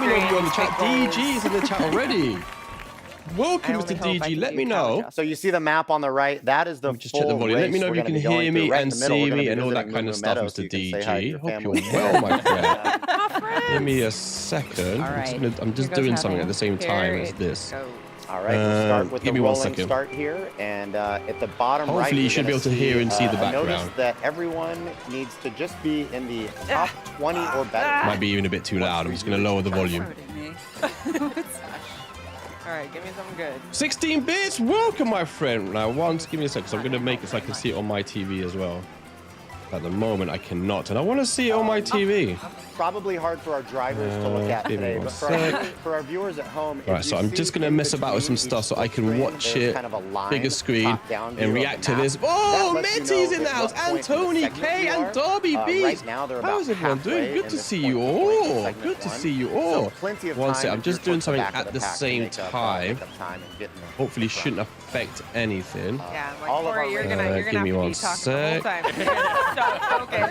me know if you're on the chat. DG is in the chat already. Welcome, Mr. DG. Let me know. So you see the map on the right. That is the just check the volume. Let me know if you can hear me and see me and all that kind of stuff, Mr. DG. Hope you're well, my friend. Give me a second. I'm just doing something at the same time as this. All right, we'll start with the rolling start here, and at the bottom right, hopefully you should be able to hear and see the background. Notice that everyone needs to just be in the top 20 or better. Might be even a bit too loud. I'm just going to lower the volume. All right, give me something good. 16 bits, welcome, my friend. Now, give me a second. So I'm going to make it so I can see it on my TV as well. At the moment, I cannot, and I want to see it on my TV. Probably hard for our drivers to look at today, but for our viewers at home. All right, so I'm just going to mess about with some stuff so I can watch it bigger screen and react to this. Oh, Metti's in the house, and Tony K and Darby B. How's everyone doing? Good to see you all. Good to see you all. One sec, I'm just doing something at the same time. Hopefully, shouldn't affect anything. Yeah, like, you're gonna give me one sec.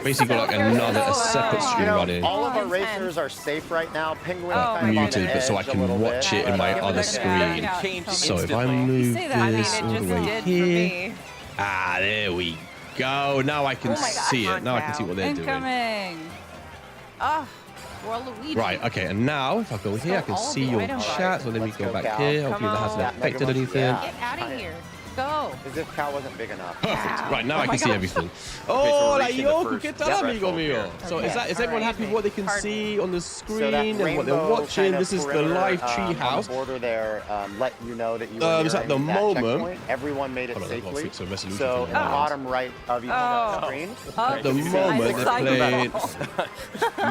Basically got like a separate stream running. All of our racers are safe right now. Penguin muted, but so I can watch it in my other screen. So if I move this all the way here, there we go. Now I can see it. Now I can see what they're doing. Right, okay, and now if I go here, I can see your chat. So let me go back here. Hopefully that hasn't affected anything. Get out of here. Go. As if Cal wasn't big enough. Perfect. Right, now I can see everything. Oh, la Yoko, ¿qué tal, amigo mío? So is everyone happy with what they can see on the screen and what they're watching? This is the live tree house. Border there, let you know that you were at the moment. Everyone made it safely. So in the bottom right of your screen. At the moment, they're playing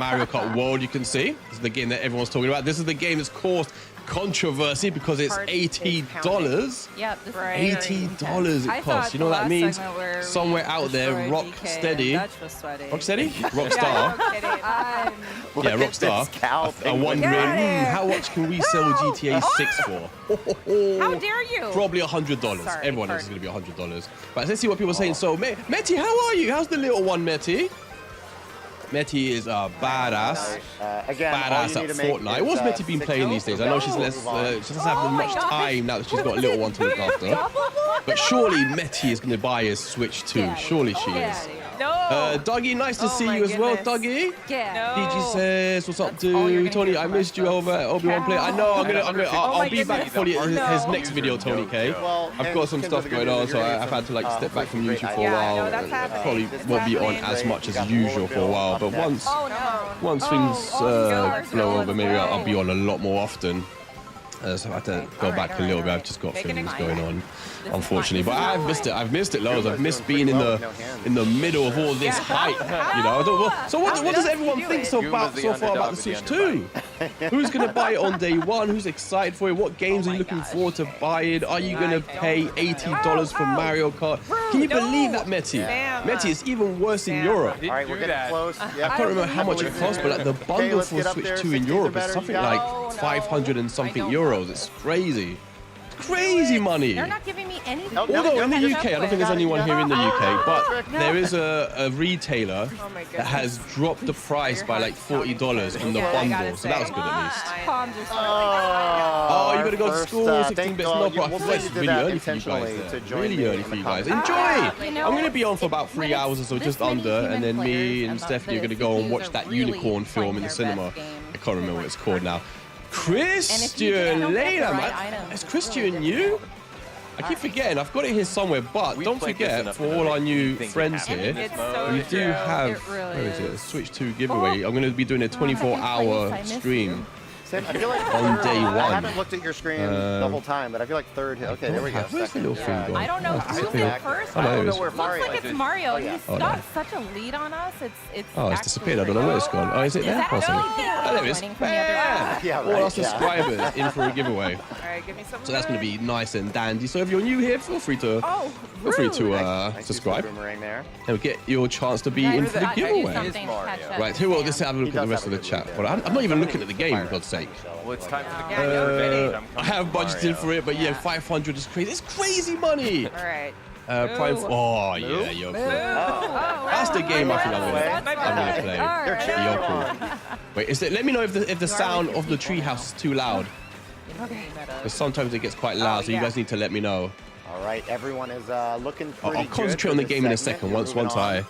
Mario Kart World, you can see. This is the game that everyone's talking about. This is the game that's caused controversy because it's $80. Yep, $80 it costs. You know what that means? Somewhere out there, rock steady. Rock steady? Rockstar. Yeah, Rockstar. Are wondering, how much can we sell GTA 6 for? How dare you? Probably $100. Everyone else is going to be $100. But let's see what people are saying. So, Meti, how are you? How's the little one, Meti? Meti is a badass. Badass at Fortnite. What's Meti been playing these days? I know she doesn't have much time now that she's got a little one to look after. But surely Meti is going to buy a Switch too. Surely she is. Dougie, nice to see you as well, Dougie. DG says, what's up, dude? Tony, I missed you over at Obi-Wan Play. I know, I'll be back for his next video, Tony K. I've got some stuff going on, so I've had to like step back from YouTube for a while. Probably won't be on as much as usual for a while, but once things blow over, maybe I'll be on a lot more often. So I have to go back a little bit. I've just got things going on, unfortunately. But I've missed it. I've missed it loads. I've missed being in the middle of all this hype. You know. So what does everyone think so far about the Switch 2? Who's gonna buy it on day one? Who's excited for it? What games are you looking forward to buying? Are you gonna pay $80 for Mario Kart? Can you believe that, Meti? Meti is even worse in Europe. All right, we're getting close. I can't remember how much it costs, but like the bundle for Switch 2 in Europe is something like 500 and something euros. It's crazy. Crazy money. They're not giving me anything. Although in the UK, I don't think there's anyone here in the UK, but there is a retailer that has dropped the price by like $40 on the bundle, so that was good at least. Oh, you gotta go to school, 16 bits. No, but I feel like it's really early for you guys there. Really early for you guys. Enjoy! I'm gonna be on for about 3 hours or so, just under, and then me and Stephanie are gonna go and watch that unicorn film in the cinema. I can't remember what it's called now. Christian later, man. Is Christian new? I keep forgetting. I've got it here somewhere, but don't forget, for all our new friends here, we do have, where is it, a Switch 2 giveaway. I'm going to be doing a 24-hour stream. I feel like on day one. I haven't looked at your screen the whole time, but I feel like third. Okay, there we go. Where's the little thing going? I don't know who's in first. I don't know where Mario is. Looks like it's Mario. He's got such a lead on us. It's disappeared. I don't know where it's gone. Oh, is it there? Oh, there it is. Yeah, all our subscribers in for a giveaway. All right, give me some. So that's going to be nice and dandy. So if you're new here, feel free to subscribe and get your chance to be in for the giveaway. Right, who will just have a look at the rest of the chat? Well, I'm not even looking at the game, for God's sake. Well, it's time for the I have budgeted for it, but yeah, 500 is crazy. It's crazy money. All right. Prime. Oh yeah, Yoko. That's the game I think I'm gonna play. Yoko. Wait, is it? Let me know if the sound of the treehouse is too loud. Because sometimes it gets quite loud, so you guys need to let me know. All right, everyone is looking pretty I'll concentrate on the game in a second once I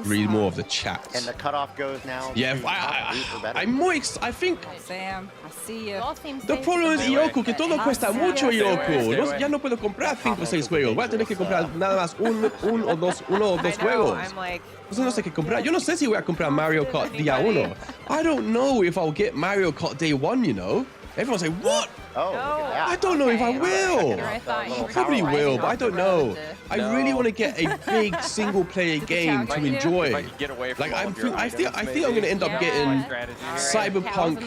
read more of the chat. And the cutoff goes now. Yeah, I'm more I think. Sam, I see you. The problem es Yoko, que todo cuesta mucho, Yoko. Ya no puedo comprar 5 o 6 juegos. Voy a tener que comprar nada más uno o dos juegos. Entonces no sé qué comprar. Yo no sé si voy a comprar Mario Kart día 1. I don't know if I'll get Mario Kart day 1, you know. Everyone's like, what? Oh, yeah. I don't know if I will. I probably will, but I don't know. I really want to get a big single-player game to enjoy. Like I think I'm going to end up getting Cyberpunk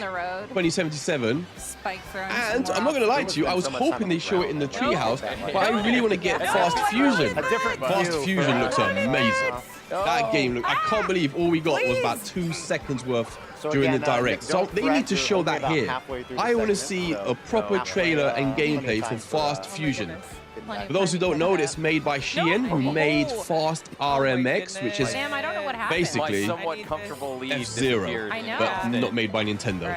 2077. And I'm not going to lie to you, I was hoping they show it in the treehouse, but I really want to get Fast Fusion. Fast Fusion looks amazing. That game, I can't believe all we got was about 2 seconds worth during the direct. So they need to show that here. I want to see a proper trailer and gameplay for Fast Fusion. For those who don't know, it's made by Shein, who made Fast RMX, which is basically F-Zero, but not made by Nintendo.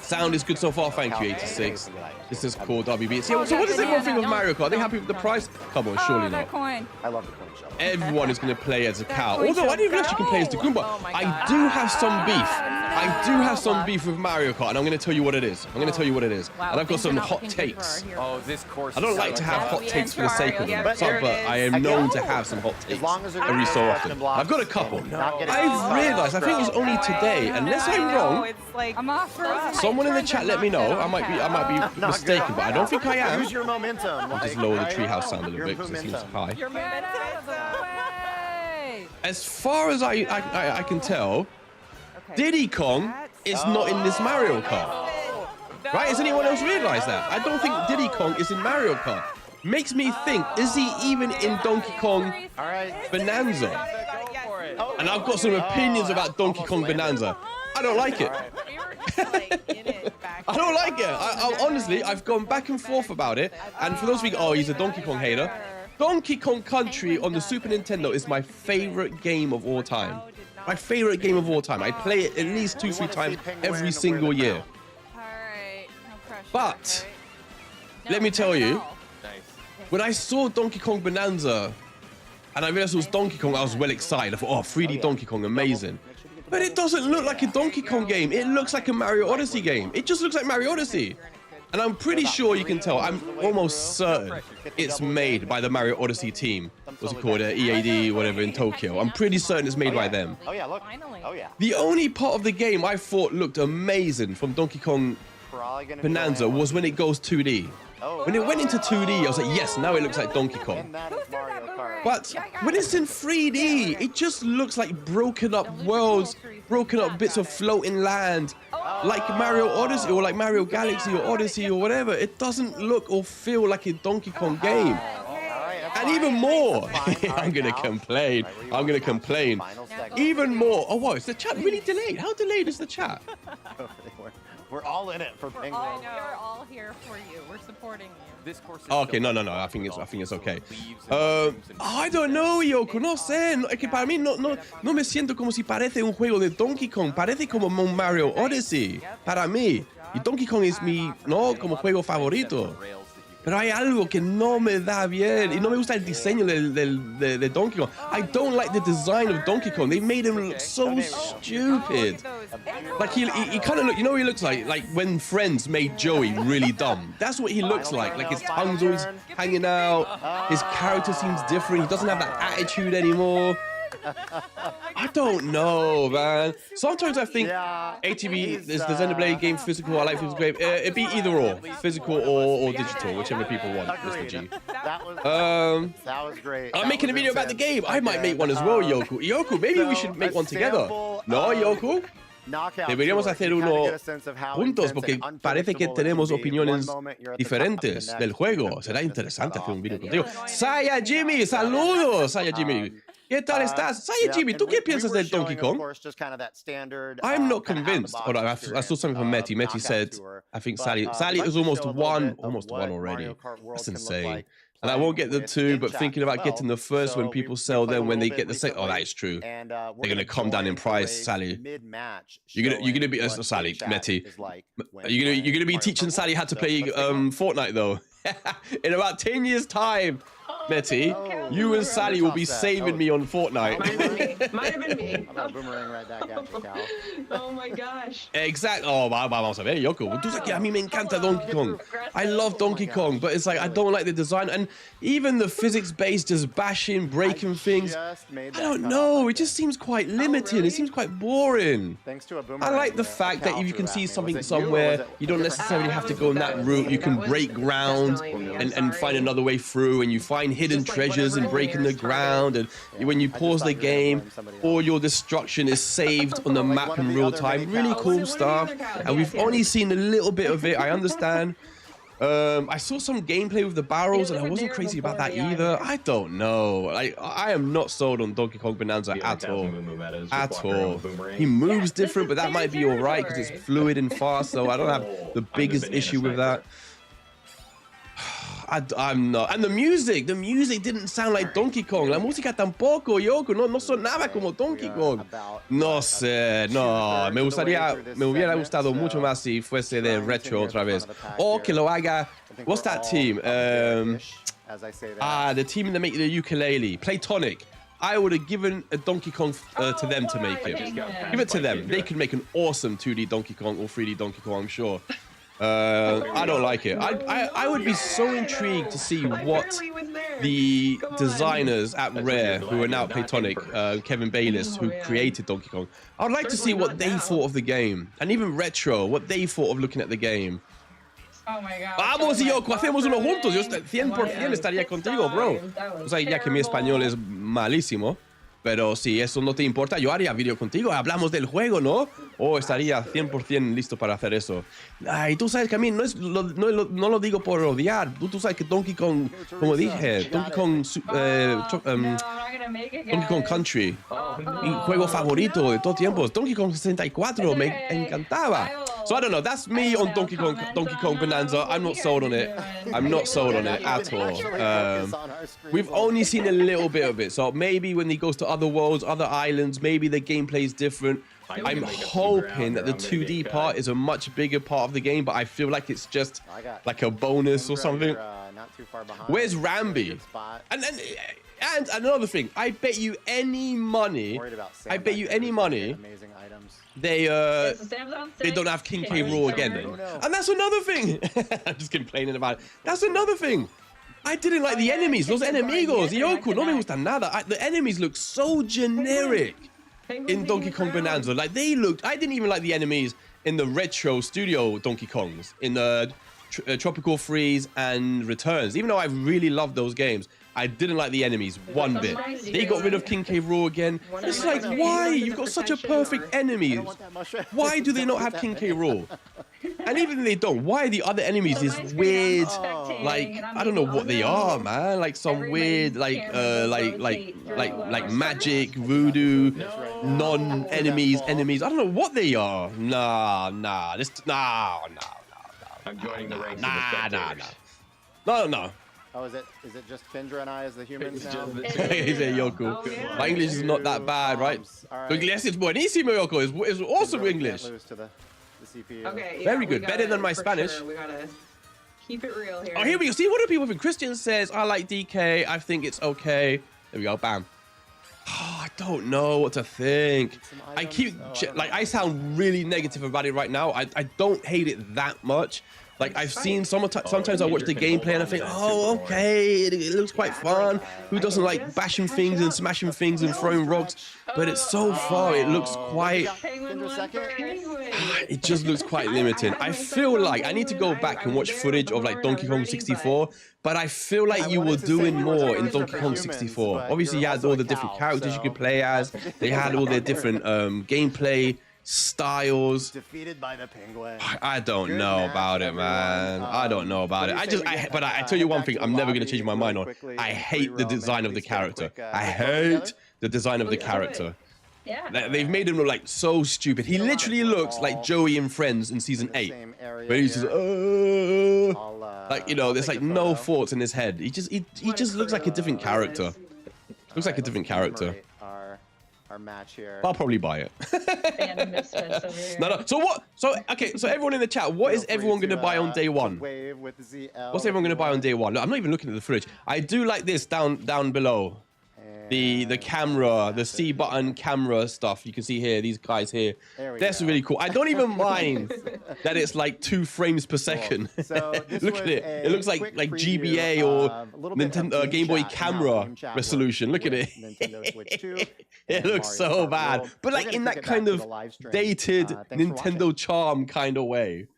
Sound is good so far, thank you, 86. This is cool, WB. So what does everyone think of Mario Kart? Are they happy with the price? Come on, surely not. I love the coin shell. Everyone is going to play as a cow. Although I didn't even actually play as the Goomba. I do have some beef. I do have some beef with Mario Kart, and I'm going to tell you what it is. And I've got some hot takes. Oh, this course. I don't like to have hot takes for the sake of them, but I am known to have some hot takes every so often. I've got a couple. I've realized, I think it was only today, unless I'm wrong, someone in the chat let me know. I might be mistaken, but I don't think I am. Use your momentum. I'll just lower the treehouse sound a little bit because it seems high. As far as I can tell, Diddy Kong is not in this Mario Kart. Right? Has anyone else realized that? I don't think Diddy Kong is in Mario Kart. Makes me think, is he even in Donkey Kong Bonanza? And I've got some opinions about Donkey Kong Bonanza. I don't like it. I don't like it. Honestly, I've gone back and forth about it. And for those of you, oh, he's a Donkey Kong hater. Donkey Kong Country on the Super Nintendo is my favorite game of all time. My favorite game of all time. I play it at least 2-3 times every single year. But let me tell you, when I saw Donkey Kong Bonanza and I realized it was Donkey Kong, I was well excited. I thought, oh, 3D Donkey Kong, amazing. But it doesn't look like a Donkey Kong game. It looks like a Mario Odyssey game. It just looks like Mario Odyssey. And I'm pretty sure you can tell, I'm almost certain it's made by the Mario Odyssey team. What's it called? EAD, whatever, in Tokyo. I'm pretty certain it's made by them. Oh, yeah, look. Oh, yeah. The only part of the game I thought looked amazing from Donkey Kong Bonanza was when it goes 2D. When it went into 2D, I was like, yes, now it looks like Donkey Kong. But when it's in 3D, it just looks like broken up worlds, broken up bits of floating land, like Mario Odyssey or like Mario Galaxy or Odyssey or whatever. It doesn't look or feel like a Donkey Kong game. And even more, I'm going to complain. Even more. Oh, what? Is the chat really delayed? How delayed is the chat? We're all in it for Penguin. We're all here for you. We're supporting you. This course is okay, no. I think it's okay. I don't know, Yoko. No sé. Es que para mí no me siento como si parece un juego de Donkey Kong. Parece como un Mario Odyssey. Para mí. Y Donkey Kong es mi, como juego favorito. Pero hay algo que no me da bien y no me gusta el diseño de Donkey Kong. I don't like the design of Donkey Kong. They made him look so stupid. Like he kind of look, you know what he looks like when Friends made Joey really dumb. That's what he looks like his tongue's always hanging out. His character seems different. He doesn't have that attitude anymore. I don't know, man. Sometimes I think ATV, there's the Xenoblade game physical. I like physical game. It'd be either or, physical or digital, whichever people want. Mr. G. That was great. I'm making a video about the game. I might make one as well, Yoko. Yoko, maybe we should make one together. No, Yoko. Deberíamos hacer uno juntos porque parece que tenemos opiniones diferentes del juego. Será interesante hacer un vídeo contigo. Saya Jimmy, saludos, Saya Jimmy. ¿Qué tal estás? Saya Jimmy, ¿tú qué piensas del Donkey Kong? I'm not convinced. Hold on, I saw something from Meti. Meti said, I think Sally is almost won already. That's insane. And I won't get the 2, but thinking about getting the first when people sell them, when they get the second. Oh, that is true. They're gonna come down in price, Sally. You're gonna be Sally, Meti. You're gonna be teaching Sally how to play Fortnite though. In about 10 years' time, Meti, you and Sally will be saving me on Fortnite. Might have been me. Boomerang right back at you, Cal. Oh my gosh. Exactly. Oh, vamos a ver, Yoko. Tú sabes que a mí me encanta Donkey Kong. I love Donkey Kong, but it's like I don't like the design and even the physics-based just bashing, breaking things. I don't know. It just seems quite limited. It seems quite boring. I like the fact that if you can see something somewhere, you don't necessarily have to go on that route. You can break ground and find another way through, and you find hidden treasures and breaking the ground, and when you pause the game, all your destruction is saved on the map in real time. Really cool stuff, and we've only seen a little bit of it. I understand. I saw some gameplay with the barrels, and I wasn't crazy about that either. I don't know. Like, I am not sold on Donkey Kong Bonanza at all. At all. He moves different, but that might be all right because it's fluid and fast, so I don't have the biggest issue with that. I'm not. And the music didn't sound like Donkey Kong. La música tampoco, Yoko. No sonaba como Donkey Kong. No sé, no. Me hubiera gustado mucho más si fuese de retro otra vez. O que lo haga. What's that team? The team that make the ukulele. Playtonic. I would have given a Donkey Kong to them to make it. Give it to them. They could make an awesome 2D Donkey Kong or 3D Donkey Kong, I'm sure. I don't like it. I would be so intrigued to see what the designers at Rare, who are now Playtonic, Kevin Bayliss, who created Donkey Kong, I would like to see what they thought of the game. And even Retro, what they thought of looking at the game. Oh my God. Vamos, Yoko, hacemos uno juntos. Yo 100% estaría contigo, bro. O sea, ya que mi español es malísimo. Pero si eso no te importa, yo haría vídeo contigo. Hablamos del juego, ¿no? Estaría 100% listo para hacer eso. Ay, tú sabes que a mí no lo digo por odiar. Tú sabes que Donkey Kong, como dije, Donkey Kong Country, mi juego favorito de todo tiempo. Donkey Kong 64, me encantaba. So I don't know, that's me on Donkey Kong Bonanza. I'm not sold on it. I'm not sold on it at all. We've only seen a little bit of it, so maybe when he goes to other worlds, other islands, maybe the gameplay is different. I'm hoping that the 2D part is a much bigger part of the game, but I feel like it's just like a bonus or something. Where's Rambi? And another thing, I bet you any money, they don't have King K. Rool again. And that's another thing. I'm just complaining about it. That's another thing. I didn't like the enemies. Los enemigos. Yoko, no me gustan nada. The enemies look so generic in Donkey Kong Bonanza. Like, they looked... I didn't even like the enemies in the retro studio Donkey Kongs. In the Tropical Freeze and Returns. Even though I really loved those games, I didn't like the enemies one bit. They got rid of King K. Rool again. It's like, why? You've got such a perfect enemy. Why do they not have King K. Rool? And even if they don't, why are the other enemies this weird, like, I don't know what they are, man. Like some weird, like magic, voodoo, non-enemies, enemies. I don't know what they are. Nah. I'm joining the ranks of the spectators. No. Oh, is it just Kendra and I as the humans now? He's a Yoko. My English is not that bad, right? Inglés es buenísimo, Yoko. It's awesome English. Okay, very good. Better than my Spanish. Sure. We gotta keep it real here. Oh, here we go. See, what do people think? Christian says, I like DK. I think it's okay. There we go. Bam. Oh, I don't know what to think. I sound really negative about it right now. I don't hate it that much. Like, I've seen sometimes I watch the gameplay and I think, oh, okay, it looks quite fun. Who doesn't like bashing things and smashing things and throwing rocks? But it's so far, it looks quite... It just looks quite limited. I feel like I need to go back and watch footage of like Donkey Kong 64, but I feel like you were doing more in Donkey Kong 64. Obviously, you had all the different characters you could play as. They had all their different gameplay styles. Defeated by the Penguin. I don't know about it, man. I don't know about it. But I tell you one thing, I'm never going to change my mind on. I hate the design of the character. I hate the design of the character. Yeah. They've made him look like so stupid. He literally looks like Joey in Friends in season 8. Where he's just, like, you know, there's like no thoughts in his head. He just looks like a different character. Looks like a different character. Our match here. I'll probably buy it. Fan of Misfits over here. No. So what? So okay. So everyone in the chat, what is everyone going to buy on day one? What's everyone going to buy on day one? Look, I'm not even looking at the fridge. I do like this down below. The camera, the C button camera stuff. You can see here, these guys here. That's really cool. I don't even mind that it's like 2 frames per second. Cool. So Look at it. It looks like GBA or Nintendo Game Boy camera resolution. Look at it. Nintendo Switch 2. It looks so bad. But like in that kind of dated Nintendo charm kind of way.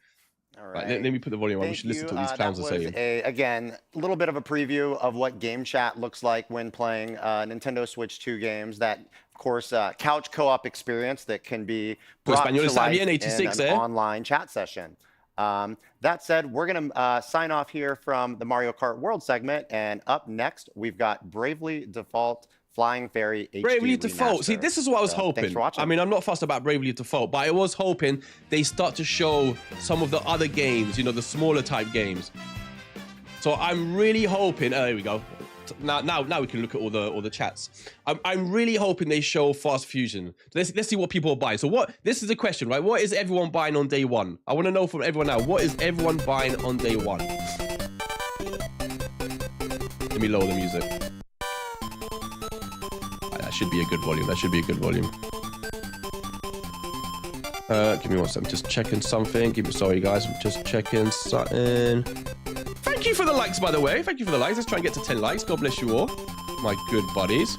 Right, let me put the volume on. We should listen to what these clowns are saying. Again, a little bit of a preview of what game chat looks like when playing Nintendo Switch 2 games. That, of course, couch co-op experience that can be brought to life in an online chat session. That said, we're going to sign off here from the Mario Kart World segment. And up next, we've got Bravely Default Flying Fairy HD Bravely Default. Remaster. See, this is what I was hoping. I mean, I'm not fussed about Bravely Default, but I was hoping they start to show some of the other games, you know, the smaller type games. So I'm really hoping. Oh, there we go. Now we can look at all the chats. I'm really hoping they show Fast Fusion. Let's see what people are buying. So what? This is the question, right? What is everyone buying on day one? I want to know from everyone now. What is everyone buying on day one? Let me lower the music. That should be a good volume. That should be a good volume. Give me 1 second. Just checking something. Sorry, guys. I'm just checking something. Thank you for the likes, by the way. Thank you for the likes. Let's try and get to 10 likes. God bless you all, my good buddies.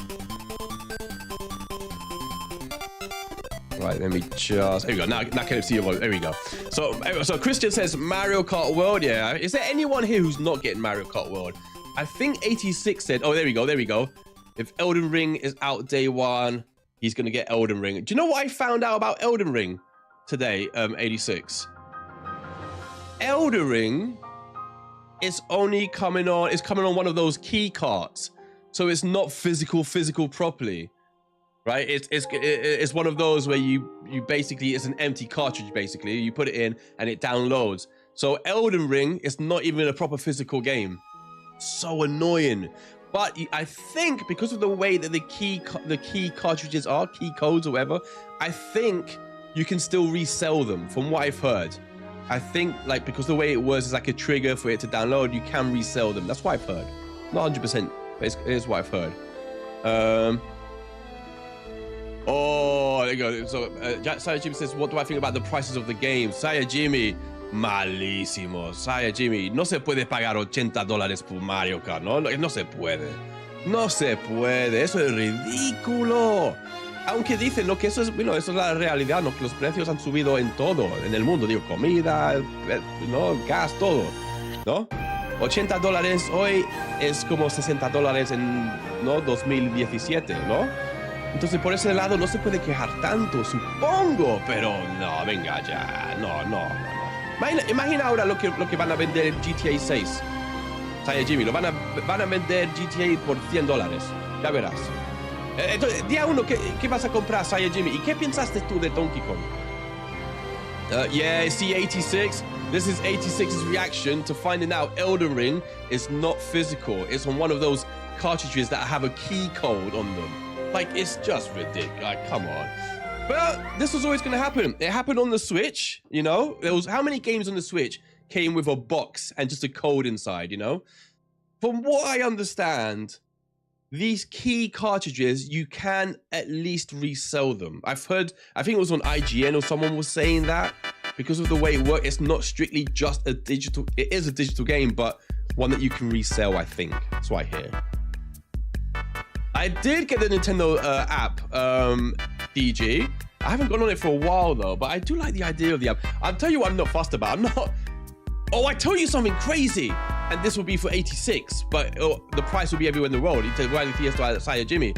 Right, let me just... There we go. Now can I see your volume? There we go. So Christian says Mario Kart World. Yeah. Is there anyone here who's not getting Mario Kart World? I think 86 said... Oh, there we go. There we go. If Elden Ring is out day one, he's going to get Elden Ring. Do you know what I found out about Elden Ring today, 86? Elden Ring is only coming on, it's coming on one of those key carts. So it's not physical properly, right? It's one of those where you basically, it's an empty cartridge basically. You put it in and it downloads. So Elden Ring is not even a proper physical game. So annoying. But I think because of the way that the key cartridges are, key codes or whatever, I think you can still resell them from what I've heard. I think like because the way it works is like a trigger for it to download, you can resell them. That's what I've heard. Not 100%, but it is what I've heard. Oh, there you go. So Saya Jimmy says, what do I think about the prices of the game? Saya Jimmy, malísimo. Saya Jimmy, no se puede pagar $80 por Mario Kart, ¿no? No se puede. No se puede. Eso es ridículo. Aunque dicen, ¿no? Que eso es, bueno, eso es la realidad, ¿no? Que los precios han subido en todo, en el mundo. Digo, comida, ¿no? Gas, todo, ¿no? $80 hoy es como $60 en, ¿no? 2017, ¿no? Entonces, por ese lado no se puede quejar tanto, supongo, pero no, venga ya, no. Imagina ahora lo que van a vender en GTA 6. Saya Jimmy, van a vender GTA por $100, ya verás. Entonces, día uno, ¿qué vas a comprar, Saya Jimmy? ¿Y qué pensaste tú de Donkey Kong? Yeah, see 86. This is 86's reaction to finding out Elden Ring is not physical. It's on one of those cartridges that have a key code on them. Like, it's just ridiculous. Like, come on. But this was always going to happen. It happened on the Switch, you know? There was how many games on the Switch came with a box and just a code inside, you know? From what I understand, these key cartridges, you can at least resell them. I've heard, I think it was on IGN or someone was saying that because of the way it works, it's not strictly just a digital, it is a digital game, but one that you can resell, I think. That's what I hear. I did get the Nintendo app, DG. I haven't gone on it for a while though, but I do like the idea of the app. I'll tell you what I'm not fussed about. I'm not, oh, I told you something crazy. And this will be for 86, but the price will be everywhere in the world. Saya Jimmy.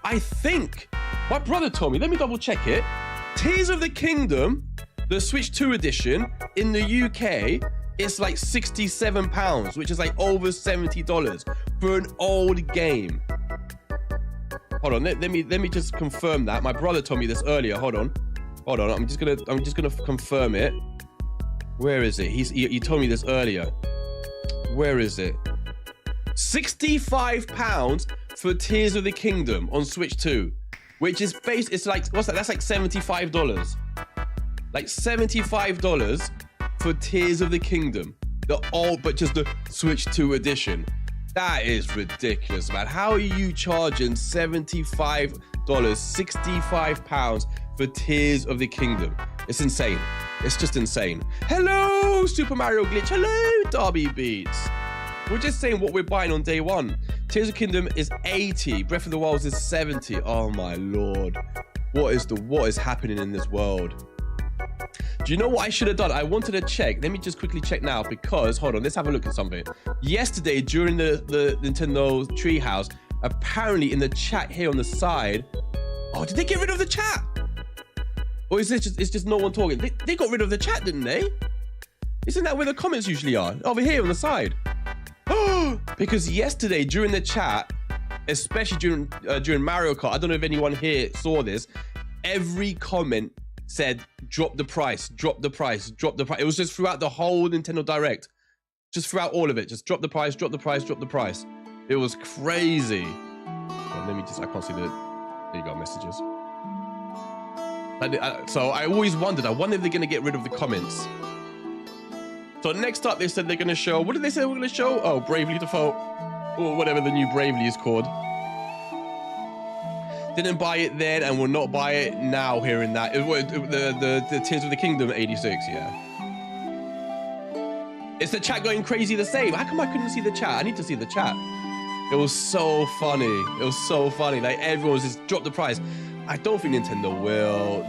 I think, my brother told me, let me double check it. Tears of the Kingdom, the Switch 2 edition in the UK, it's like £67, which is like over $70 for an old game. Hold on, let me just confirm that. My brother told me this earlier. Hold on. I'm just gonna confirm it. Where is it? He told me this earlier. Where is it? £65 for Tears of the Kingdom on Switch 2, which is it's like, what's that? That's like $75. Like $75 for Tears of the Kingdom. But just the Switch 2 edition. That is ridiculous, man. How are you charging $75, £65 for Tears of the Kingdom? It's insane. It's just insane. Hello, Super Mario Glitch. Hello, Derby Beats. We're just saying what we're buying on day one. Tears of the Kingdom is 80. Breath of the Wild is 70. Oh my Lord. What is happening in this world? Do you know what I should have done? I wanted to check. Let me just quickly check now because, hold on, let's have a look at something. Yesterday, during the Nintendo Treehouse, apparently in the chat here on the side, oh, did they get rid of the chat? Or is it's just no one talking? They got rid of the chat, didn't they? Isn't that where the comments usually are? Over here on the side. Because yesterday during the chat, especially during Mario Kart, I don't know if anyone here saw this, every comment said, drop the price, drop the price, drop the price. It was just throughout the whole Nintendo Direct. Just throughout all of it. Just drop the price, drop the price, drop the price. It was crazy. Well, I can't see there you go, messages. So I always wondered, I wonder if they're going to get rid of the comments. So next up, they said they're going to show, what did they say they were going to show? Oh, Bravely Default, or whatever the new Bravely is called. Didn't buy it then and will not buy it now hearing that. The Tears of the Kingdom 86, yeah. Is the chat going crazy the same? How come I couldn't see the chat? I need to see the chat. It was so funny. It was so funny. Like everyone was just drop the price. I don't think Nintendo will.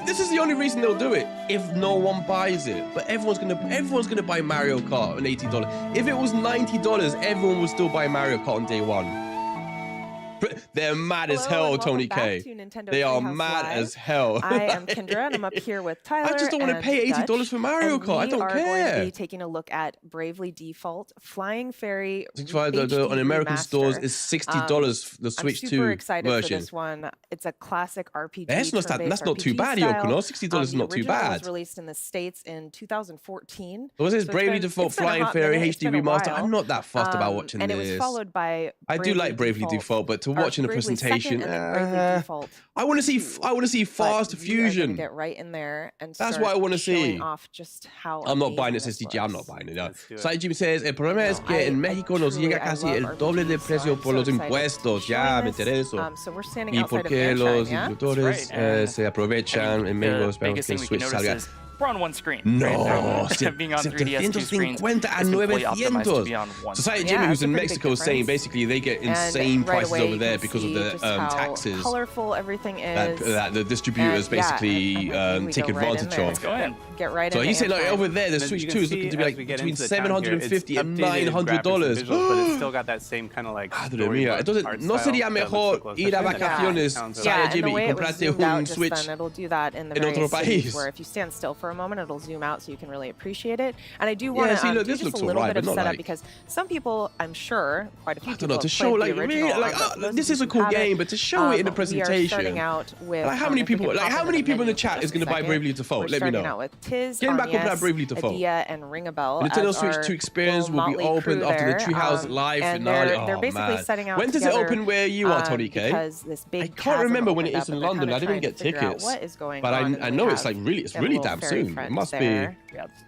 This is the only reason they'll do it if no one buys it. But everyone's gonna buy Mario Kart on $80. If it was $90, everyone would still buy Mario Kart on day one. They're mad as hell, Tony K. They are mad as hell. I am Kendra, and I'm up here with Tyler. I just don't want to pay $80 for Mario Kart. I don't care. We are going to be taking a look at Bravely Default Flying Fairy. On American stores is $60. The Switch 2 version. I'm super excited for this one. It's a classic RPG. That's not too bad, Yoko. No, $60 is not too bad. It was released in the States in 2014. Was this Bravely Default Flying Fairy HD remaster? I'm not that fussed about watching this. And it was followed by. I do like Bravely Default, but to watch in a presentation, I want to see fast fusion. Get right in there and that's what I want to see. Off just how I'm not buying it, SSDG. I'm not buying it. No. Sai Jimmy says, el problema es que en México nos llega casi el doble de precio por los impuestos. Ya, me intereso. Y porque los productores se aprovechan en México, esperamos que el Switch salga. We're on one screen. No, being on 3DS, two screens, 750 a 900. Society Jimmy, who's in Mexico, is saying basically they get insane prices over there because of the taxes. Colorful everything is. That the distributors basically take advantage of. Go ahead. Get right. So he's saying like over there, the Switch 2 is looking to be like between $750 and $900. But it's still got that same kind of like. Madre mía, entonces no sería mejor ir a vacaciones, Saya Jimmy, y comprarte un Switch en otro país. Where if you stand still for a moment, it'll zoom out so you can really appreciate it. And I do want to do just a little bit of setup because some people, I'm sure, quite a few people, to show like really like this is a cool game, but to show it in a presentation. Starting out with like how many people in the chat is going to buy Bravely Default? Let me know. Out with Tiz, Getting back up Bravely Default. Adia, and Ring a Bell. Nintendo Switch 2 experience will be opened after the Treehouse Live finale. They're basically setting out. When does it open where you are, Tony K? I can't remember when it is in London. I didn't get tickets, but I know it's like really damn soon. It must be.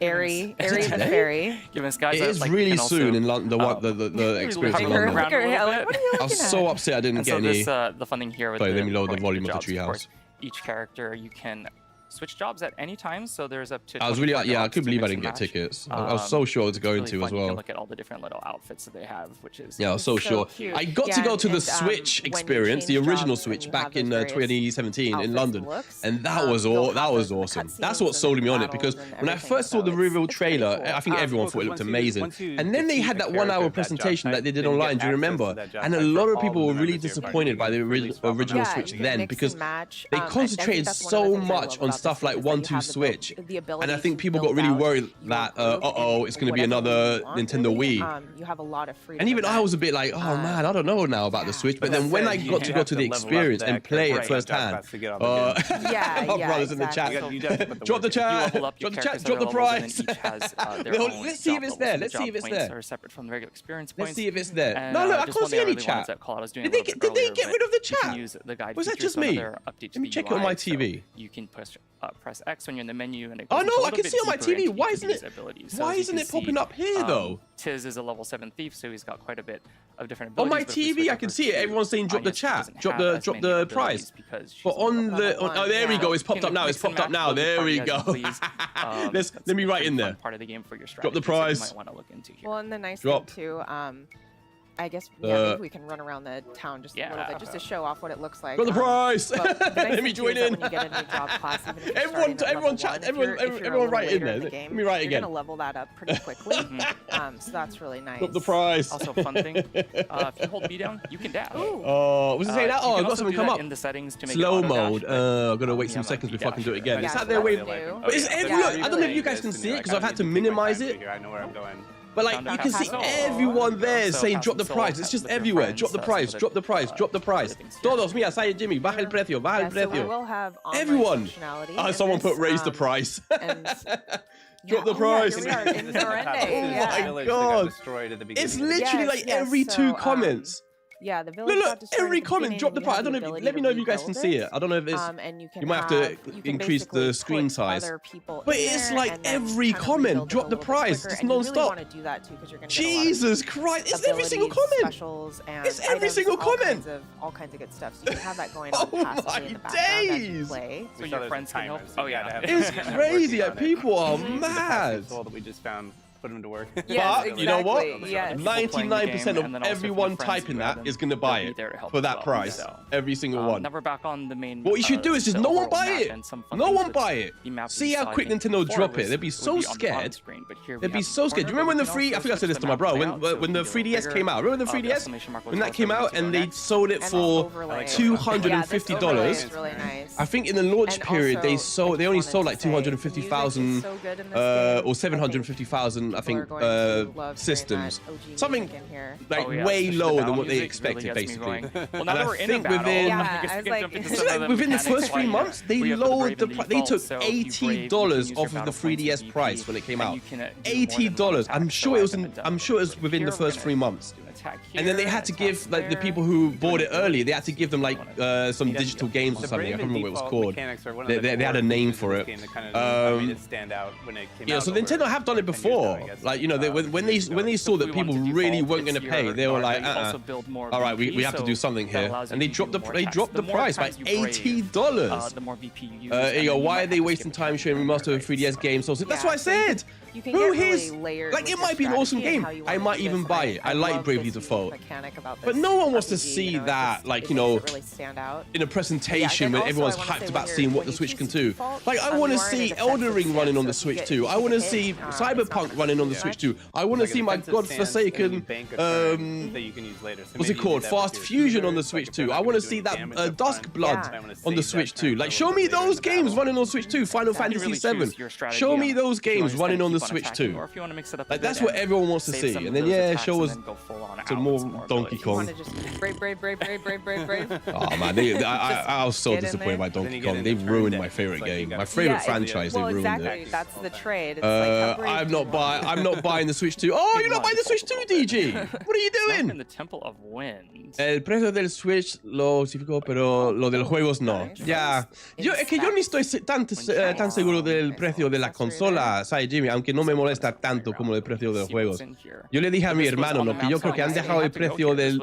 Airy the Fairy. It is really soon in London. The experience in London. I was so upset I didn't get any. The funding here with sorry, let me lower the volume of the Treehouse. Each character you can Switch jobs at any time, so there's up to. I was really, I couldn't believe I didn't get tickets. I was so sure to go into as well. You can look at all the different little outfits that they have, which is I was so sure. Cute. I got to go to the Switch experience, the original Switch, back in 2017 in London, and that was awesome. That's what sold me on it, because when I first saw the reveal trailer, I think everyone thought it looked amazing, and then they had that 1-hour presentation that they did online. Do you remember? And a lot of people were really disappointed by the original Switch then, because they concentrated so much on stuff like 1-2 Switch, and I think people got really worried that it's going to be another Nintendo Wii. You have a lot of freedom. And even I was a bit like, oh man, I don't know now about the Switch. But then when I got to go to the experience and play it firsthand, our brothers in the chat, drop the chat, drop the price. Let's see if it's there. Let's see if it's there. Let's see if it's there. No, I can't see any chat. Did they get rid of the chat? Was that just me? Let me check it on my TV. You can press X when you're in the menu, and it oh goes no, I can see on my TV. Why isn't it popping up here though? Tiz is a level 7 thief, so he's got quite a bit of different on abilities. my TV, I can see it. Everyone's saying drop the chat, drop the price. But on the oh, there we go. It's popped up now. It's popped up now. There we go. Let me write in there. Part of the game for your drop the price. You might want to look into here. Well, and the nice thing too, I guess maybe we can run around the town just a little bit, just to show off what it looks like. Got the price. Let me join in. When you get a new job class, even if everyone write in there. Let me write again. You're gonna level that up pretty quickly. So that's really nice. Got the price. Also, fun thing. If you hold B down, you can dash. Oh, was it saying that? Oh, I got something come up. In the settings to make slow mode. I've got to wait some seconds before I can do it again. Is that their way? But it's look. I don't know if you guys can see it because I've had to minimize it. I know where I'm going. But like you can see everyone there saying drop the price. It's just everywhere. Drop the price. Drop the price. Drop the price. Todos, mira, say Jimmy, baja el precio, baja el precio. Everyone. Someone put raise the price. Drop the price. Oh my god. It's literally like every 2 comments. Yeah, the village look, every comment, drop the price. I don't know. Let me know if you guys can see it. I don't know if it's. You might have to increase the screen size. But it's like every comment, drop the price. It's non-stop. Jesus Christ! It's every single comment. It's every single comment. All kinds of good stuff. So you can have that going on. Oh my days! So your friends can help. Oh yeah, it's crazy. Like, people are mad. That we just found. Put them to work. Yes, but you know what? 99% of everyone typing that is going to buy it for that price. Every single one. Never back on the main. What you should do is just no one buy it. No one buy it. See how quick Nintendo drop it. They'd be so scared. They'd be so scared. Do you remember when the I think I said this to my bro. When the 3DS came out. Remember the 3DS? When that came out and they sold it for $250. I think in the launch period they only sold like 250,000 or 750,000. I think systems, something like way lower than what they expected, basically. Well, now that we're in within the first 3 months, they lowered the price. They took $80 off of the 3DS price when it came out. $80. I'm sure it was within the first 3 months. And then they had to give like the people who bought it early. They had to give them like some digital games or something. I can't remember what it was called. They had a name for it. Yeah, so Nintendo have done it before. Like when they saw that people really weren't going to pay, they were like, all right, we have to do something here, and they dropped the price by $80. Why are they wasting time showing remastered 3DS games? So that's what I said. Who is like it might be an awesome game. I might even buy it. I like Bravely Default. But no one wants to see that, like, in a presentation when everyone's hyped about seeing what the Switch can do. Like, I want to see Elden Ring running on the Switch 2. I want to see Cyberpunk running on the Switch 2. I want to see my godforsaken what's it called? Fast Fusion on the Switch 2. I want to see that Dusk Blood on the Switch 2. Like, show me those games running on Switch 2. Final Fantasy 7. Show me those games running on the Switch 2. Like, that's what everyone wants to see. And then show us some more Donkey Kong. Oh man, I was so disappointed by Donkey Kong. They ruined my favorite game, my favorite franchise. They ruined it. That's the trade. I'm not buying the Switch 2. Oh, you're not buying the Switch 2, DG? What are you doing? In the Temple of Wind. El precio del Switch lo justificó, pero lo de los juegos no. Ya, es que yo ni estoy tan seguro del precio de la consola, ¿sabes, Jimmy? Aunque no me molesta tanto como el precio de los juegos. Yo le dije a mi hermano, que yo creo que que han dejado el precio del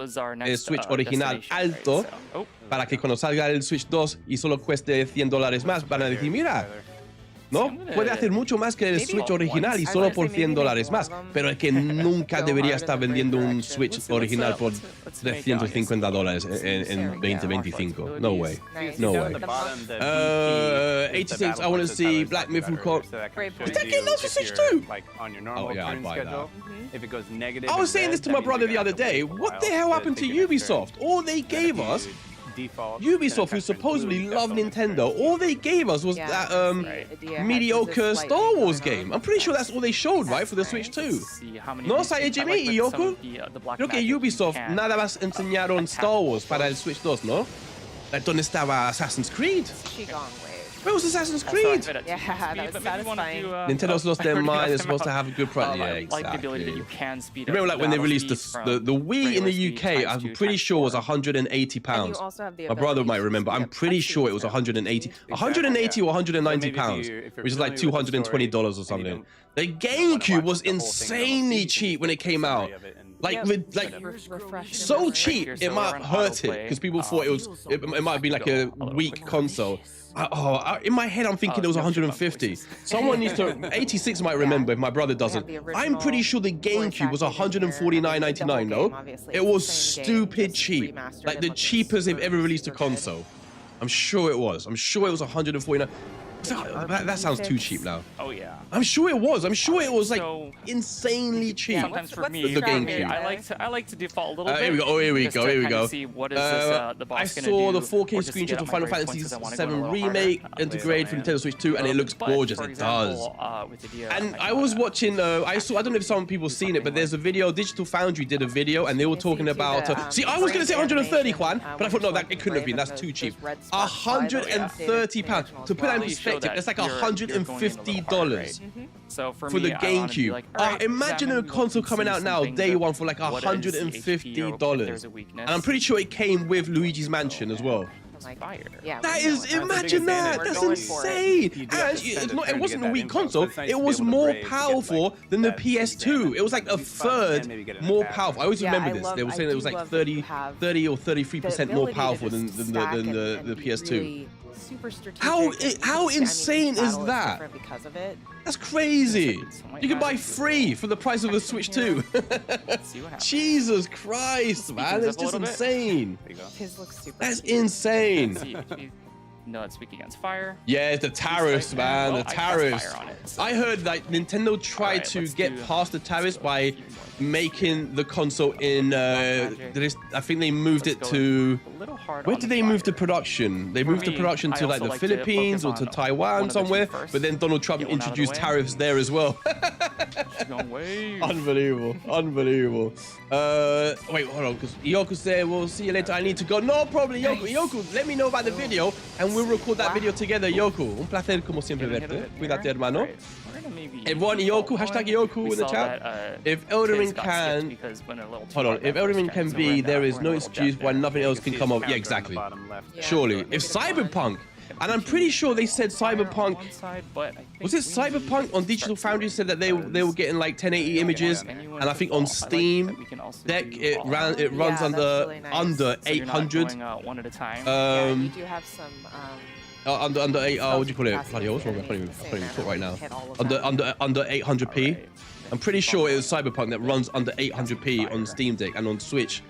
Switch original alto para que cuando salga el Switch 2 y solo cueste $100 más, van a decir, mira, ¿no? Puede hacer mucho más que el Switch original y solo por $100 más. Pero es que nunca debería estar vendiendo un Switch original por $350 en 2025. No way. No way. 86, I want to see Black Myth and Corp. Is that getting out for Switch 2? Oh yeah, I'd buy that. I was saying this to my brother the other day. What the hell happened to Ubisoft? All they gave us... Ubisoft, who supposedly love Nintendo, all they gave us was that mediocre Star Wars game. I'm pretty sure that's all they showed, right, for the Switch 2. No, Jimmy y Yoko. Creo que Ubisoft nada más enseñaron Star Wars para el Switch 2, ¿no? ¿Dónde estaba Assassin's Creed? Where was Assassin's Creed? Yeah, that was satisfying. Nintendo's lost their mind. They're supposed to have a good product. Yeah, exactly. Remember, like when they released the Wii in the UK, I'm pretty sure it was £180. My brother might remember. I'm pretty sure it was 180 or 190 pounds, which is like $220 or something. The GameCube was insanely cheap when it came out. Like so cheap it might hurt it because people thought it might have been like a weak console. In my head I'm thinking it was 150. Someone needs to 86 might remember if my brother doesn't. I'm pretty sure the GameCube was 149.99. No, it was stupid cheap, like the cheapest they've ever released a console. I'm sure it was. I'm sure it was 149. That sounds too cheap now. Oh yeah. I'm sure it was. I'm sure it was like insanely cheap. Sometimes for me, the GameCube. I like to default a little bit. Here we go. Here we go. Here we go. See what is this, the boss I saw the 4K screenshot of Final Fantasy VII Remake integrated for Nintendo Switch 2, and it looks gorgeous. It does. And I was watching. I don't know if some people seen it, but there's a video. Digital Foundry did a video, and they were talking about. See, I was gonna say 130, Juan, but I thought no, that it couldn't have been. That's too cheap. £130 to put that in perspective. It's like $150 so for the GameCube. Like, imagine a console coming out now, day one, for like $150. And I'm pretty sure it came with Luigi's Mansion as well. Yeah, that is, imagine that. That's insane. And it wasn't a weak console. It was more powerful than the PS2. It was like a third more powerful. I always remember this. They were saying it was like 30 or 33% more powerful than the PS2. How insane is that? Because of it. That's crazy. You can buy free for the price of a Switch 2. Jesus Christ, man. That's just insane. His looks super. That's insane. No, it's weak against fire. Yeah, the tariffs, man. The tariffs. I heard like Nintendo tried to get past the tariffs by making the console in. I think they moved it to. Where did they move to production? They moved the production to like the Philippines or to Taiwan somewhere. But then Donald Trump introduced tariffs there as well. Unbelievable, unbelievable. Wait, hold on, because Yoko said, "We'll see you later. I need to go." No problem, Yoko. Yoko, let me know about the video, and we'll record that video together, Yoko. Un placer como siempre verte. Cuídate, hermano. Everyone, Yoko, hashtag Yoko in the chat. If Elden Ring can, hold on. If Elden Ring can be, there is no excuse why nothing else can come up. Yeah, exactly. Surely, if Cyberpunk. And I'm pretty sure they said Cyberpunk. Was it Cyberpunk on Digital Foundry said that they were getting like 1080 images, and I think on Steam Deck it runs under 800. You do have some. Under 8. What do you call it? Bloody hell, what's wrong? I can't even talk right now. Under 800p. I'm pretty sure it was Cyberpunk that runs under 800p on Steam Deck, and on Switch.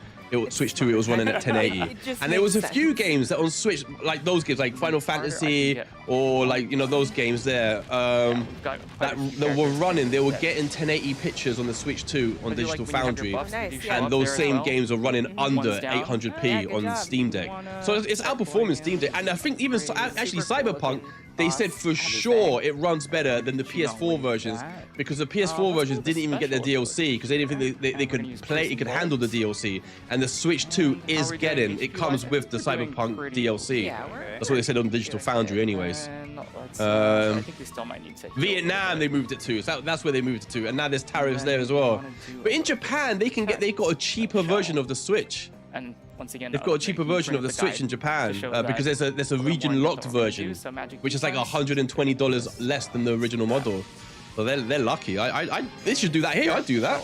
Switch 2, it was running at 1080. And there was a few games that on Switch, like those games, like Final Fantasy, or like, you know, those games there, that were running, they were getting 1080 pictures on the Switch 2 on Digital Foundry. And those same games are running under 800p on Steam Deck. So it's outperforming Steam Deck. And I think even, actually, Cyberpunk, they said for sure it runs better than the PS4 versions, because the PS4 versions didn't even get the DLC because they didn't think they could play, it could handle the DLC. And the Switch 2 is getting, it comes with the Cyberpunk DLC. That's what they said on Digital Foundry anyways. I think we still might need to Vietnam they moved it to, so that's where they moved it to, and now there's tariffs there as well. But in Japan they've got a cheaper version of the Switch. And once again, they've got a cheaper version of the Switch in Japan because there's a region-locked version, which is like $120 less than the original model. So they're lucky. They should do that here. I'd do that.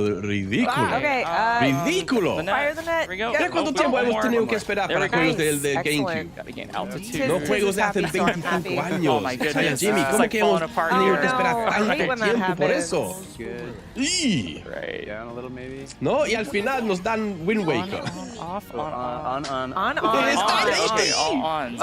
ridículo. Okay, ridículo. Fire the net. Mira cuánto tiempo hemos tenido que esperar para juegos del GameCube. No juegos de hace 25 años. Oh my O sea, goodness. Jimmy, ¿cómo que hemos tenido que esperar I hate tanto when that tiempo por happens. eso? Good. Y Right. Down a little maybe. no, y al final nos dan Wind Waker. Off, On. Okay, all on.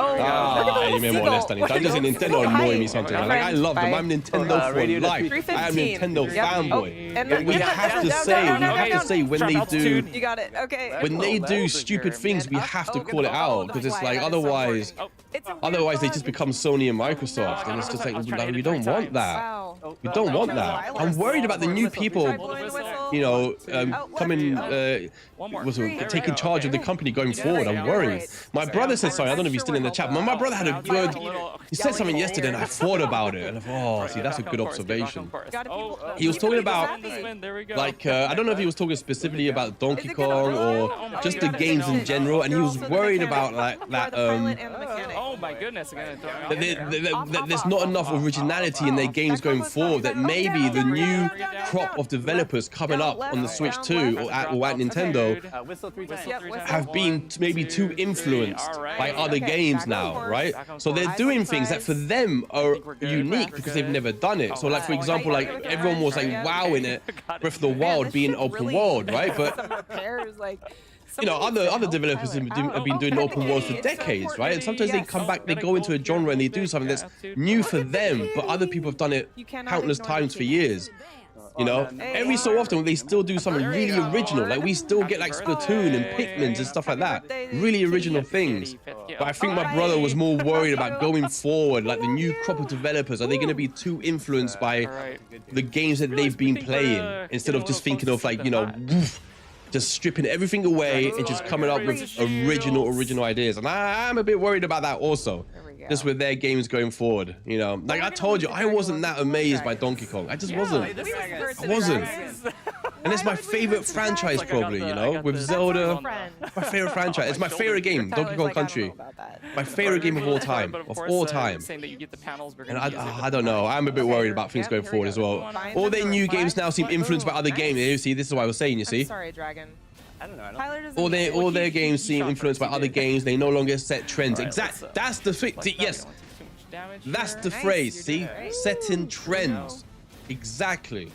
You may more or less than it. Just Nintendo annoy me sometimes. Like I love them. I'm Nintendo for life. I am Nintendo fanboy. We have to say when they do. You got it. Okay. When they do stupid things, we have to call it out because it's like otherwise they just become Sony and Microsoft, and it's just like we don't want that. We don't want that. I'm worried about the new people, you know, coming, taking charge of the company going forward. I'm worried. My brother said something. I don't know if he's still in the chat. My brother had a good. He said something yesterday, and I thought about it. And I thought, oh, see, that's a good observation. He was talking about, like, I don't know if he was talking specifically about Donkey Kong or just the games in general, and he was worried about like that. Oh my goodness! That there's not enough originality in their games going forward. That maybe the new crop of developers coming up on the Switch 2 or at Nintendo have been maybe too influenced by other games now, right? So they're doing things that for them are unique because they've never done it. So like for example, like everyone was like wowing it, Breath of the Wild being open world, right? But you know, other developers have been doing open worlds for decades, right? And sometimes they come back, they go into a genre and they do something that's new for them, but other people have done it countless times for years. You know, every so often they still do something really original. Like we still get like Splatoon and Pikmin and stuff like that. Really original things. But I think my brother was more worried about going forward, like the new crop of developers. Are they going to be too influenced by the games that they've been playing instead of just thinking of like, you know, just stripping everything away and just coming up with original ideas. And I'm a bit worried about that also. Just with their games going forward, you know. Like I told you, I wasn't that amazed by Donkey Kong. I just wasn't. I wasn't. And it's my favorite franchise probably, you know, with Zelda. My favorite franchise. It's my favorite game, Donkey Kong Country. My favorite game of all time. Of all time. And I don't know. I'm a bit worried about things going forward as well. All their new games now seem influenced by other games. You see, this is what I was saying, you see. Sorry, Dragon. I don't know. All their games seem influenced by other games. They no longer set trends. Exactly. That's the thing. Yes. That's the phrase. See, setting trends. Exactly.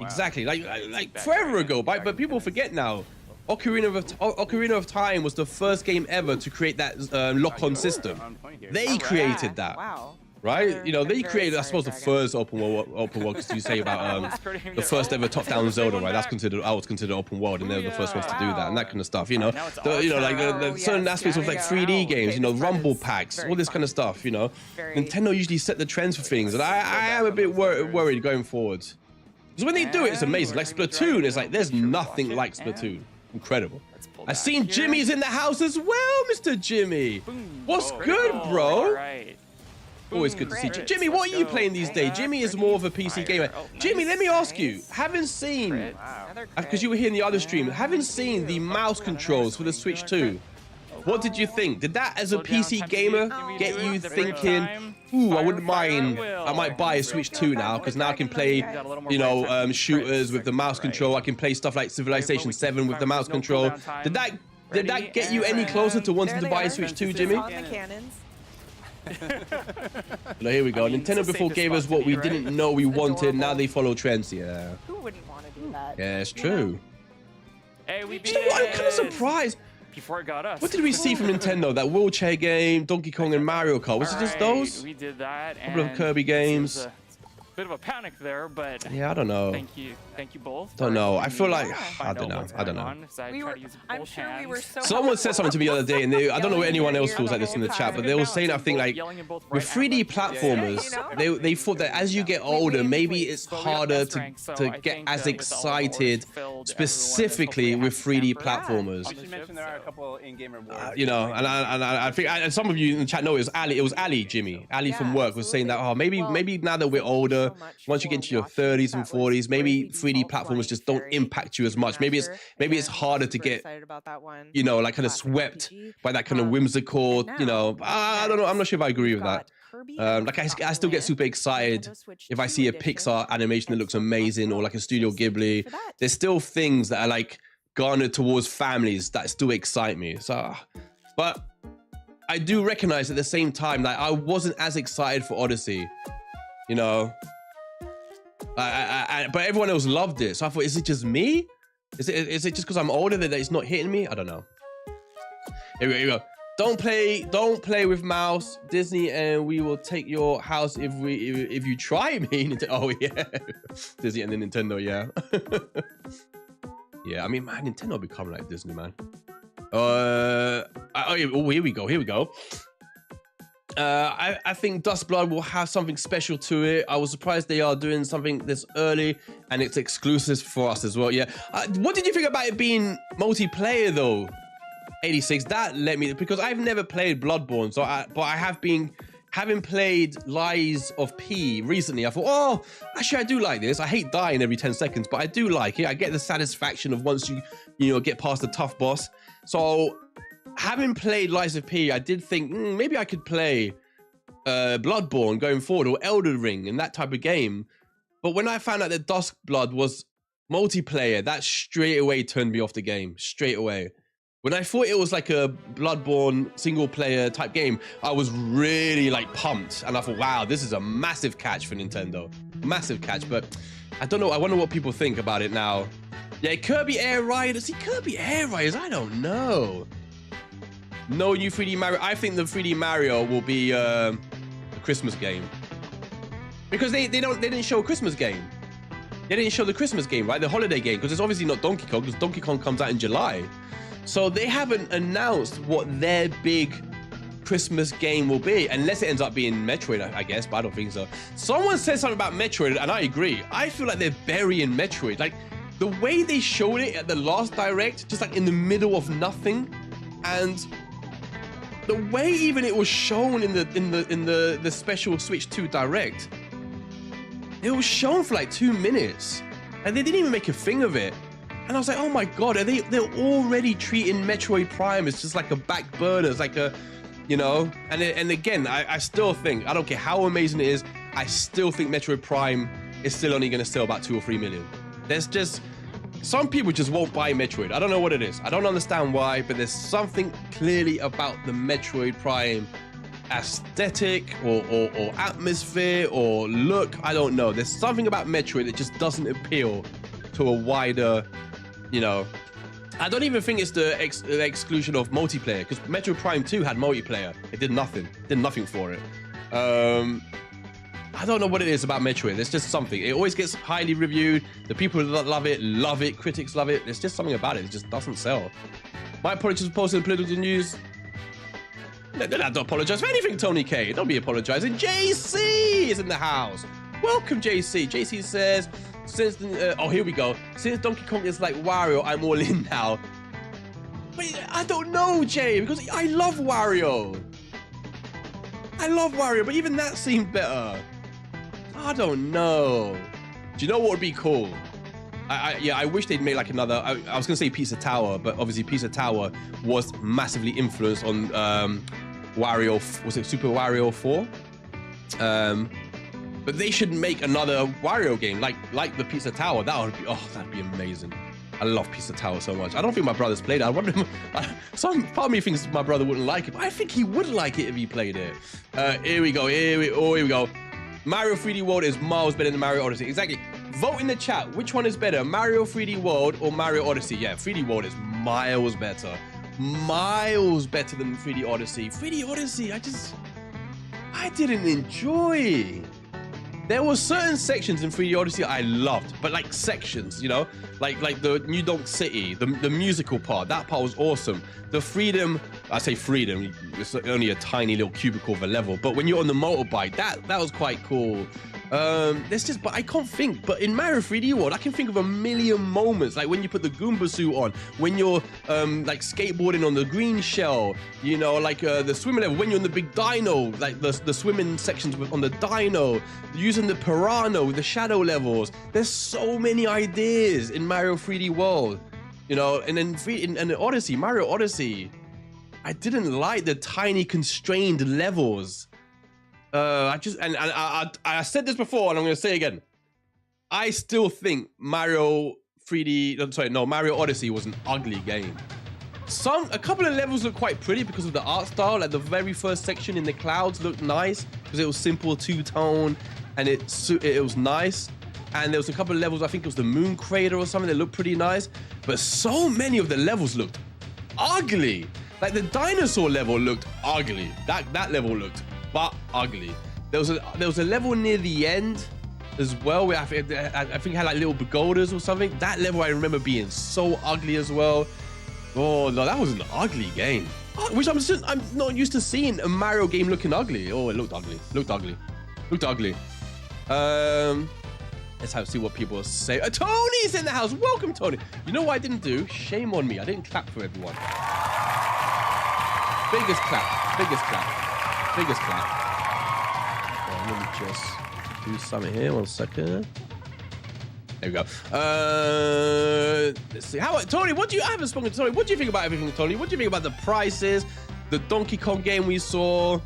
Exactly. Like forever ago. But people forget now. Ocarina of Time was the first game ever to create that lock-on system. They created that. Wow. Right? You know, they created, I suppose, the first open world, because you say about the first ever top-down Zelda, right? That's considered, I was considered open world, and they were the first ones to do that, and that kind of stuff, you know? Like the certain aspects of like 3D games, you know, rumble packs, all this kind of stuff, you know? Nintendo usually set the trends for things, and I am a bit worried going forward. Because when they do it, it's amazing. Like Splatoon, it's like, there's nothing like Splatoon. Incredible. I've seen Jimmy's in the house as well, Mr. Jimmy. What's good, bro? Always good to see you. Jimmy, what are you playing these days? Jimmy is more of a PC gamer. Jimmy, let me ask you, having seen, because you were here in the other stream, having seen the mouse controls for the Switch 2, what did you think? Did that, as a PC gamer, get you thinking, ooh, I wouldn't mind, I might buy a Switch 2 now, because now I can play, you know, shooters with the mouse control. I can play stuff like Civilization 7 with the mouse control. Did that get you any closer to wanting to buy a Switch 2, Jimmy? No, here we go. Nintendo before gave us what we didn't know we wanted. Now they follow trends. Yeah. Who wouldn't want to do that? Yeah, it's true. Hey, we you know what? I'm kind of surprised. Before it got us. What did we see from Nintendo? That wheelchair game, Donkey Kong, and Mario Kart. Was it just those? We did that. A couple of Kirby games. Bit of a panic there, but yeah, I don't know. Thank you both. Don't know. I feel like I don't know. I'm sure we were so. Someone said something to me the other day, and I don't know if anyone else feels like this in the chat, but they were saying, I think, like with 3D platformers, they thought that as you get older, maybe it's harder to get as excited, specifically with 3D platformers. I should mention there are a couple in-game rewards. You know, and I think, and some of you in the chat know it was Ali. It was Ali, Jimmy. Ali from work was saying that, oh, maybe now that we're older, once you get into your 30s and 40s, maybe 3D platformers just don't impact you as much. Maybe it's harder to get, you know, like kind of swept by that kind of whimsical, you know. I don't know. I'm not sure if I agree with that. Like I still get super excited if I see a Pixar animation that looks amazing, or like a Studio Ghibli. There's still things that are like garnered towards families that still excite me. So, but I do recognize at the same time that I wasn't as excited for Odyssey. You know, but everyone else loved it. So I thought, is it just me? Is it just because I'm older that it's not hitting me? I don't know. Here we go. Don't play with mouse, Disney, and we will take your house if you try me. Oh yeah, Disney and then Nintendo, yeah. Yeah, I mean, man, Nintendo becoming like Disney, man. Oh, here we go. I think Dustblood will have something special to it. I was surprised they are doing something this early, and it's exclusive for us as well. Yeah. What did you think about it being multiplayer though? 86. That let me, because I've never played Bloodborne, but I have been having played Lies of P recently. I thought, oh, actually, I do like this. I hate dying every 10 seconds, but I do like it. I get the satisfaction of once you get past the tough boss. So having played Lies of P, I did think maybe I could play Bloodborne going forward, or Elden Ring and that type of game. But when I found out that Duskblood was multiplayer, that straight away turned me off the game, straight away. When I thought it was like a Bloodborne single player type game, I was really like pumped. And I thought, wow, this is a massive catch for Nintendo. Massive catch, but I don't know. I wonder what people think about it now. Yeah, Kirby Air Riders. See, Kirby Air Riders, I don't know. No new 3D Mario. I think the 3D Mario will be a Christmas game. Because they didn't show a Christmas game. They didn't show the Christmas game, right? The holiday game, because it's obviously not Donkey Kong, because Donkey Kong comes out in July. So they haven't announced what their big Christmas game will be, unless it ends up being Metroid, I guess, but I don't think so. Someone said something about Metroid, and I agree. I feel like they're burying Metroid. Like, the way they showed it at the last Direct, just like in the middle of nothing, and the way even it was shown in the special Switch 2 Direct, it was shown for like 2 minutes, and they didn't even make a thing of it. And I was like, oh my God, they're already treating Metroid Prime as just like a back burner. It's like a, you know, and again, I still think, I don't care how amazing it is, I still think Metroid Prime is still only going to sell about 2 or 3 million. There's just, some people just won't buy Metroid. I don't know what it is. I don't understand why, but there's something clearly about the Metroid Prime aesthetic or atmosphere or look. I don't know. There's something about Metroid that just doesn't appeal to a wider, you know, I don't even think it's the exclusion of multiplayer, because Metroid Prime 2 had multiplayer. It did nothing for it. I don't know what it is about Metroid. There's just something. It always gets highly reviewed. The people that love it. Critics love it. There's just something about it. It just doesn't sell. My apologies for posting political news. No, don't apologize for anything, Tony K. Don't be apologizing. JC is in the house. Welcome, JC. JC says, since oh, here we go. Since Donkey Kong is like Wario, I'm all in now. But I don't know, Jay, because I love Wario. But even that seemed better. I don't know. Do you know what would be cool? Yeah, I wish they'd make like another. I was gonna say Pizza Tower, but obviously Pizza Tower was massively influenced on Wario. Was it Super Wario 4? But they should make another Wario game like the Pizza Tower. That'd be amazing. I love Pizza Tower so much. I don't think my brother's played it. I wonder, some part of me thinks my brother wouldn't like it, but I think he would like it if he played it. Here we go. Here we go. Mario 3D World is miles better than Mario Odyssey. Exactly. Vote in the chat. Which one is better, Mario 3D World or Mario Odyssey? Yeah, 3D World is miles better. Miles better than 3D Odyssey. 3D Odyssey, I didn't enjoy. There were certain sections in 3D Odyssey I loved, but like sections, you know, like the New Donk City, the musical part. That part was awesome. The freedom, I say freedom, it's only a tiny little cubicle of a level, but when you're on the motorbike, that was quite cool. But I can't think. But in Mario 3D World, I can think of a million moments, like when you put the Goomba suit on, when you're like skateboarding on the green shell, you know, like the swimming level, when you're on the big dino, like the swimming sections on the dino, using the piranha with the shadow levels. There's so many ideas in Mario 3D World, you know, and then in Odyssey, Mario Odyssey, I didn't like the tiny constrained levels. I said this before, and I'm going to say it again. I still think Mario Odyssey was an ugly game. A couple of levels look quite pretty because of the art style. Like the very first section in the clouds looked nice because it was simple two-tone, and it was nice. And there was a couple of levels, I think it was the Moon Crater or something, that looked pretty nice. But so many of the levels looked ugly. Like the dinosaur level looked ugly. That level looked but ugly. There was a level near the end as well where I think it had like little pagodas or something. That level I remember being so ugly as well. Oh no, that was an ugly game. Which I'm not used to seeing a Mario game looking ugly. Oh, it looked ugly. Looked ugly. Let's see what people say. Tony's in the house. Welcome, Tony. You know what I didn't do? Shame on me. I didn't clap for everyone. Biggest clap. Let me just do something here. 1 second. There we go. Let's see. Tony, I haven't spoken to Tony. What do you think about everything, Tony? What do you think about the prices, the Donkey Kong game we saw,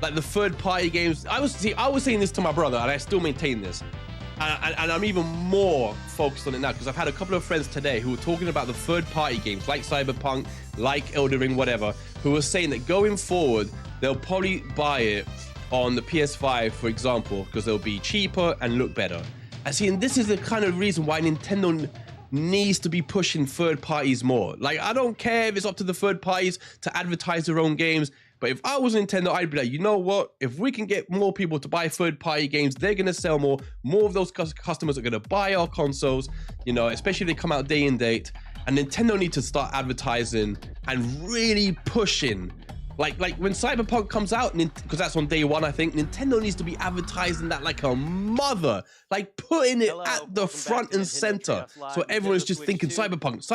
like the third-party games? I was saying this to my brother, and I still maintain this. And I'm even more focused on it now because I've had a couple of friends today who were talking about the third-party games like Cyberpunk, like Elden Ring, whatever, who were saying that going forward, they'll probably buy it on the PS5, for example, because they'll be cheaper and look better. And this is the kind of reason why Nintendo needs to be pushing third parties more. Like, I don't care if it's up to the third parties to advertise their own games, but if I was Nintendo, I'd be like, you know what? If we can get more people to buy third party games, they're going to sell more. More of those customers are going to buy our consoles, you know, especially if they come out day and date. And Nintendo need to start advertising and really pushing. Like when Cyberpunk comes out, because that's on day one, I think, Nintendo needs to be advertising that like a mother, like putting it at the front and center. So everyone's just thinking Cyberpunk.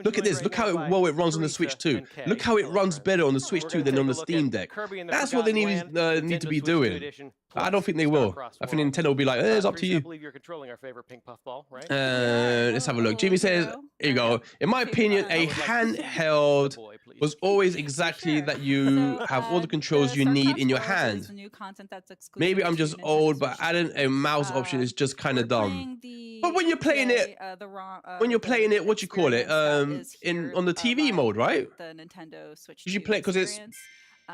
Look at this. Look how well it runs on the Switch 2. Look how it runs better on the Switch 2 than on the Steam Deck. That's what they need to be doing. I don't think they will. I think Nintendo will be like, it's up to you. Let's have a look. Jimmy says, here you go. In my opinion, a handheld was always exactly that you have all the controls you need in your hand. Maybe I'm just old, but adding a mouse option is just kind of dumb. But when you're playing it, what you call it, on the TV mode, right? The Nintendo Switch. You play it because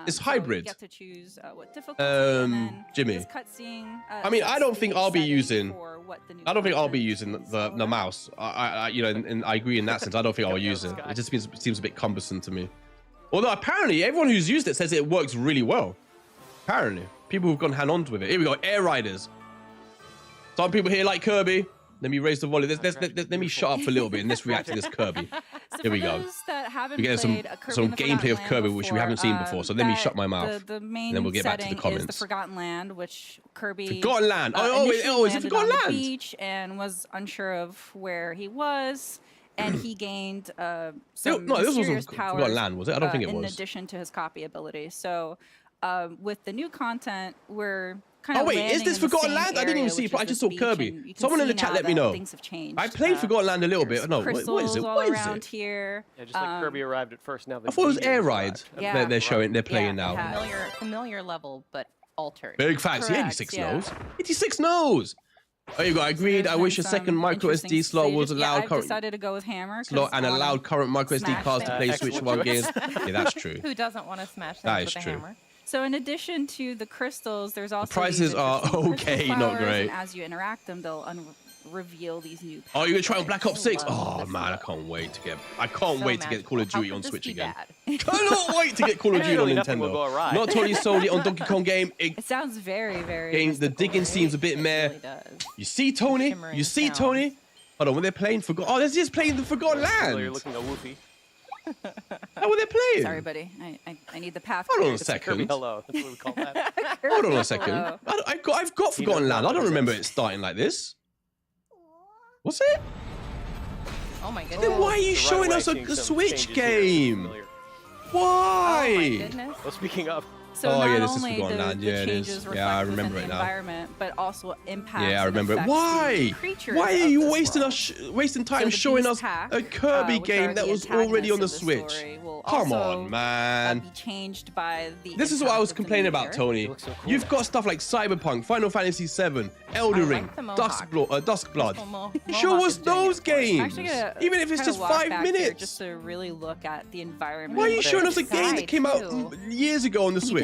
it's hybrid. So you get to choose what difficulty, Jimmy. I mean, I don't think I'll be using the mouse. And I agree in that sense. I don't think I'll use it. It just seems a bit cumbersome to me. Although apparently everyone who's used it says it works really well. Apparently, people who've gone hand-on with it. Here we go, Air Riders. Some people here like Kirby. Let me raise the volume. Let me shut up for a little bit and let's react to this Kirby. Here we go. We're getting some gameplay of Kirby, which we haven't seen before. So let me shut my mouth. The main and then we'll get back to the comments. Is the Forgotten Land, which Kirby Forgotten Land. Is it Forgotten Land? Beach and was unsure of where he was. And he gained some mysterious powers. Forgotten Land, was it? I don't think it was. In addition to his copy ability. So with the new content, we're kind of is this Forgotten Land? I didn't even see it, but I just saw Kirby. Someone in the chat let me know. Things have changed. I played Forgotten Land a little bit. No, what is it? What is it? Here. Yeah, just like Kirby arrived at first. Now I thought it was Air Ride. Yeah. They're playing now. Familiar level, but altered. Big facts. 86 knows. 86 knows. There you go. I agreed. I wish a second micro SD slot was allowed. I decided to go with Hammer. Slot and allowed current micro SD cards to play Switch 1 games. Yeah, that's true. Who doesn't want to smash things with a hammer? So in addition to the crystals, there's also the prices are okay, not great. And as you interact them, they'll reveal these new powers. Oh, you're gonna try on Black Ops 6? Oh man, I can't wait to get Call of Duty on Switch again. Cannot wait to get Call of Duty on Nintendo. Not totally solely on Donkey Kong game. It sounds very, very. The digging seems a bit meh. You see, Tony? You see, Tony? Hold on, when they're playing they're just playing the Forgotten Land. You're looking a woofy. How were they playing? Sorry, buddy. I need the path. Hold on a second. Hello. That's what we call that. Hold on a second. I've got Forgotten Land. I don't remember it starting like this. What's it? Oh my goodness. Then why are you showing us a Switch game? Why? Oh my goodness. Well, speaking of. So not this is Forgotten Land. Yeah, it is. Yeah, I remember it now. Environment, but also impact. Yeah, I remember it. Why? Why are you wasting time showing us a Kirby game that was already on the Switch? Come on, man. Be changed by the. This is what I was complaining about, Tony. You've got stuff like Cyberpunk, Final Fantasy VII, Elden Ring, Duskblood. Show us those games, even if it's just 5 minutes. Just to really look at the environment. Why are you showing us a game that came out years ago on the Switch?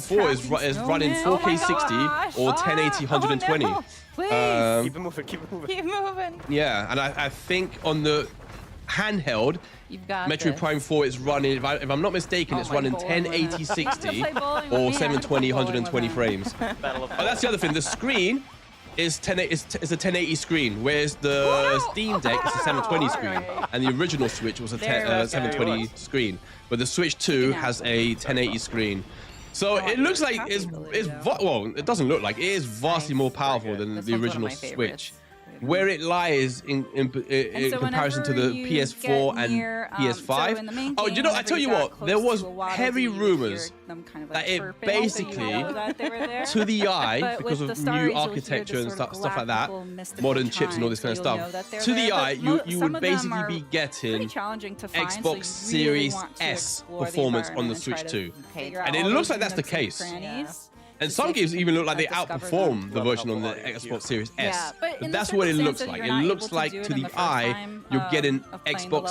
Prime 4 is running 4K 60 or 1080 120. No. Please. Keep it moving, keep it moving. Keep moving. Yeah, and I think on the handheld, You've got Metroid this. Prime 4 is running, if I'm not mistaken, it's running 1080 60 or 720 120 frames. Battle of Oh, that's the other thing. The screen is a 1080 screen, whereas the Steam Deck is a 720 screen, and the original Switch was a 720 screen. But the Switch 2 has a 1080 screen. So it looks like well, it doesn't look like it is vastly more powerful than the original Switch. Where it lies in comparison to the PS4 and PS5. Oh, you know, I tell you what, there was heavy rumors that it basically, to the eye, because of new architecture and stuff like that, modern chips and all this kind of stuff, to the eye, you would basically be getting Xbox Series S performance on the Switch 2. And it looks like that's the case. And some games even look like they outperform the version on the Xbox Series S. But that's what it looks like. It looks like, to the eye, you're getting Xbox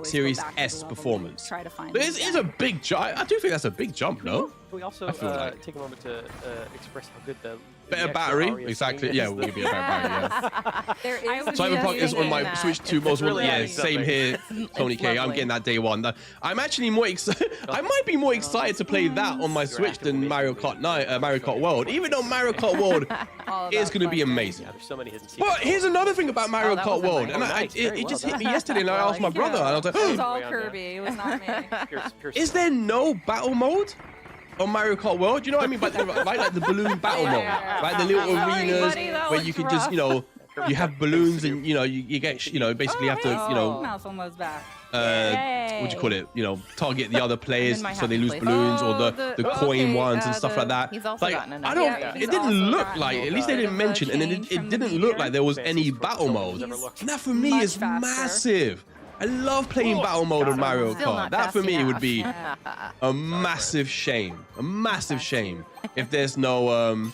Series S performance. But it's a big jump. I do think that's a big jump, no? We also take a moment to express how good the better battery, exactly. Yeah, we'll give you a better battery. Yeah. Cyberpunk is on my Switch 2 most wanted. Yeah, same here, Tony K. I'm getting that day one. I'm actually more excited. I might be more excited to play that on my Switch than Mario Kart World. Even though Mario Kart World is going to be amazing. There's so many hidden But here's another thing about Mario Kart World, and it just hit me yesterday, and I asked my brother, and I was like, it was all Kirby. It was not me. Is there no battle mode on Mario Kart World? Do you know what I mean? But right, like the balloon battle mode, right? The little arenas where you can just, you have balloons and you get, basically have to, Mouse almost back. what do you call it? Target the other players so they lose balloons, or the coin ones and stuff like that. He's also gotten another. It didn't look like, at least they didn't mention, and it didn't look like there was any battle mode. And that for me is massive. I love playing battle mode on Mario Kart. That for me would be a massive shame. A massive shame if there's no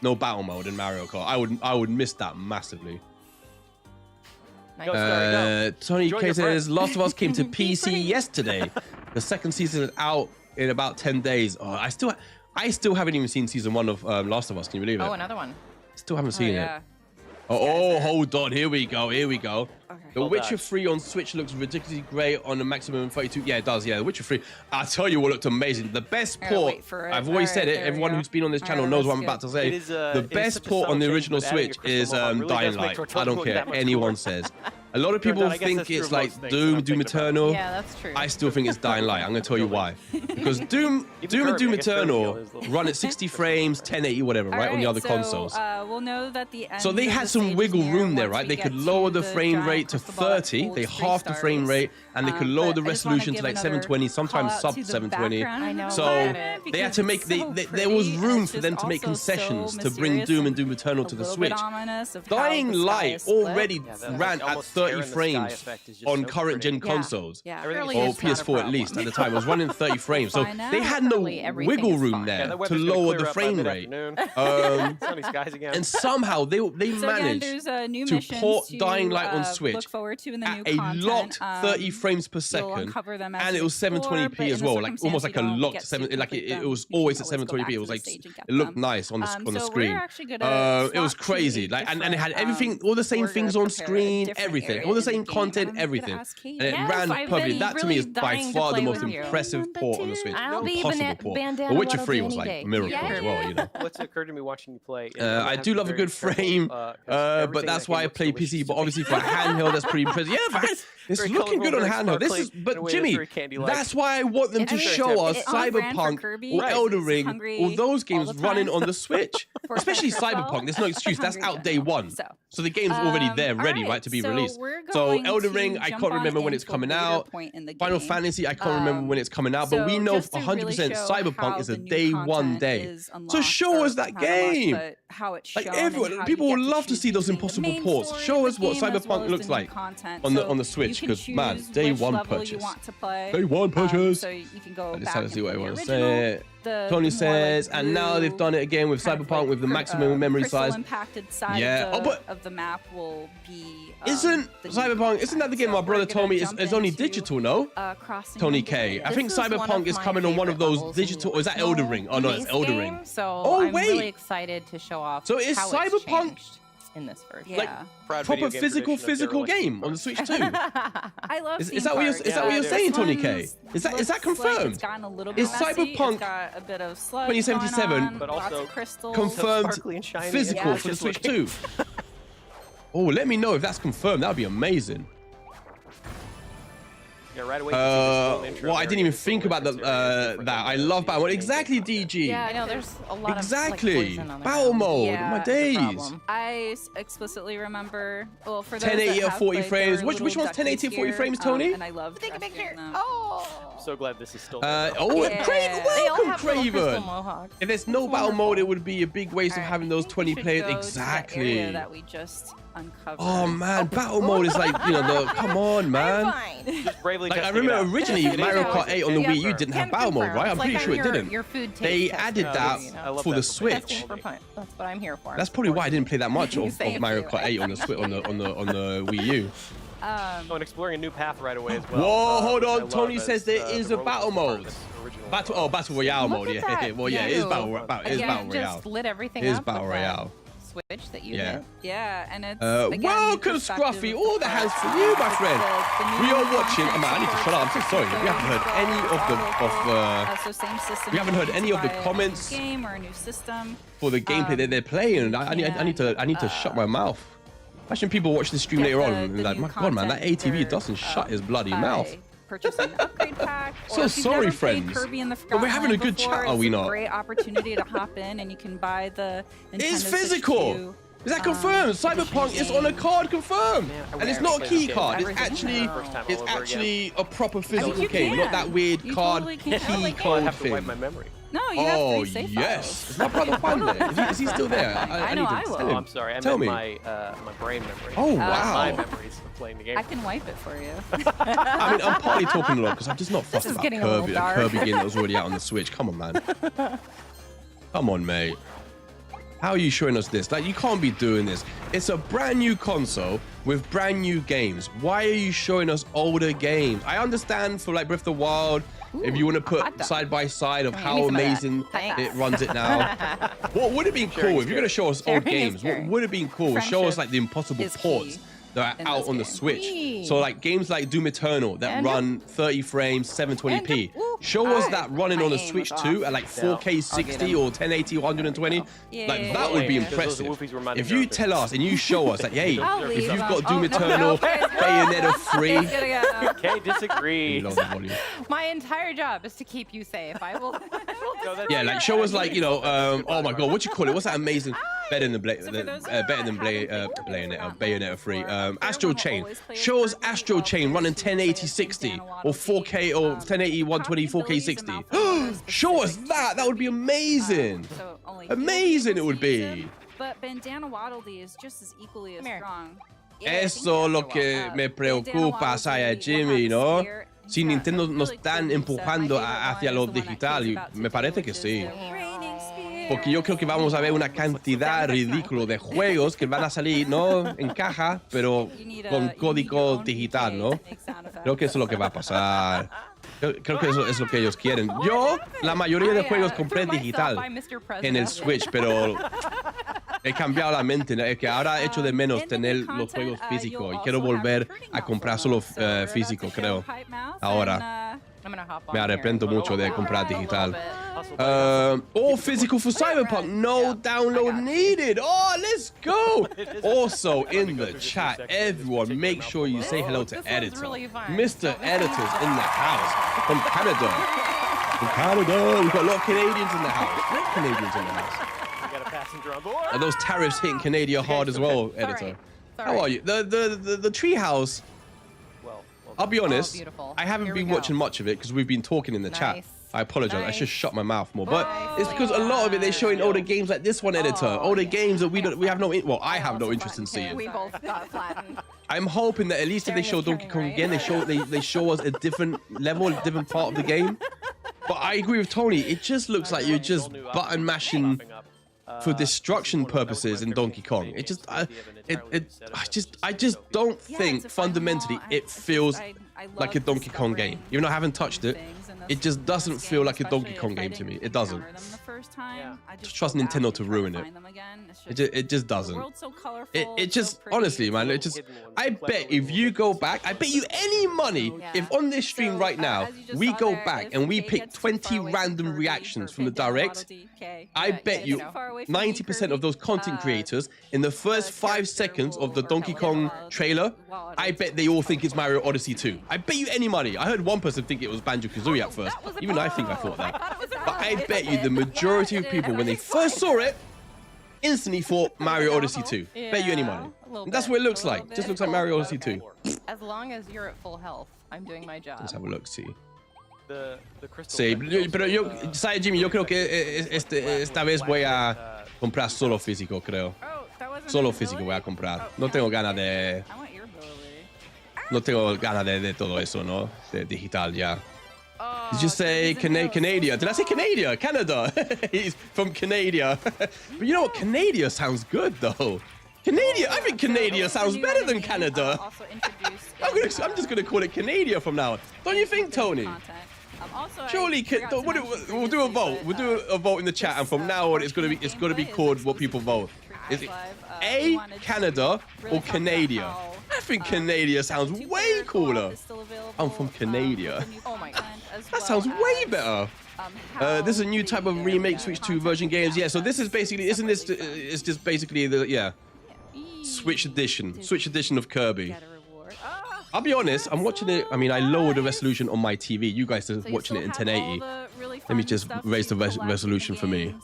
battle mode in Mario Kart. I would miss that massively. Tony K says Last of Us came to PC yesterday. The second season is out in about 10 days. Oh, I still haven't even seen season 1 of Last of Us. Can you believe it? Oh, another one. Still haven't seen it. Oh, hold on. Here we go. Okay. The Witcher 3 on Switch looks ridiculously great on a maximum 32. Yeah, it does. Yeah, The Witcher 3. I'll tell you what looked amazing. The best port. I've always said it. Everyone who's been on this channel knows what I'm about to say. The best port on the original Switch is Dying Light. I don't care. Anyone says. A lot of people think it's like Doom Eternal. Yeah, that's true. I still think it's Dying Light. I'm going to tell you why. Because Doom and Doom Eternal run at 60 frames, 1080, whatever, right, on the other consoles. We'll know that the end so they had some wiggle room there, right? They could lower the frame rate to 30. They halved the frame rate, and they could lower the resolution to like 720, sometimes sub 720. So they had to make, there was room for them to make concessions to bring Doom and Doom Eternal to the Switch. Dying Light already ran at 30 frames on current gen consoles, or PS4 at least at the time. It was running 30 frames, so they had no wiggle room there to lower the frame rate. And somehow they managed to port Dying Light on Switch at a locked 30 frames per second, and it was 720p as well, like almost like a locked 7. Like it was always at 720p. It was like it looked nice on the screen. It was crazy, like and it had everything, all the same things on screen, everything. All the same content, everything. And it ran perfectly. That to me is by far the most impressive port on the Switch. Impossible port. But Witcher 3 was like a miracle as well, What's occurred to me watching you play? I do love a good frame, but that's why I play PC. But obviously for handheld, that's pretty impressive. Yeah, it's looking good on handheld. But Jimmy, that's why I want them to show us Cyberpunk or Elden Ring or those games running on the Switch. Especially Cyberpunk. There's no excuse. That's out day one. So the game's already there, ready, right, to be released. So Elden Ring, I can't remember when it's coming out. Final Fantasy, I can't remember when it's coming out. But we know 100% Cyberpunk is a day one day. So show us that game. Like everyone, people would love to see those impossible ports. Show us what Cyberpunk looks like on the Switch. Because man, day one purchase. Day one purchase. So you can go I just had to see what everyone said. Tony says, and now they've done it again with Cyberpunk with the maximum memory size. Impacted side of the map will be. Isn't Cyberpunk? Isn't that the game my brother told me is only digital? No. Tony K. I think Cyberpunk is coming on one of those digital. Or is that Elden Ring? Oh no, it's Elden Ring. So I'm really excited to show off. So is Cyberpunk in this version? Like proper physical game on the Switch too. I love. Is that what you're saying, Tony K? Is that confirmed? Is Cyberpunk 2077 but also confirmed physical for the Switch 2? Oh, let me know if that's confirmed. That would be amazing. Yeah, right away. Well, I didn't even think about that. I love battle mode. Exactly, DG. Yeah, I know. There's a lot exactly. of poison on the Battle ground. mode. Yeah, My that's days. I explicitly remember. Well, for those 1080 that at have 40 played, frames. there are Which one's little 1080 at 40 duckies frames, here, Tony? And I love Take a picture. them. Oh. I'm so glad this is still. Craven, They all welcome, have little crystal Craven. mohawks. If there's no battle mode, it would be a big waste of having those 20 We should players. go to that Exactly. area that we just uncovered. Oh man, battle mode is like, you know, come on, man. Just bravely Like I testing it remember out. originally It is Mario how Kart it 8 is. on the Yeah, Wii U sure. didn't have battle mode, right? I'm pretty sure it didn't. Your food They taste added test, that you know. I love for that the for Switch. For fun. That's what I'm here for. That's probably why I didn't play that much You of saved Mario me, Kart right? 8 on the Switch on the Wii U. Oh, and exploring a new path right away as well. Whoa, hold which I on. love Tony as, says there is the a battle roller coaster mode. part of the original, Battle Royale Look mode, at yeah. that Well, yeah, it is view. battle Royale. Just lit everything It is up battle with that royale. Switch that you Yeah. hit. Yeah, and it's again, Welcome, new perspective Scruffy. of All the hands for you, my friend. We are watching. Oh, man, I need to shut up. I'm so sorry. We haven't heard any of so same system. we haven't heard any of the buy a new comments game or a new system. for the gameplay that they're playing. I need to shut my mouth. Imagine people watch the stream later on and like, my God, man, that ATV doesn't shut his bloody mouth. Purchasing an upgrade pack. So or if you've sorry, never played friends. Kirby in the But we're having a Forgotten good Land chat, before, are we it's not? a great opportunity to hop in and you can buy the Nintendo It's Switch physical. 2, Is that confirmed? Cyberpunk is on a card confirmed, and it's not a key card. It's actually a proper physical you game, not that weird You card totally can. key I code have to wipe thing. my memory. No, you have Oh to save yes, is my brother Juan there? Is he still there? I know, need to I will. tell Oh, him. I'm sorry. I Tell meant me. my brain memory. Oh My wow. memories of playing the game. I can wipe it for you. I mean, I'm partly talking a lot because I'm just not fussed is about getting a little Kirby. dark. Kirby game that was already out on the Switch. Come on, man. Come on, mate. How are you showing us this? Like, you can't be doing this. It's a brand new console with brand new games. Why are you showing us older games? I understand for like Breath of the Wild, if you want to put side by side of how amazing it runs it now. What would have been cool if you're going to show us old games? What would have been cool? Show us like the impossible ports that are out on the Switch. So like games like Doom Eternal that run 30 frames, 720p. Show us that running on the Switch too at like 4K 60 or 1080 120. Like that would be impressive. If you tell us and you show us that, hey, if you've got Doom Eternal, Bayonetta 3. Okay, disagree. My entire job is to keep you safe. I will. Yeah, like show us like, you know, oh my God, what you call it? What's that amazing? Better than Bayonetta 3. Astral Chain. Show us Astral Chain running 1080 60 or 4K or 1080 120 4K 60. Show us that. That would be amazing. Amazing it would be. But Bandana Waddle Dee is just as equally as strong. Eso es lo que me preocupa, Saya Jimmy, ¿no? Si Nintendo nos están empujando hacia lo digital, y me parece que sí. Porque yo creo que vamos a ver una cantidad ridícula de juegos que van a salir, ¿no? En caja, pero con código digital, ¿no? Creo que eso es lo que va a pasar. Creo que eso es lo que ellos quieren. Yo, la mayoría de juegos compré digital en el Switch, pero he cambiado la mente, ¿no? Es que ahora echo de menos tener los juegos físicos y quiero volver a comprar solo físico, creo. Ahora. Me arrepiento mucho de comprar digital. All physical for Cyberpunk, no download needed. Oh, let's go. Also in the chat, everyone make sure you say hello to Editor. Mr. Editor's in the house from Canada. From Canada, we've got a lot of Canadians in the house. A lot of Canadians in the house. We got a passenger on board. Are those tariffs hitting Canada hard as well, Editor? How are you? The treehouse. I'll be honest, I haven't been watching much of it because we've been talking in the chat. I apologize. I should shut my mouth more. But it's because a lot of it they're showing older games like this one, Editor. Older games that we have no I have no interest in seeing. We both got flattened. I'm hoping that at least if they show Donkey Kong again, they show us a different level, a different part of the game. But I agree with Tony. It just looks like you're just button mashing for destruction purposes in Donkey Kong. It just, I just don't think fundamentally it feels like a Donkey Kong game. Even though I haven't touched it, it just doesn't feel like a Donkey Kong game to me. It doesn't. Just trust Nintendo to ruin it. It just doesn't. It just, honestly, man, it just, I bet if you go back, I bet you any money, if on this stream right now, we go back and we pick 20 random reactions from the Direct, I bet you 90% of those content creators, in the first 5 seconds of the Donkey Kong trailer, I bet they all think it's Mario Odyssey 2. I bet you any money. I heard one person think it was Banjo-Kazooie at first. Even I think I thought that. But I bet you the majority of people, when they first saw it, instantly thought Mario Odyssey 2. Bet you any money. And that's what it looks like. Just looks like Mario Odyssey 2. As long as you're at full health, I'm doing my job. Let's have a look, see. Sí, pero yo, ¿sabes, Jimmy? Yo creo que esta vez voy a comprar solo físico, creo. Solo físico voy a comprar. No tengo ganas de... No tengo ganas de todo eso, ¿no? De digital, ya. Did you say Canada? Did I say Canada? Canada. He's from Canada. But you know what? Canada sounds good, though. Canada. I think Canada sounds better than Canada. I'm just going to call it Canada from now on. Don't you think, Tony? Surely, we'll do a vote. We'll do a vote in the chat, and from now on, it's gonna be called what people vote. Is it A, Canada, or Canada? I think Canada sounds way cooler. I'm from Canada. That sounds way better. This is a new type of remake Switch 2 version games. Yeah, so this is basically, isn't this? It's just basically the Switch edition of Kirby. I'll be honest, I'm watching it. I mean, I lowered the resolution on my TV. You guys are watching it in 1080. Let me just raise the resolution for me.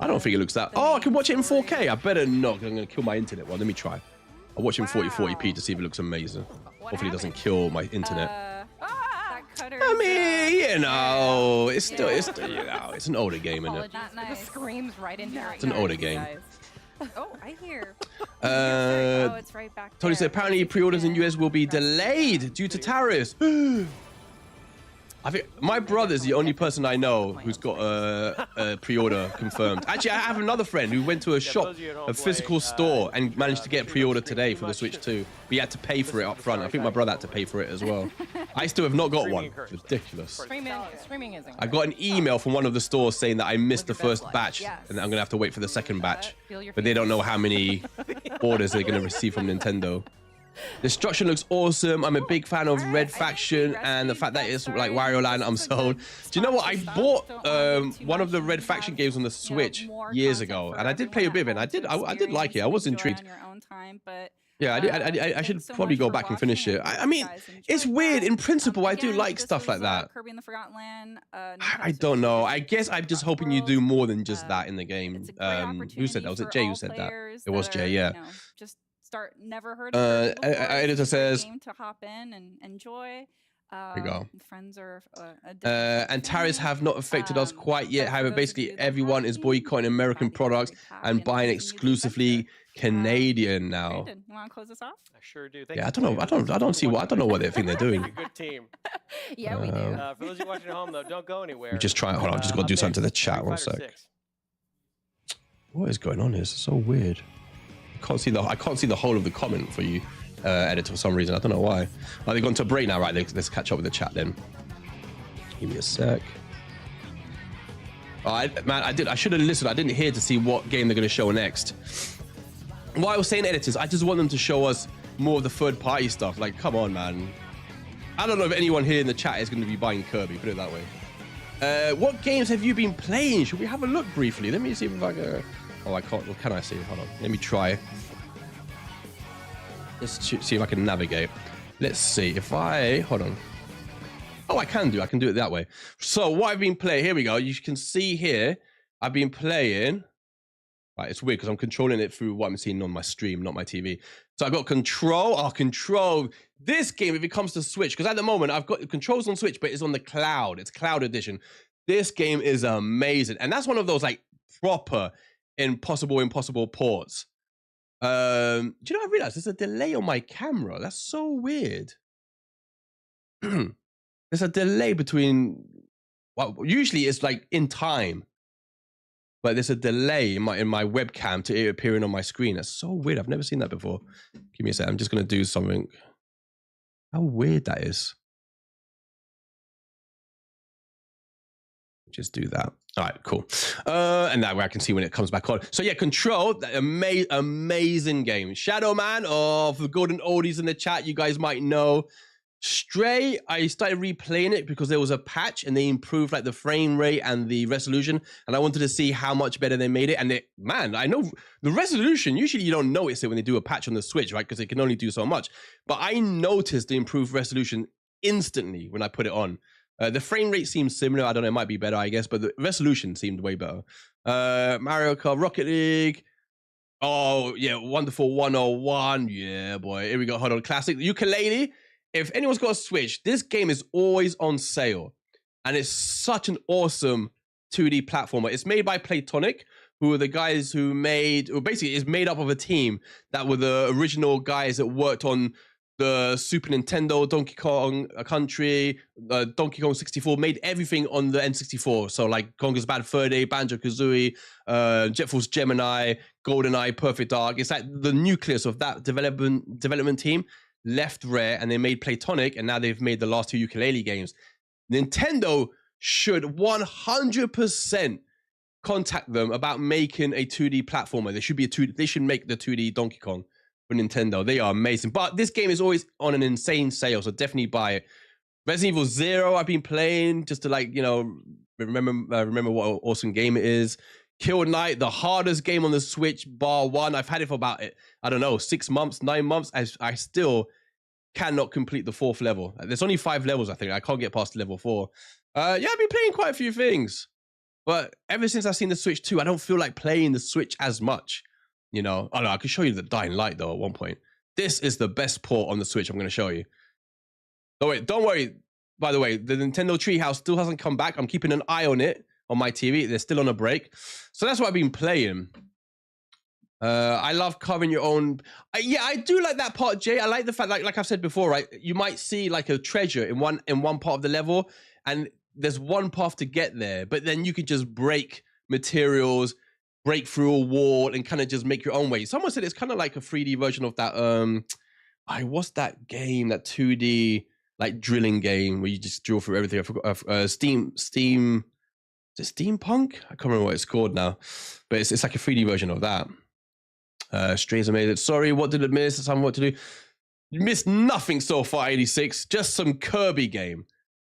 I don't think it looks that... Oh, I can watch it in 4K. I better not, because I'm going to kill my internet. Well, let me try. I'll watch it in 4040p to see if it looks amazing. Hopefully it doesn't kill my internet. I mean, you know, it's still, you know, it's an older game, isn't it? It screams right into your ears. It's an older game. Oh, I hear. It's right back there. Tony said apparently pre-orders in US will be delayed due to tariffs. I think my brother's the only person I know who's got a pre-order confirmed. Actually, I have another friend who went to a shop, a physical store, and managed to get pre-order today for the Switch 2. But he had to pay for it up front. I think my brother had to pay for it as well. I still have not got one. It's ridiculous. Streaming isn't. I got an email from one of the stores saying that I missed the first batch, and that I'm gonna have to wait for the second batch. But they don't know how many orders they're gonna receive from Nintendo. Destruction looks awesome. I'm a big fan of Red Faction and the fact that it's like Wario Land. I'm sold. Do you know what? I bought one of the Red Faction games on the Switch years ago, and I did play a bit of it. And I did like it. I was intrigued. Yeah, I should probably go back and finish it. I mean, it's weird. In principle, I do like stuff like that. I don't know. I guess I'm just hoping you do more than just that in the game. Who said that? Was it Jay who said that? It was Jay, yeah. Never heard of editor says to hop in and enjoy. Here we go. Friends are and tariffs have not affected us quite yet. However, basically everyone is boycotting American products and buying exclusively Canadian now. You want to close this off? I sure do. Yeah, I don't know. I don't know what they think they're doing. A good team. Yeah, we do. For those of you watching at home, though, don't go anywhere. We just try. Hold on, just got to do something to the chat. 1 sec. What is going on here? It's so weird. I can't see the whole of the comment for you, editor, for some reason. I don't know why. Oh, they've gone to a break now, right? Let's catch up with the chat then. Give me a sec. Oh, I should have listened. I didn't hear to see what game they're going to show next. What I was saying, editors, I just want them to show us more of the third-party stuff. Like, come on, man. I don't know if anyone here in the chat is going to be buying Kirby. Put it that way. What games have you been playing? Should we have a look briefly? Let me see if I can... Oh, I can't. What can I see? Hold on. Let me try. Let's see if I can navigate. Let's see if I... Hold on. Oh, I can do it that way. So what I've been playing... Here we go. You can see here. I've been playing... Right, it's weird because I'm controlling it through what I'm seeing on my stream, not my TV. So I've got Control. Oh, Control. This game, if it comes to Switch, because at the moment I've got Controls on Switch, but it's on the cloud. It's Cloud Edition. This game is amazing. And that's one of those like proper... impossible ports. Do you know, I realized there's a delay on my camera. That's so weird. There's a delay between, well, usually it's like in time, but there's a delay in my webcam to it appearing on my screen. That's so weird. I've never seen that before. Give me a sec. I'm just going to do something. How weird that is. Just do that. All right, cool. And that way I can see when it comes back on. So yeah, Control, amazing game. Shadow Man of the Golden Oldies in the chat, you guys might know. Stray, I started replaying it because there was a patch and they improved like the frame rate and the resolution, and I wanted to see how much better they made it. And man, I know the resolution, usually you don't notice it when they do a patch on the Switch, right? Because it can only do so much. But I noticed the improved resolution instantly when I put it on. The frame rate seems similar. I don't know, it might be better, I guess, but the resolution seemed way better. Mario Kart, Rocket League. Oh, yeah, Wonderful 101. Yeah, boy. Here we go. Hold on. Classic. Ukulele. If anyone's got a Switch, this game is always on sale. And it's such an awesome 2D platformer. It's made by Playtonic, who are the guys who made, or basically is made up of a team that were the original guys that worked on the Super Nintendo, Donkey Kong Country, Donkey Kong 64, made everything on the N64. So like Conker's Bad Fur Day, Banjo-Kazooie, Jet Force Gemini, GoldenEye, Perfect Dark. It's like the nucleus of that development team left Rare, and they made Playtonic, and now they've made the last 2 ukulele games. Nintendo should 100% contact them about making a 2D platformer. They should make the 2D Donkey Kong for Nintendo. They are amazing. But this game is always on an insane sale, so definitely buy it. Resident Evil 0, I've been playing just to like, you know, remember what an awesome game it is. Kill Knight, the hardest game on the Switch, bar one. I've had it for about, I don't know, 6 months, 9 months. I still cannot complete the 4th level. There's only 5 levels, I think. I can't get past level 4. Yeah, I've been playing quite a few things. But ever since I've seen the Switch 2, I don't feel like playing the Switch as much. You know, oh no, I could show you the Dying Light though at one point. This is the best port on the Switch. I'm going to show you. Oh wait, don't worry. By the way, the Nintendo Treehouse still hasn't come back. I'm keeping an eye on it on my TV. They're still on a break. So that's what I've been playing. I love carving your own. Yeah, I do like that part, Jay. I like the fact, like I've said before, right? You might see like a treasure in one part of the level, and there's one path to get there, but then you could just break materials, break through a wall, and kind of just make your own way. Someone said it's kind of like a 3D version of that. What's that game? That 2D like drilling game where you just drill through everything. I forgot. Steam. Is it Steampunk? I can't remember what it's called now, but it's like a 3D version of that. Stray's amazing. Sorry, what did it miss? Tell me what to do. You missed nothing so far, 86. Just some Kirby game.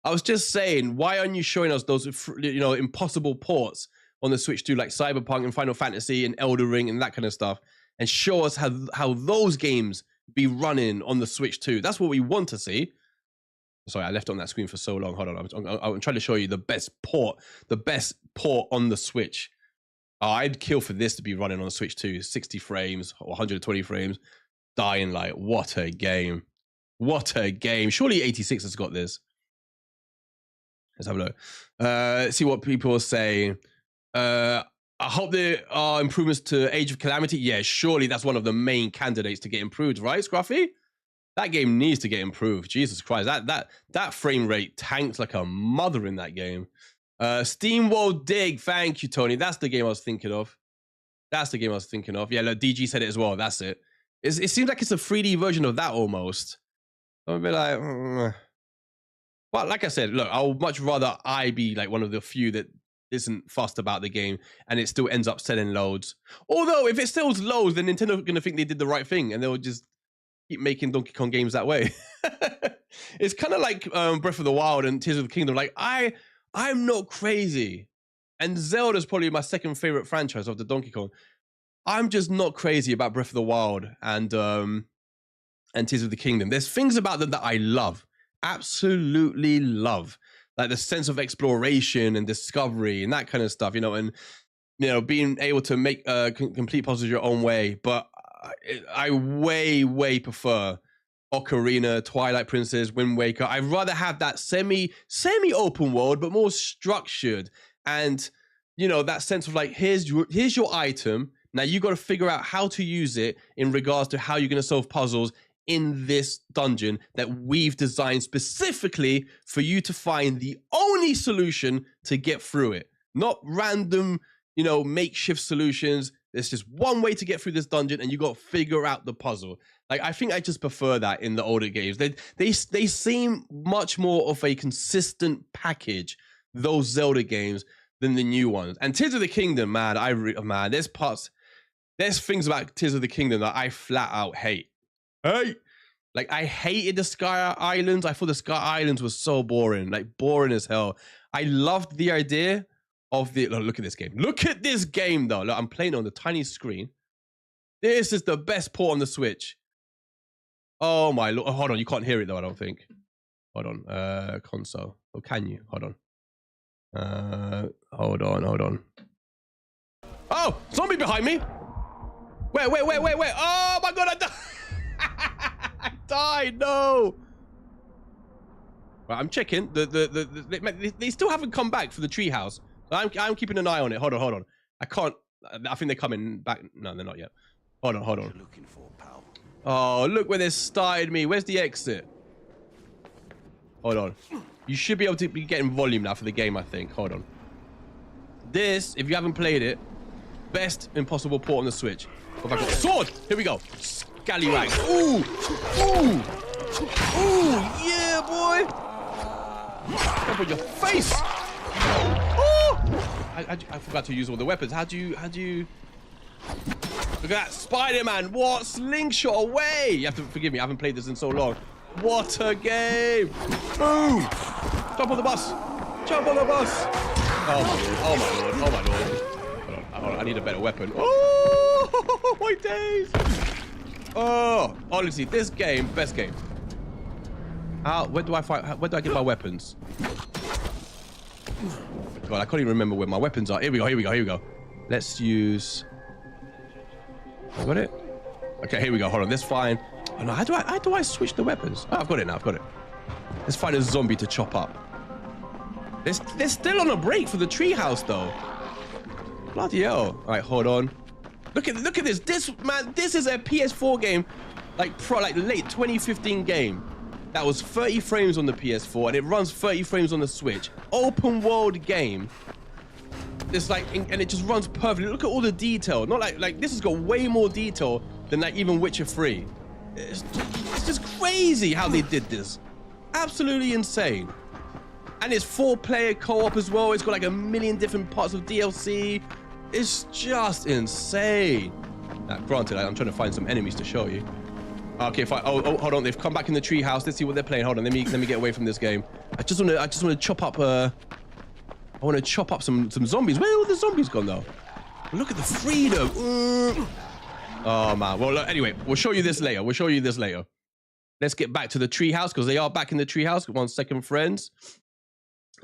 I was just saying, why aren't you showing us those, you know, impossible ports on the Switch 2, like Cyberpunk and Final Fantasy and Elder Ring and that kind of stuff, and show us how those games be running on the Switch 2? That's what we want to see. Sorry, I left it on that screen for so long. Hold on, I'm trying to show you the best port on the Switch. Oh, I'd kill for this to be running on the Switch 2, 60 frames or 120 frames. Dying Light, what a game. What a game. Surely 86 has got this. Let's have a look. See what people are saying. I hope there are improvements to Age of Calamity. Yeah, surely that's one of the main candidates to get improved, right, Scruffy? That game needs to get improved. Jesus Christ, that frame rate tanked like a mother in that game. SteamWorld Dig, thank you, Tony. That's the game I was thinking of. Yeah, look, DG said it as well. That's it. It seems like it's a 3D version of that almost. I'm a bit like, But like I said, look, I would much rather I be like one of the few that isn't fussed about the game and it still ends up selling loads. Although if it sells loads, then Nintendo are going to think they did the right thing and they'll just keep making Donkey Kong games that way. It's kind of like Breath of the Wild and Tears of the Kingdom. Like, I'm not crazy. And Zelda's probably my second favorite franchise of the Donkey Kong. I'm just not crazy about Breath of the Wild and Tears of the Kingdom. There's things about them that I love. Absolutely love. Like the sense of exploration and discovery and that kind of stuff, you know, and, you know, being able to make complete puzzles your own way. But I way prefer Ocarina, Twilight Princess, Wind Waker. I'd rather have that semi-open world, but more structured. And, you know, that sense of like, here's your item. Now you got to figure out how to use it in regards to how you're going to solve puzzles in this dungeon that we've designed specifically for you to find the only solution to get through it. Not random, you know, makeshift solutions. There's just one way to get through this dungeon and you got to figure out the puzzle. Like, I think I just prefer that in the older games. They seem much more of a consistent package those Zelda games than the new ones. And Tears of the Kingdom, man, man, there's things about Tears of the Kingdom that I flat out hate. Like, I hated the Sky Islands. I thought the Sky Islands was so boring, like boring as hell. I loved the idea of the, look at this game. Look at this game though. Look, I'm playing on the tiny screen. This is the best port on the Switch. Oh my Lord. Oh, hold on, you can't hear it though, I don't think. Hold on, console. Or can you? Hold on. Hold on. Oh, zombie behind me. Wait. Oh my God, I died. I died, no. Right, I'm checking. They still haven't come back for the treehouse. I'm keeping an eye on it. Hold on. I can't. I think they're coming back. No, they're not yet. Hold on. Oh, look where they started me. Where's the exit? Hold on. You should be able to be getting volume now for the game, I think. Hold on. This, if you haven't played it, best impossible port on the Switch. Oh, I got a sword. Here we go. Scallywag. Ooh, yeah, boy. Up on your face. Oh, I forgot to use all the weapons. How do you? Look at that, Spider-Man. What? Slingshot away. You have to forgive me. I haven't played this in so long. What a game. Boom. Jump on the bus. Oh my lord. Hold on. I need a better weapon. Oh, my days. Oh, honestly, this game, best game. Where do I get my weapons? God, I can't even remember where my weapons are. Here we go. Let's use... I got it? Okay, here we go. Hold on, that's fine. Oh no, how do I switch the weapons? Oh, I've got it now. Let's find a zombie to chop up. They're still on a break for the treehouse though. Bloody hell. All right, hold on. Look at this. This is a PS4 game, like late 2015 game. That was 30 frames on the PS4 and it runs 30 frames on the Switch. Open world game. It's like, and it just runs perfectly. Look at all the detail. Not like this has got way more detail than like even Witcher 3. It's just crazy how they did this. Absolutely insane. And it's 4-player co-op as well. It's got like a million different parts of DLC. It's just insane. Now, granted, I'm trying to find some enemies to show you. Okay, fine. Oh, hold on. They've come back in the treehouse. Let's see what they're playing. Hold on. Let me get away from this game. I just want to chop up. I want to chop up some zombies. Where are all the zombies gone though? Look at the freedom. Oh man. Well, look, anyway, we'll show you this later. Let's get back to the treehouse because they are back in the treehouse. 1 second, friends.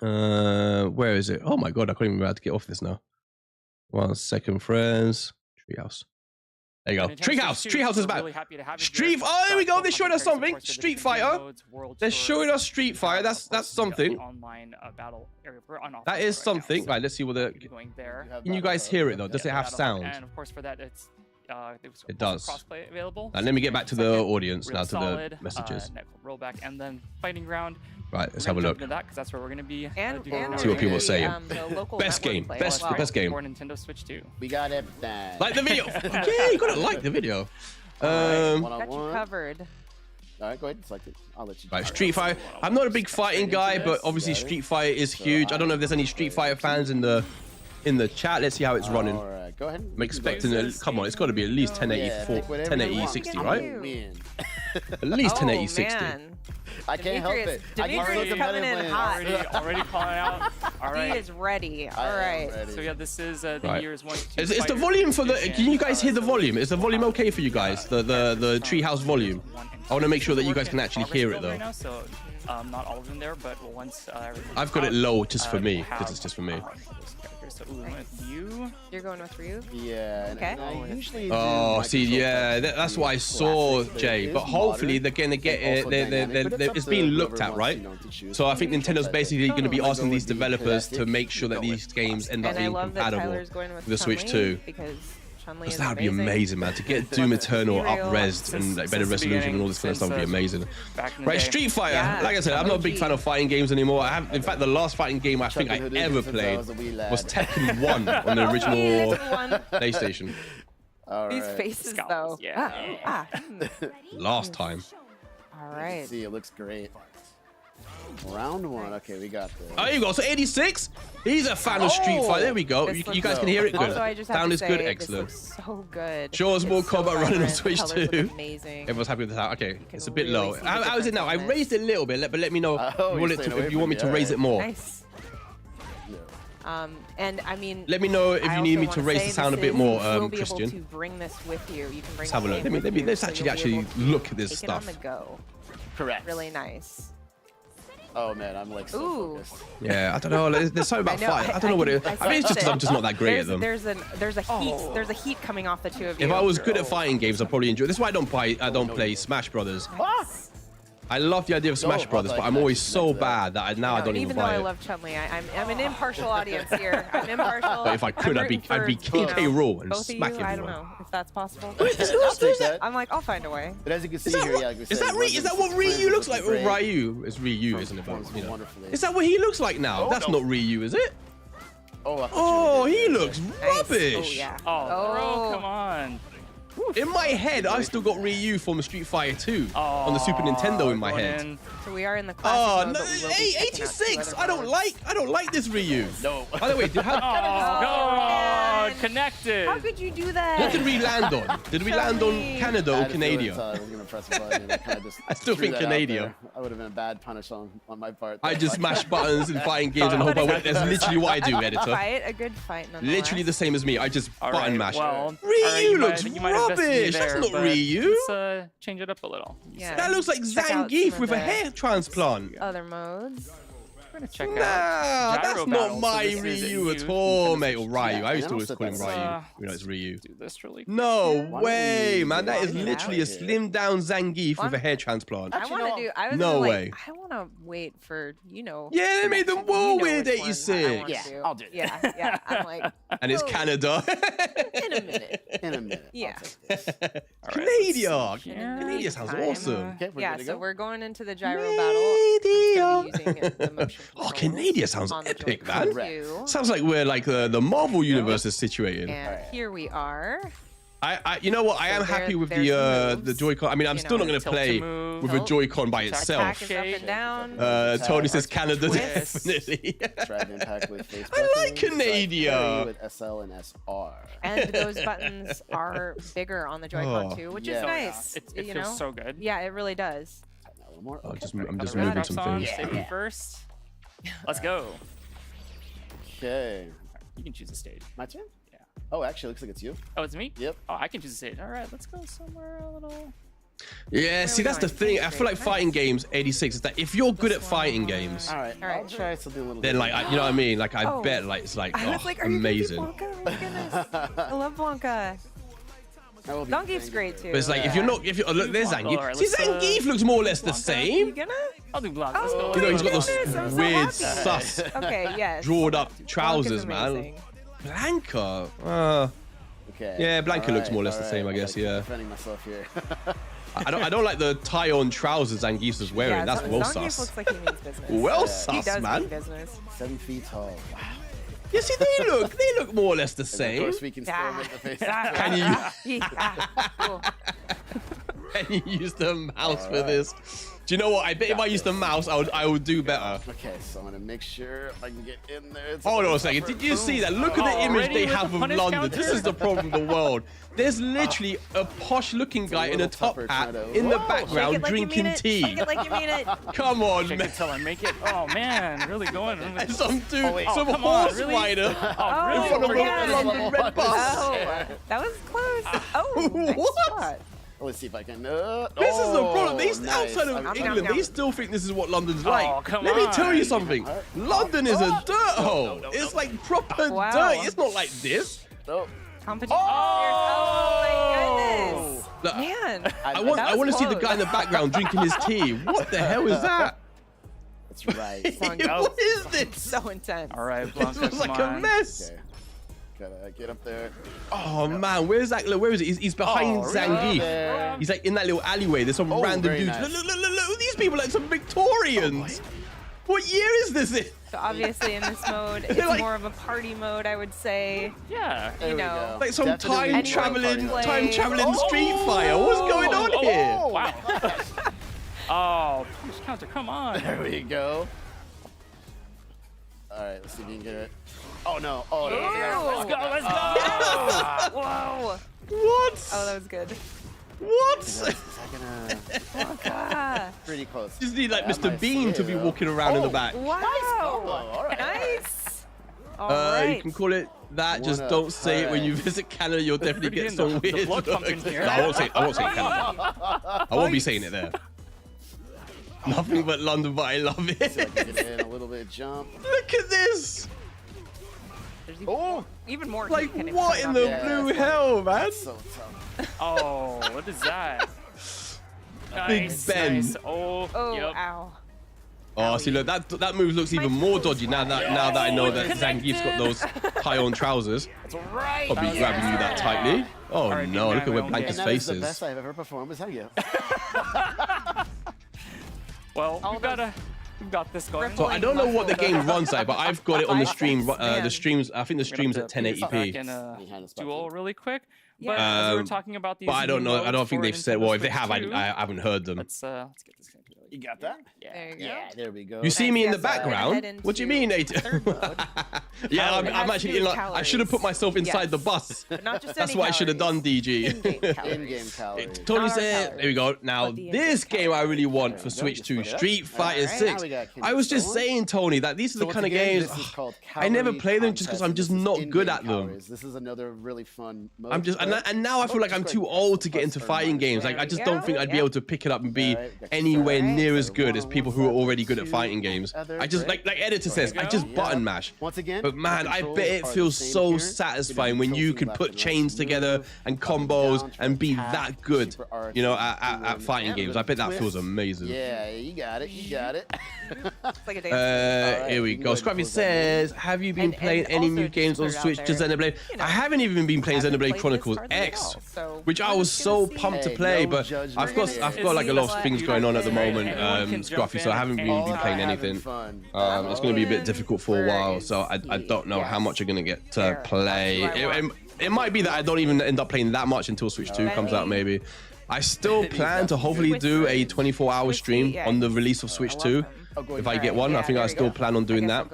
Where is it? Oh my God, I can't even remember how to get off this now. 1 second, friends. Treehouse. There you go. Treehouse is back. Really oh, here we go. They're showing us something. Street Fighter. They're showing us Street Fighter. That's something. That is something. Right, let's see what they're going there. Can you guys hear it though? Does it have sound? And of course, for that, it does. Crossplay available. And let me get back to the audience now, to the messages. Rollback and then fighting ground. Right, let's have a look. That because that's where we're gonna be. See what people are saying. Best game, best game. For Nintendo Switch 2. We got it. Like the video. Yeah, you gotta like the video. Got you covered. All right, go ahead and select it. I'll let you. Right, Street Fighter. I'm not a big fighting guy, but obviously Street Fighter is huge. I don't know if there's any Street Fighter fans in the chat. Let's see how it's running. All right, go ahead. I'm expecting come on, it's got to be at least 1080 60, right? At least 1080 60. I can't help it. Demetrius coming in hot. Already calling out. All right. He is ready. All right. So yeah, this is the year's one. Is the volume for the? Can you guys hear the volume? Is the volume okay for you guys? The treehouse volume. I want to make sure that you guys can actually hear it though. So not all of them there, but once I've got it low just for me because it's just for me. So with you. You're going with Ryu? Yeah. Okay. I usually see, yeah, that's what I saw, Jay. But hopefully they're gonna get it. It's being looked at, right? So I think Nintendo's basically going to be asking these developers to make sure that these games end up being compatible with the Switch 2. Because that would be amazing, man. To get Doom Eternal up-resed and like better resolution and all this kind of stuff would be amazing. Right, Street Fighter. Like I said, I'm not a big fan of fighting games anymore. In fact, the last fighting game I think I ever played was Tekken 1 on the original PlayStation. These faces, though. Yeah. Last time. All right. See, it looks great. Round 1. Okay, we got this. Oh, there you go. So 86. He's a fan of Street Fighter. There we go. You guys can hear it good. Also, I just have Sound to is say, good. this Excellent. looks so good. Sure, it's more It's so combat running on vibrant. Switch The colors too. look amazing. Everyone's happy with the sound. Okay, it's a bit really low. see the How is it now? I difference in raised it a little bit, but let me know if you want me to raise it more. Nice. And I mean, Let me know if you need me to raise the sound a bit more, You'll be Christian. able to bring this with you. You can bring Let's have a look. Let's actually look at this stuff. On the go. Correct. Really nice. Oh man, I'm like so focused. Yeah, I don't know. There's something about fire. I don't know what it is. I mean, it's just because I'm just not that great at them. There's a heat coming off the two of you. If I was good at fighting games, I'd probably enjoy. This is why I don't play Smash Brothers. I love the idea of Smash Brothers, but I'm always so bad that I don't even buy it. Even though I love Chun-Li, I'm an impartial audience here. I'm impartial. But if I could, I'd be KK Raw and smack everyone. I don't know if that's possible. I'll take that. I'm like, I'll find a way. But as you can see here, yeah, like we Is said, that what Ryu looks like? Or Ryu? It's Ryu, isn't it? You know. Is that what he looks like now? That's not Ryu, is it? Oh, he looks rubbish. Oh, yeah. Oh, come on. In my head, I've still got Ryu from Street Fighter 2 on the Super Nintendo in my head. So we are in the classic mode, no, but we will be checking out 86. two I other don't like this Ryu. No. By the way, God, connected. How could you do that? what did we land on? Did we land on Canada or Canada? I was gonna press a button and I kind of just I still think Canada. I would have been a bad punish on my part. I just mash buttons in fighting games and hope I win. That's literally what I do, editor. A good fight, nonetheless. Literally the same as me. I just button mash. Well, Ryu looks rubbish. That's not Ryu. Let's change it up a little. Yeah. That looks like Check out Zangief some with of a the hair transplant. Other modes. We're gonna check Nah, out that's Gyro not Battle. my So this is Ryu a at new all, Nintendo mate. Or Switch. Ryu. I used to and always also call him that's, Ryu. You know, it's Ryu. Do this really. No Why don't way, we man. That is walk it literally a out here? slimmed down Zangief with a hair transplant. I want to do. I was No gonna, way. I want to wait for Yeah, they made them all weird 86. Yeah, I'll do that. Yeah. I'm like, And it's Canada. in a minute. In a minute. Yeah. Canada. Canada sounds Time. awesome. Okay, we're Yeah. good to So go. we're going into the gyro battle. It's gonna be using the motion Oh, controls Canada sounds on the epic, Joy-Con man. 2. Sounds like we're like the Marvel universe is situated. And here we are. You know what? I am happy with the Joy-Con. I mean, I'm still not going to play with a Joy-Con by itself. Attack is up and down. Tony says Canada, Twist. definitely. Drive impact with face I like buttons, Canada. with SL and SR. And those buttons are bigger on the Joy-Con too, which is Yeah. nice. It you feels know? so good. Yeah, it really does. A little more. I'm Okay. just Got moving the red some drops on, things. safety first. Let's go. Okay. You can choose a stage. My turn? Yeah. Oh, actually, looks like it's you. Oh, it's me? Yep. Oh, I can choose a stage. All right, let's go somewhere a little. Yeah, see, that's the thing. I feel like fighting games, 86, is that if you're good at fighting games, All right. I'll try something a little then like, you know what I mean? Like, I bet like it's like, I was oh, like, are you gonna be amazing. Blanca? Oh my goodness. I love Blanca. Zangief's great too. But it's like, if you're not, look, there's Zangief. Alright, See, let's, Zangief looks more or less the You same. gonna? I'll do Blanca. Let's Oh, go. You know, he's got goodness, those I'm so weird, happy. sus, Okay, yes. drawed up Blanca's trousers, man. amazing. Blanca. Okay. Yeah, Blanca looks more or less the all same, I right. guess, I'm yeah. defending myself here. I don't like the tie-on trousers Zangief is wearing. Yeah, That's well Zangief sus. looks like he means business. Well He sus, does man. mean business. 7 feet tall. Wow. Yeah, see, they look more or less the And of same. course, we can still Yeah. get the face. Can you? Yeah. Cool. Can you use the mouse for this? Do you know what? I bet if I use the mouse, I would do better. Okay, so I'm gonna make sure if I can get in there. It's Hold on a little second. tougher. Did you see that? Look at the image Already they with have the of punish London. counter? This is the problem with the world. There's literally a posh-looking guy in a little top tougher hat trying to- in the Whoa. background Shake it like you drinking mean it. tea. Shake it like you mean it. Come on, Shake man. it till I make it. Oh man, really going. And some dude, wait. some come on, horse really? rider Oh, in front of a yeah. London red bus. Oh, that was close. Oh, nice What? shot. Let's see if I can. This is the problem. These nice. outside of I'm England, down. they still think this is what London's like. come Let me tell you on. something. London is a dirt hole. It's like proper Wow. dirt. It's not like this. Oh, Competition. Oh, my Look, goodness. Man. I want to see the guy in the background drinking his tea. What the hell is that? that's right. What is this? So intense. All right, This Blanca, looks like come a on. mess. Okay. Gotta get up there. Oh man, where's that? Look, where is it? He's behind Oh, really? Zangief. There. He's like in that little alleyway. There's some Oh, random very dudes. nice. Look, these people are like some Victorians. What year is this in? So obviously in this mode, it's like- more of a party mode, I would say. Yeah. There You we know. go. Like some Definitely Anyone time can play. traveling Street Fighter. What's going on here? Wow. Oh, punish counter, come on. There we go. All right, let's see if you can get it. Oh no! Oh no! Let's go! Let's go! Whoa. What? Oh, that was good. What? Is that gonna... Pretty close. You just need like That Mr. might Bean see to it, be though. walking around in the back. Wow. Oh, all right. Nice. All right. You can call it that. Just don't say it when you visit Canada. You'll definitely get some The weird blood pumping looks. here. No, I won't say Canada. I won't be saying it there. Nothing but London, but I love See if I it. can get in a little bit jump. Look at this. Oh, Even more. Like, heat can what in come the up. blue hell, man? so tough. Oh, what is that? Big Nice, Ben. nice. Oh, Oh, yep. ow. Oh, see, look, that move looks even more dodgy now that I know that Zangief's got those high-on trousers. That's right. Probably grabbing you that tightly. Oh Alright, no, big look at man, where we Blanca's And that is face the best is. I've ever performed with Zangief. Well, we've got this going. So I don't know what the game runs like, but I've got it on the stream. Man. The streams, I think the stream's at Back 1080p. in a Behind us, duel really quick. Yeah. But as we were talking about these But I don't new know. I don't modes think for they've said. Nintendo Well, if they Switch have, 2, I haven't heard them. let's get this going. You got that? There you go. Yeah, there we go. You see me in the Yes, head background? What do you mean, Nate? third mode. Yeah, It I'm has to actually do in. with I should have put calories. myself inside Yes. the bus. But not just That's any what I should have done, calories. DG. In-game calories. In-game calories. Tony Not our said, calories, there we go. Now, but the this in-game game I really want There for we go. Switch Just 2, look it up. Street Fighter Alright, 6. now we got I was just Kindle saying, Tony, that these are the So kind of once again, games this is called I never Calorie play them just because I'm Contest. just This is not good in-game at them. calories. This is another really fun mode. I'm just, to play. and now I feel like I'm too old to get into fighting games. Like I just don't think I'd be able to pick it up and be anywhere near as good as people who are already good at fighting games. I just like Editor says, I just button mash. Once again, But man, I controls bet it are the feels same so here. satisfying You when know, you tilting can left put and right chains to together move, and up and combos down to and be attack, that good, super arc, you know, super at fighting and games. a I bet that twist. feels amazing. Yeah, you got it. You got it. It's like a dance. Here we you go. can go ahead Scruffy and close that says, have you been And playing any also new just games put on it out Switch to there, Xenoblade? you know, I haven't even been playing haven't Xenoblade played this Chronicles hardly at X, all, so which I we're was just so gonna see. pumped to Hey, play, no but judgment I've got here. like a lot of It's things you going on at the guys, moment, anyone can jump Scruffy, so I in haven't and really All been playing about anything. having fun. It's going to be a bit difficult for a while, so I don't know how much I'm going to get to There, play. that's what I want. It might be that I don't even end up playing that much until Switch 2 comes out, maybe. I still plan to hopefully do a 24-hour stream on the release of Switch 2. If I get one, I think I still plan on doing that.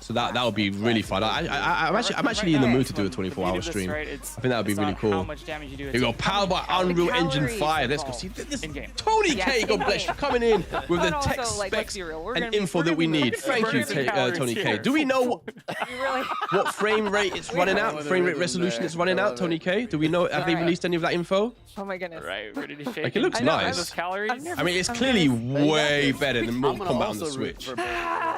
So that would be really fun. I'm actually in the mood to do a 24-hour stream. I think that would be really cool. Here we go, powered by Unreal Engine 5. Let's go see this. Tony K, God bless you, coming in with the tech specs and info that we need. Thank you, Tony K. Do we know what frame rate it's running at? Frame rate resolution it's running at, Tony K? Do we know? Have they released any of that info? Oh my goodness. Right, ready to shake. Like, it looks nice. Calories. I mean, it's clearly way better than Mortal Kombat on the Switch.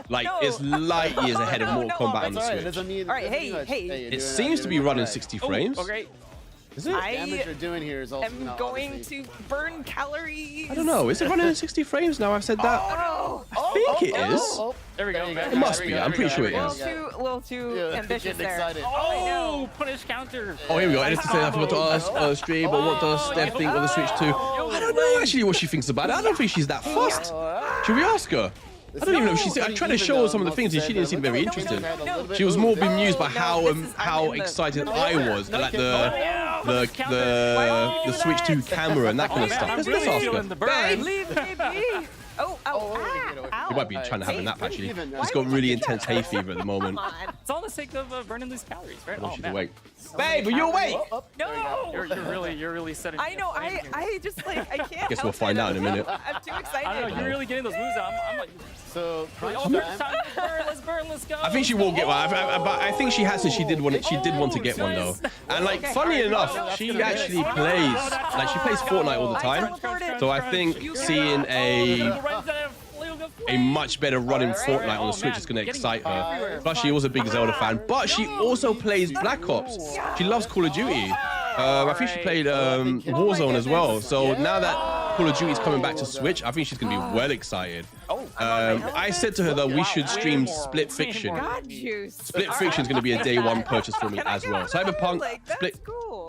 Like, it's light years ahead of Mortal Kombat on the Switch. All right, hey. It seems to be running 60 frames. Okay. Is it? The damage you're doing here is also I'm not going obviously- to burn calories. I don't know. Is it running at 60 frames now I've said that? Oh, I think it is. There we go. It must be. I'm pretty sure it a is. little too Yeah, ambitious getting there. excited. Oh, punish counter. Oh, here we go. Editor said I forgot to ask stream, but what does Steph think of the Switch 2? I don't know actually what she thinks about it. I don't think she's that fussed. Should we ask her? I don't even know if she's. I tried to show her some of the things and she didn't seem very interested. She was more bemused by how excited I was, like the Switch 2 camera and that kind of stuff. Let's ask her. burn. Leave me be. You might be trying to have a nap actually. She's got really intense hay fever at the moment. It's all the sake of burning these calories, right? Oh, Oh, she's man. awake. Babe, are you awake? No. You're really setting. I know. I just like I can't. Guess we'll help find it. out in a minute. I'm too excited. I don't know. You're really getting those moves out. I'm like, So, crunch oh, time. time to burn. Let's burn. Let's go. I think she will get one. But I think she has to. She did want it. She did want to get one though. And like, funny enough, she actually plays. Like, she plays Fortnite all the time. So I think seeing a much better running Fortnite on the Switch is going to excite her. Plus, she was a big Zelda fan, but she also plays Black Ops. She loves Call of Duty. I think she played Warzone as well. So now that Call of Duty is coming back to Switch, I think she's going to be well excited. I said to her that we should stream Split Fiction. God juice. Split Fiction is going to be a day one purchase for me as well. Cyberpunk, Split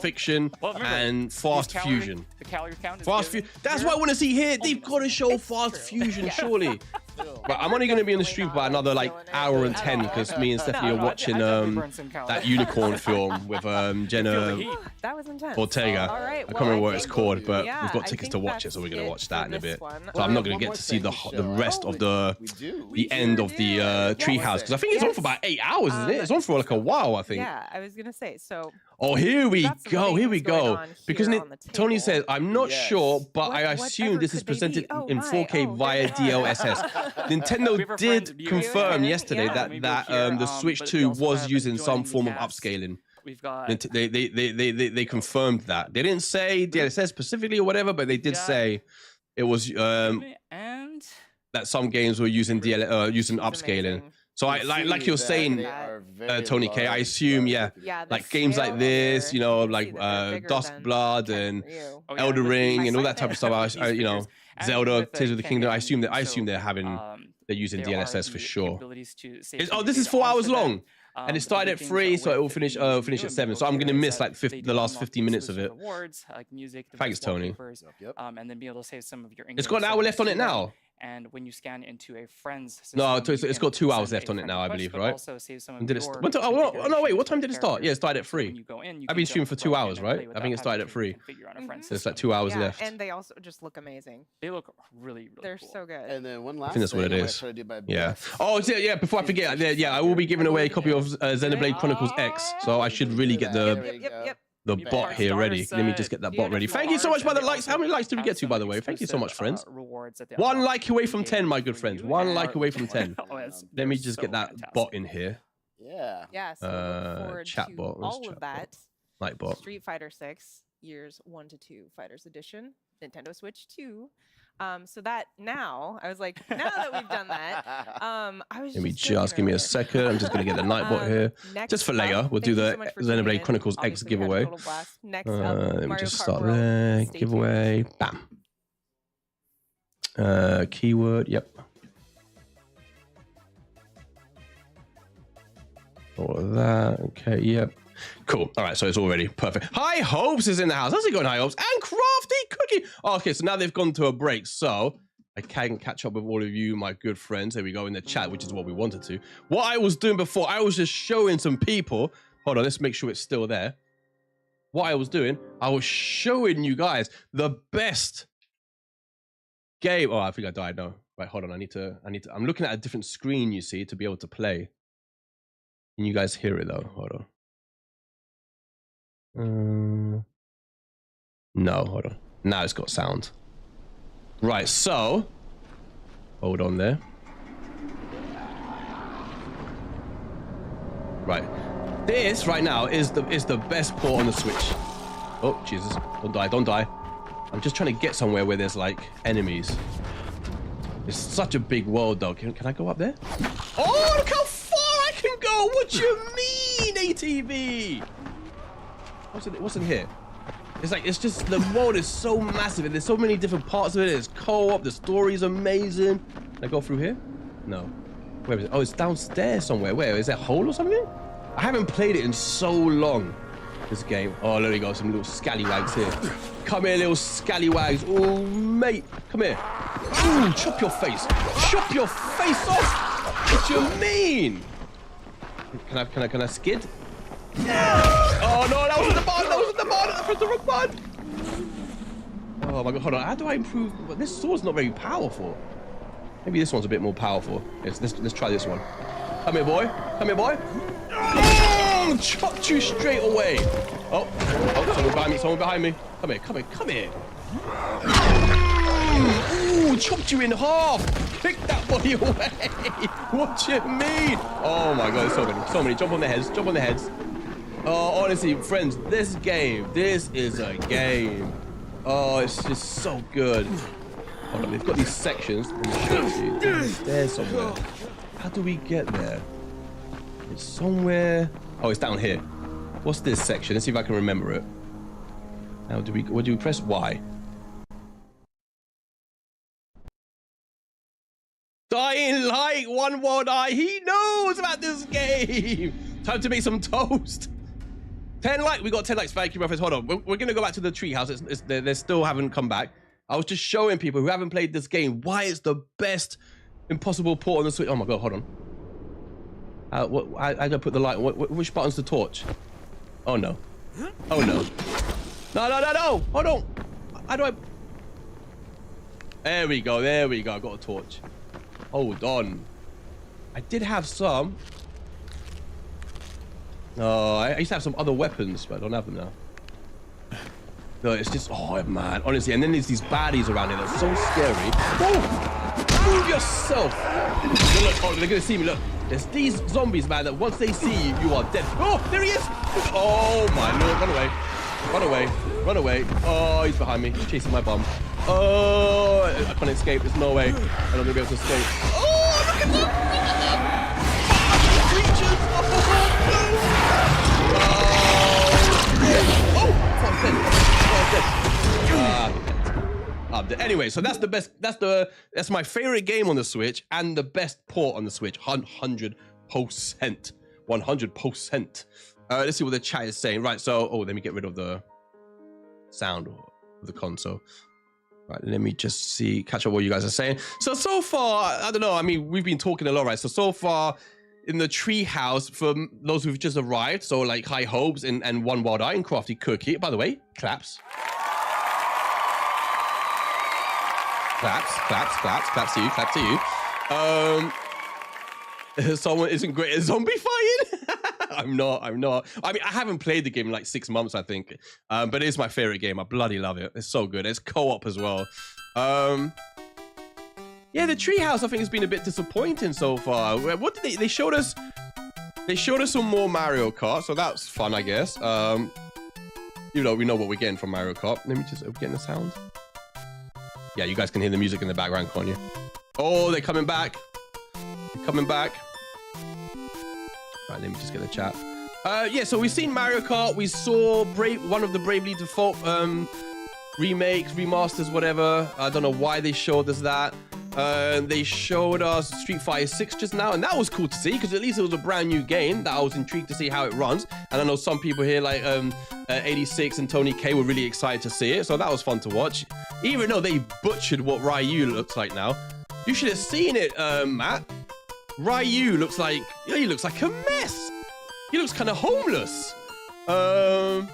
Fiction, and Fast Fusion. The calorie count is Fast Fusion. That's what I want to see here. They've got to show Fast Fusion, surely. But I'm only going to be in the stream for about another like hour and 10 because me and Stephanie are watching that unicorn film with Jenna That was intense. Ortega. All right, I can't remember what it's called, but we've got tickets to watch it, so we're going to watch that in a bit. So I'm not going to get to see the rest of the end of the treehouse because I think it's on for about 8 hours, isn't it? It's on for like a while, I think. Yeah, I was going to say. So. Oh, here we go. Because Tony says, I'm not sure, but I assume this is presented in 4K via DLSS. Nintendo did confirm yesterday that the Switch 2 was using some form of upscaling. We've got they confirmed that. They didn't say DLSS specifically or whatever, but they did say it was and that some games were using using upscaling. So I like you're saying, Tony K. I assume, like games like this, you know, like Dusk Blood and Elden Ring and all that type of stuff. You know, Zelda, Tears of the Kingdom. I assume they're using DLSS for sure. This is 4 hours long. And it started at 3, so it will finish at 7. So I'm gonna miss like the last 50 minutes of it. Thanks, Tony. And then be able to save some of your. It's got an hour left on it now. And when you scan into a friend's system, no, it's got 2 hours left on it now, I believe, right? Did it no, wait, what time did it start? Yeah, it started at 3. I've been streaming for 2 hours, right? I think it started at 3. So it's like 2 hours left. And they also just look amazing. They look really They're cool. so good. And then one last I think that's what it thing, is. I'm gonna try to do my Yeah. best. Oh, yeah, before I forget, I will be giving away a copy of Xenoblade Chronicles X, so I should really get the bot here ready. Let me just get that bot ready. Thank you so much by the likes. How many likes did we get to, by the way? Thank you so much, friends. 1 like away from 10, my good friends. 1 like away from 10. Let me just get that bot in here. Yeah. Yeah. So look forward chat to bot. all of that. Light bot. Street Fighter 6 years 1 to 2 Fighters Edition, Nintendo Switch 2. So that now I was like, now that we've done that, I was. Let me just give me a second. I'm just gonna get the Nightbot here, just for later. We'll do the Xenoblade Chronicles X giveaway. Next Let me just start there. Giveaway. Bam. Keyword. Yep. All of that. Okay. Yep. Cool. All right, so it's all ready. Perfect. High Hopes is in the house. How's it going, High Hopes? And Crafty Cookie. Oh, okay, so now they've gone to a break, so I can catch up with all of you, my good friends. There we go in the chat, which is what we wanted to. What I was doing before, I was just showing some people. Hold on, let's make sure it's still there. What I was doing, I was showing you guys the best game. Oh, I think I died. No, right. Hold on. I need to. I'm looking at a different screen, you see, to be able to play. Can you guys hear it though? Hold on. No, hold on. Now it's got sound. Right, so hold on there. Right, this right now is the best port on the Switch. Oh Jesus! Don't die! Don't die! I'm just trying to get somewhere where there's like enemies. It's such a big world, though. Can I go up there? Oh, look how far I can go! What you mean, ATV? What's in here? It's just the world is so massive and there's so many different parts of it. There's co-op, the story's amazing. Can I go through here? No. Where is it? Oh, it's downstairs somewhere. Where is that a hole or something? I haven't played it in so long, this game. Oh, there we go, some little scallywags here. Come here, little scallywags. Oh, mate, come here. Ooh, chop your face. Chop your face off. What you mean? Can I skid? Oh no, that wasn't the button! That wasn't the button! I pressed the wrong button! Oh my god, hold on. How do I improve? This sword's not very powerful. Maybe this one's a bit more powerful. Let's try this one. Come here, boy. Come here, boy. Oh, chopped you straight away. Oh, someone behind me. Someone behind me. Come here, come here, come here. Ooh, chopped you in half. Pick that body away. What you mean? Oh my god, so many. So many. Jump on their heads. Jump on their heads. Oh, honestly, friends, this is a game. Oh, it's just so good. Hold on, they've got these sections. There's somewhere. How do we get there? It's somewhere. Oh, it's down here. What's this section? Let's see if I can remember it. What do we press? Y. Dying Light, One World Eye. He knows about this game. Time to make some toast. 10 likes. We got 10 likes. Thank you, my friends. Hold on. We're going to go back to the treehouse. They still haven't come back. I was just showing people who haven't played this game why it's the best impossible port on the Switch. Oh my god, hold on. I gotta put the light. Which button's the torch? Oh no. Oh no. No. Hold on. How do I? There we go. I got a torch. Hold on. I did have some. No, I used to have some other weapons, but I don't have them now. No, it's just, oh man, honestly. And then there's these baddies around here that's so scary. Oh, move yourself. Look, oh, they're gonna see me. Look, there's these zombies, man, that once they see you, you are dead. Oh, there he is. Oh my lord, run away. Oh, he's behind me. He's chasing my bum. Oh, I can't escape. There's no way. I'm not gonna be able to escape. Oh, look at them. Creatures. Anyway, so that's the best. That's my favorite game on the Switch and the best port on the Switch. 100%. 100%. Let's see what the chat is saying. Right. So, let me get rid of the sound of the console. Right. Let me just catch up what you guys are saying. So far, I don't know. I mean, we've been talking a lot, right? So far. In the treehouse, for those who've just arrived, so like High Hopes and One Wild Eye and Crafty Cookie. By the way, claps to you. Someone isn't great at zombie fighting. I'm not. I mean, I haven't played the game in like 6 months, I think. But it is my favorite game. I bloody love it. It's so good. It's co-op as well. Yeah, the treehouse I think has been a bit disappointing so far. What did they showed us? They showed us some more Mario Kart, so that's fun, I guess. You know, we know what we're getting from Mario Kart. Let me just get the sound. Yeah, you guys can hear the music in the background, can't you? Oh, they're coming back. Right, let me just get the chat. Yeah, so we've seen Mario Kart. We saw one of the Bravely Default remakes, remasters, whatever. I don't know why they showed us that. They showed us Street Fighter 6 just now, and that was cool to see because at least it was a brand new game that I was intrigued to see how it runs. And I know some people here like 86 and Tony K were really excited to see it, so that was fun to watch. Even though they butchered what Ryu looks like now. You should have seen it, Matt. Ryu looks like, he looks like a mess. He looks kind of homeless. And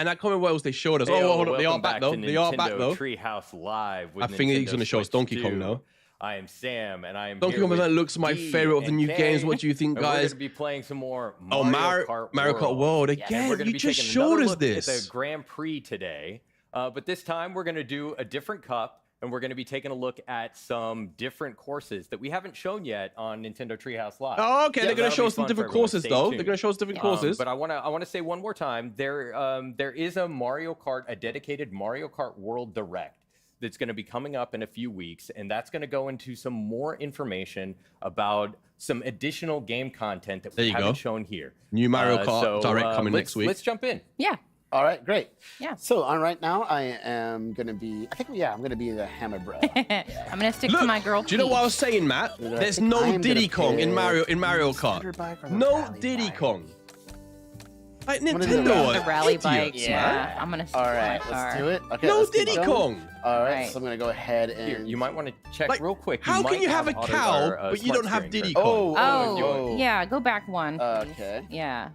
I can't remember what else they showed us. Hold on. They are back though. Treehouse Live with I think he's going to show us Donkey Kong now. I am Sam, and I am Donkey Kong looks my favorite of the new games. What do you think, guys? We're going to be playing some more Mario Kart World again. We're You just showed us this. At the Grand Prix today, but this time we're going to do a different cup. And we're going to be taking a look at some different courses that we haven't shown yet on Nintendo Treehouse Live. Oh, okay. They're going to show us some different courses, though. They're going to show us different courses. But I want to say one more time, there is a dedicated Mario Kart World Direct that's going to be coming up in a few weeks, and that's going to go into some more information about some additional game content that we haven't shown here. New Mario Kart Direct coming next week. Let's jump in. Yeah. All right, great. Yeah. So right now I am gonna be. I'm gonna be the Hammer Bro. I'm gonna stick to my girl. Do you know what I was saying, Matt? There's no Diddy Kong in Mario Kart. No Diddy Kong. Like Nintendo the rally bike. Yeah. I'm gonna. All right, let's do it. Okay. No Diddy Kong. All right, so I'm gonna go ahead and. Here, you might want to check real quick. How can you have a cow but you don't have Diddy Kong? Oh, yeah. Go back one. Okay. Yeah.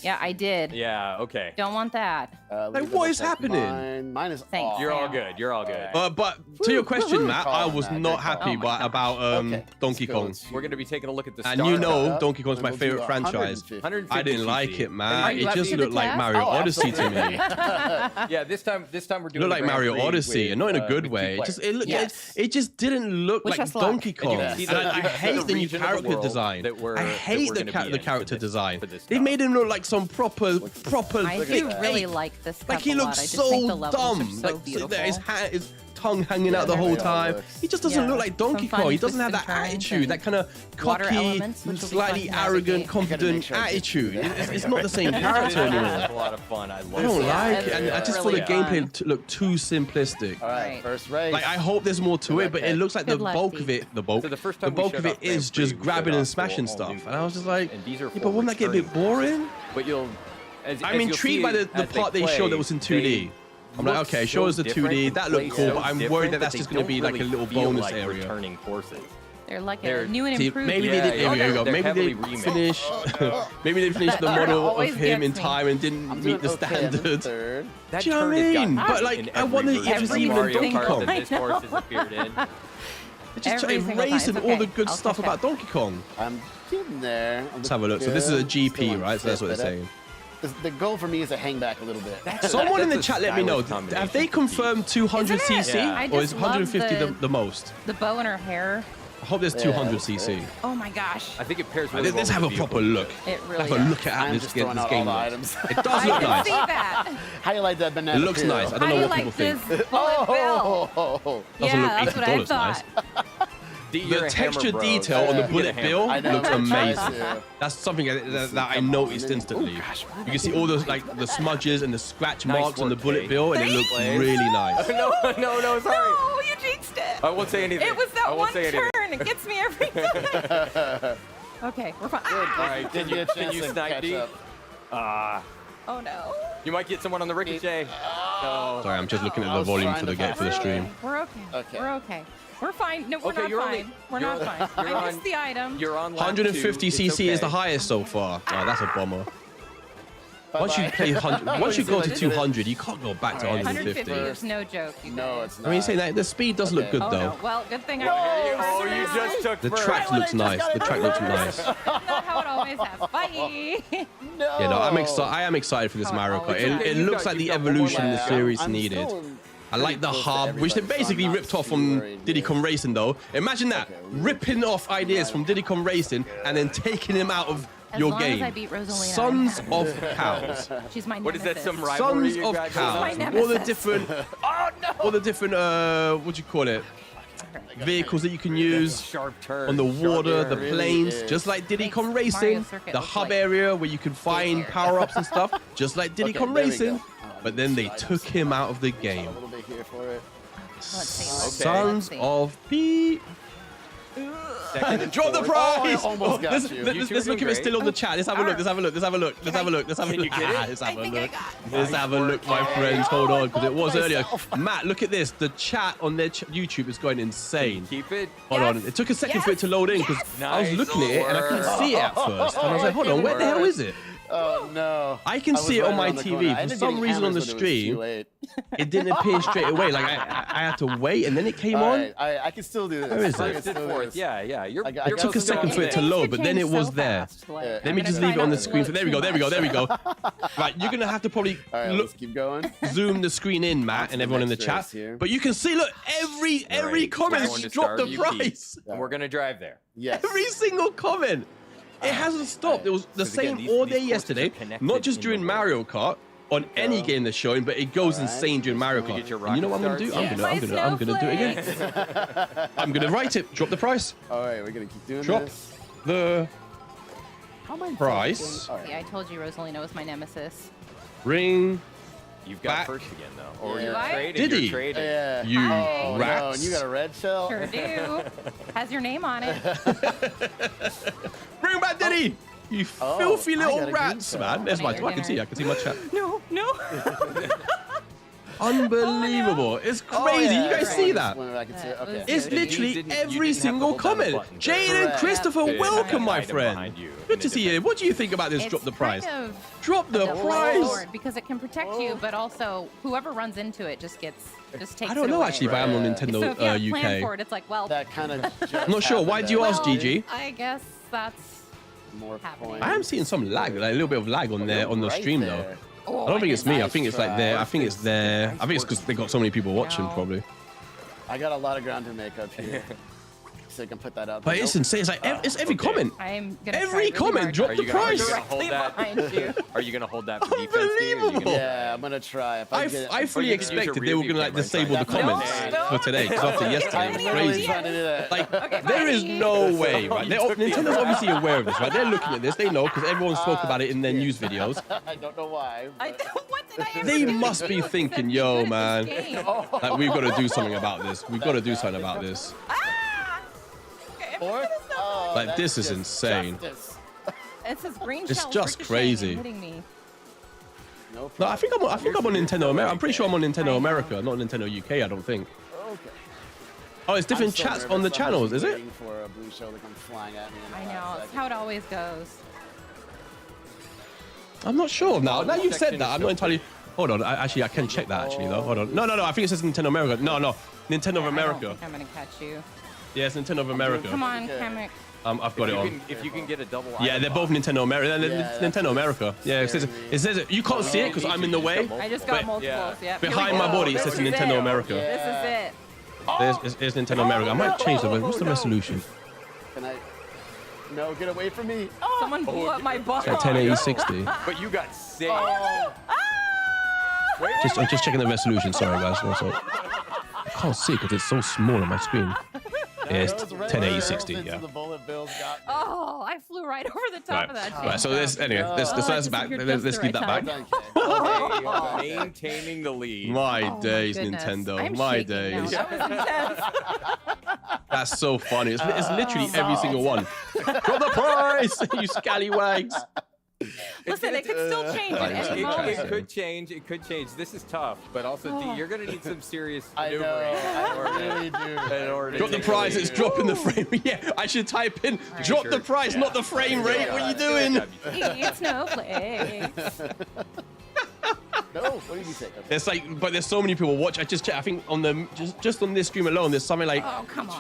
Yeah, I did. Yeah, okay. Don't want that. Like, what is happening? Mine is Thanks. off. You're all good. You're all good. But to your question, Matt, I was not happy about Donkey Kong. We're going to be taking a look at the And you know Donkey Kong's my favorite franchise. I didn't like it, man. It just looked like Mario Odyssey to me. Yeah, this time we're doing It looked like Mario Odyssey, and not in a good way. It just didn't look like Donkey Kong. And I hate the new character design. I hate the character design. They made him look like some proper. I do really like this stuff. Like he looks so dumb. Like his tongue hanging out the whole time. He just doesn't look like Donkey Kong. He doesn't have that attitude, that kind of cocky, slightly arrogant, confident attitude. It's not the same character anymore. It's a lot of fun. I don't like it. And I just thought the gameplay looked too simplistic. All right, first race. Like I hope there's more to it, but it looks like the bulk of it is just grabbing and smashing stuff. And I was just like, but wouldn't that get a bit boring? But I'm intrigued by the part they showed that was in 2D. I'm like, okay, show us the 2D. That looked cool, but I'm worried that that's just going to be like a little bonus area. Returning courses. They're like a new and See, improved. maybe they did. Here we go. Maybe they finished. Maybe they finished the model of him in time and didn't meet the standard. Do you know what I mean? But like, I wonder if it's even in Donkey Kong. This course has appeared in. They're just erasing all the good stuff about Donkey Kong. I'm getting there. Let's have a look. So this is a GP, right? So that's what they're saying. The goal for me is to hang back a little bit. Someone in the chat let me know. Have they confirmed 200cc? Yeah. Or is 150 the most? The bow in her hair. I hope there's 200cc. Oh my gosh. I think it pairs really well. Let's have a proper look. It really Have a look at this game. It does look nice. See that. How you like that banana? It looks nice. I don't know what people think. Yeah, that's what I thought. The texture detail on the bullet bill looks amazing. That's something that I noticed instantly. You can see all those like the smudges and the scratch marks on the bullet bill, and it looks really nice. No, sorry. No, you jinxed it. I won't say anything. It was that one turn. It gets me every time. Okay, we're fine. All right, can you snipe D? Oh no. You might get someone on the ricochet. No. Sorry, I'm just looking at the volume for the stream. We're okay. We're okay. We're fine. No, we're Okay, not you're fine. We're not fine. I missed the item. You're on lap 150cc is the highest so far. Oh, that's a bummer. Once you play 100, once you go to 200, you can't go back to 150. 150 is no joke. No, it's not. I mean, saying that the speed does look good Oh, though. no. Well, good thing Oh, you just took The first. track looks nice. The track looks nice. Not how it always has. Bye. Yeah, no, I am excited for this Mario Kart. It looks like the evolution the series needed. I like the hub, which they basically ripped off from Diddy Kong Racing, though. Imagine that, ripping off ideas from Diddy Kong Racing and then taking them out of your game. Sons of Cows. She's my nemesis. What is that? Some rivalry? Sons of Cows. All the different, all the different, what do you call it? Vehicles that you can use on the water, the planes, just like Diddy Kong Racing. The hub area where you can find power-ups and stuff, just like Diddy Kong Racing. But then they took him out of the game. Sons of Pete. Drop the prize! Almost got you. Let's look if it's still on the chat. Let's have a look. Let's have a look. Let's have a look. Let's have a look. Let's have a look. Let's have a look. Let's have a look, my friends. Hold on, because it was earlier. Matt, look at this. The chat on their YouTube is going insane. Keep it. Hold on. It took a second for it to load in because I was looking at it and I couldn't see it at first. And I was like, hold on, where the hell is it? Oh no! I can see it on my TV. For some reason on the stream, it didn't appear straight away. Like I had to wait, and then it came on. I can still do this. Where is it? Yeah. It took a second for it to load, but then it was there. Let me just leave it on the screen. There we go. Right, you're gonna have to probably let's keep going. Zoom the screen in, Matt, and everyone in the chat. But you can see, look, every comment dropped the price. And we're gonna drive there. Yes. Every single comment. It hasn't stopped. It was the same all day yesterday, not just during Mario Kart, on any game they're showing, but it goes insane during Mario Kart. And you know what I'm gonna do? I'm gonna do it again. I'm gonna write it. Drop the price. All right, we're gonna keep doing Drop this. the price. Yeah, I told you Rosalina was my nemesis. Ring. You've got first again though, or Do you're I? trading. Did he? You're trading. Yeah. You No, rats. and you got a red shell. Sure do. Has your name on it. Bring back Diddy. You filthy I little got a rats, green man. There's my. I can see my chat. No. Unbelievable. It's crazy. You guys see that? I can see it. Okay. It's literally every single comment. Jane and Christopher, welcome, my friend. Good to see you. What do you think about this? It's Drop the price. kind of Drop the a double-edged price. sword because it can protect you, but also whoever runs into it just takes I don't know away. actually if I am on Nintendo So if you have a plan UK. for it, it's like, well, That kind of. I'm not sure. Why do you ask, GG? I guess that's More happening. points. I am seeing some lag, like a little bit of lag on there on the Right stream there. though. Oh, I don't think it's me. I Nice think it's like try. there. I think it's there. I think it's because they got so many people watching probably. I got a lot of ground to make up here. So I can put that out. But it's insane. It's like it's every comment. I'm gonna Every try really comment. hard. Drop Are the you gonna price. hold that? Behind you. Are you gonna hold that for defense, Steve? Or are you Unbelievable. gonna- Yeah, I'm gonna try. If I, get, I fully you can use your expected rear they were view gonna like camera disable the inside. comments No. for today because after yesterday I'm it was literally crazy. trying to do that. Like there is no way, right? Nintendo's obviously aware of this, right? They're looking at this. They know because everyone spoke about it in their news videos. I don't know why. What did I ever They do? must be thinking, yo, man, like we've got to do something about this. We've got to do something about this. Or, Like, that's this is just insane. justice. It's this green It's shell just ricocheting crazy. and hitting me. No No, I think I'm on Nintendo America. I'm pretty sure I'm on Nintendo America, not Nintendo UK. I don't think. Okay. Oh, it's different chats on the channels, is it? Waiting for a blue shell to come flying at me. I know. It's how it always goes. I'm not sure now. Now you've said that, I'm not entirely. Hold on. Actually, I can check that actually though. Hold on. No. I think it says Nintendo America. No. Nintendo of America. I don't think I'm gonna catch you. Yeah, it's Nintendo of America. Come on, Kamek. I've got it on. If you can get a double. Yeah, they're both Nintendo America. Nintendo America. Yeah, it says it. You can't see it because I'm in the way. I just got multiples. Yep. Behind my body, it says Nintendo America. This is it. There's Nintendo America. I might change the. What's the resolution? Can I? No, get away from me. Someone blew up my bar. It's like 1080 60. But you got saved. I'm just checking the resolution. Sorry, guys. Also, I can't see because it's so small on my screen. Yeah, it's 1080 60. Yeah. Oh, I flew right over the top of that. Right. So this anyway. Let's back. Let's keep that back. Maintaining the lead. My days, Nintendo. My days. That's so funny. It's literally every single one. Drop the price, you scallywags. Listen, it could still change at any moment. It could change. It could change. This is tough, but also, D, you're going to need some serious maneuvering. I really do. Drop the price. It's dropping the frame. Yeah, I should type in drop the price, not the frame rate. What are you doing? Eat snowflakes. No, what did you say? Okay. It's like, but there's so many people watch. I just checked. I think on the just on this stream alone, there's something like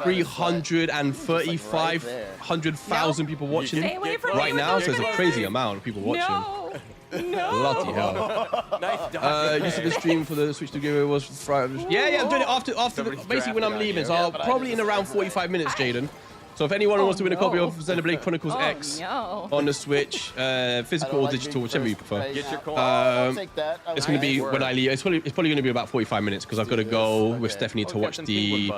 335,000 people watching right now. So it's a crazy amount of people watching. No. Bloody hell. Nice. You said the stream for the Switch 2 giveaway was Friday. Yeah, I'm doing it after basically when I'm leaving. So I'll probably in around 45 minutes, Jaden. So if anyone wants to win a copy of Xenoblade Chronicles X on the Switch, physical or digital, whichever you prefer, Get your coin. I'll take that. it's going to be when I leave. It's probably going to be about 45 minutes because I've got to go with Stephanie to watch the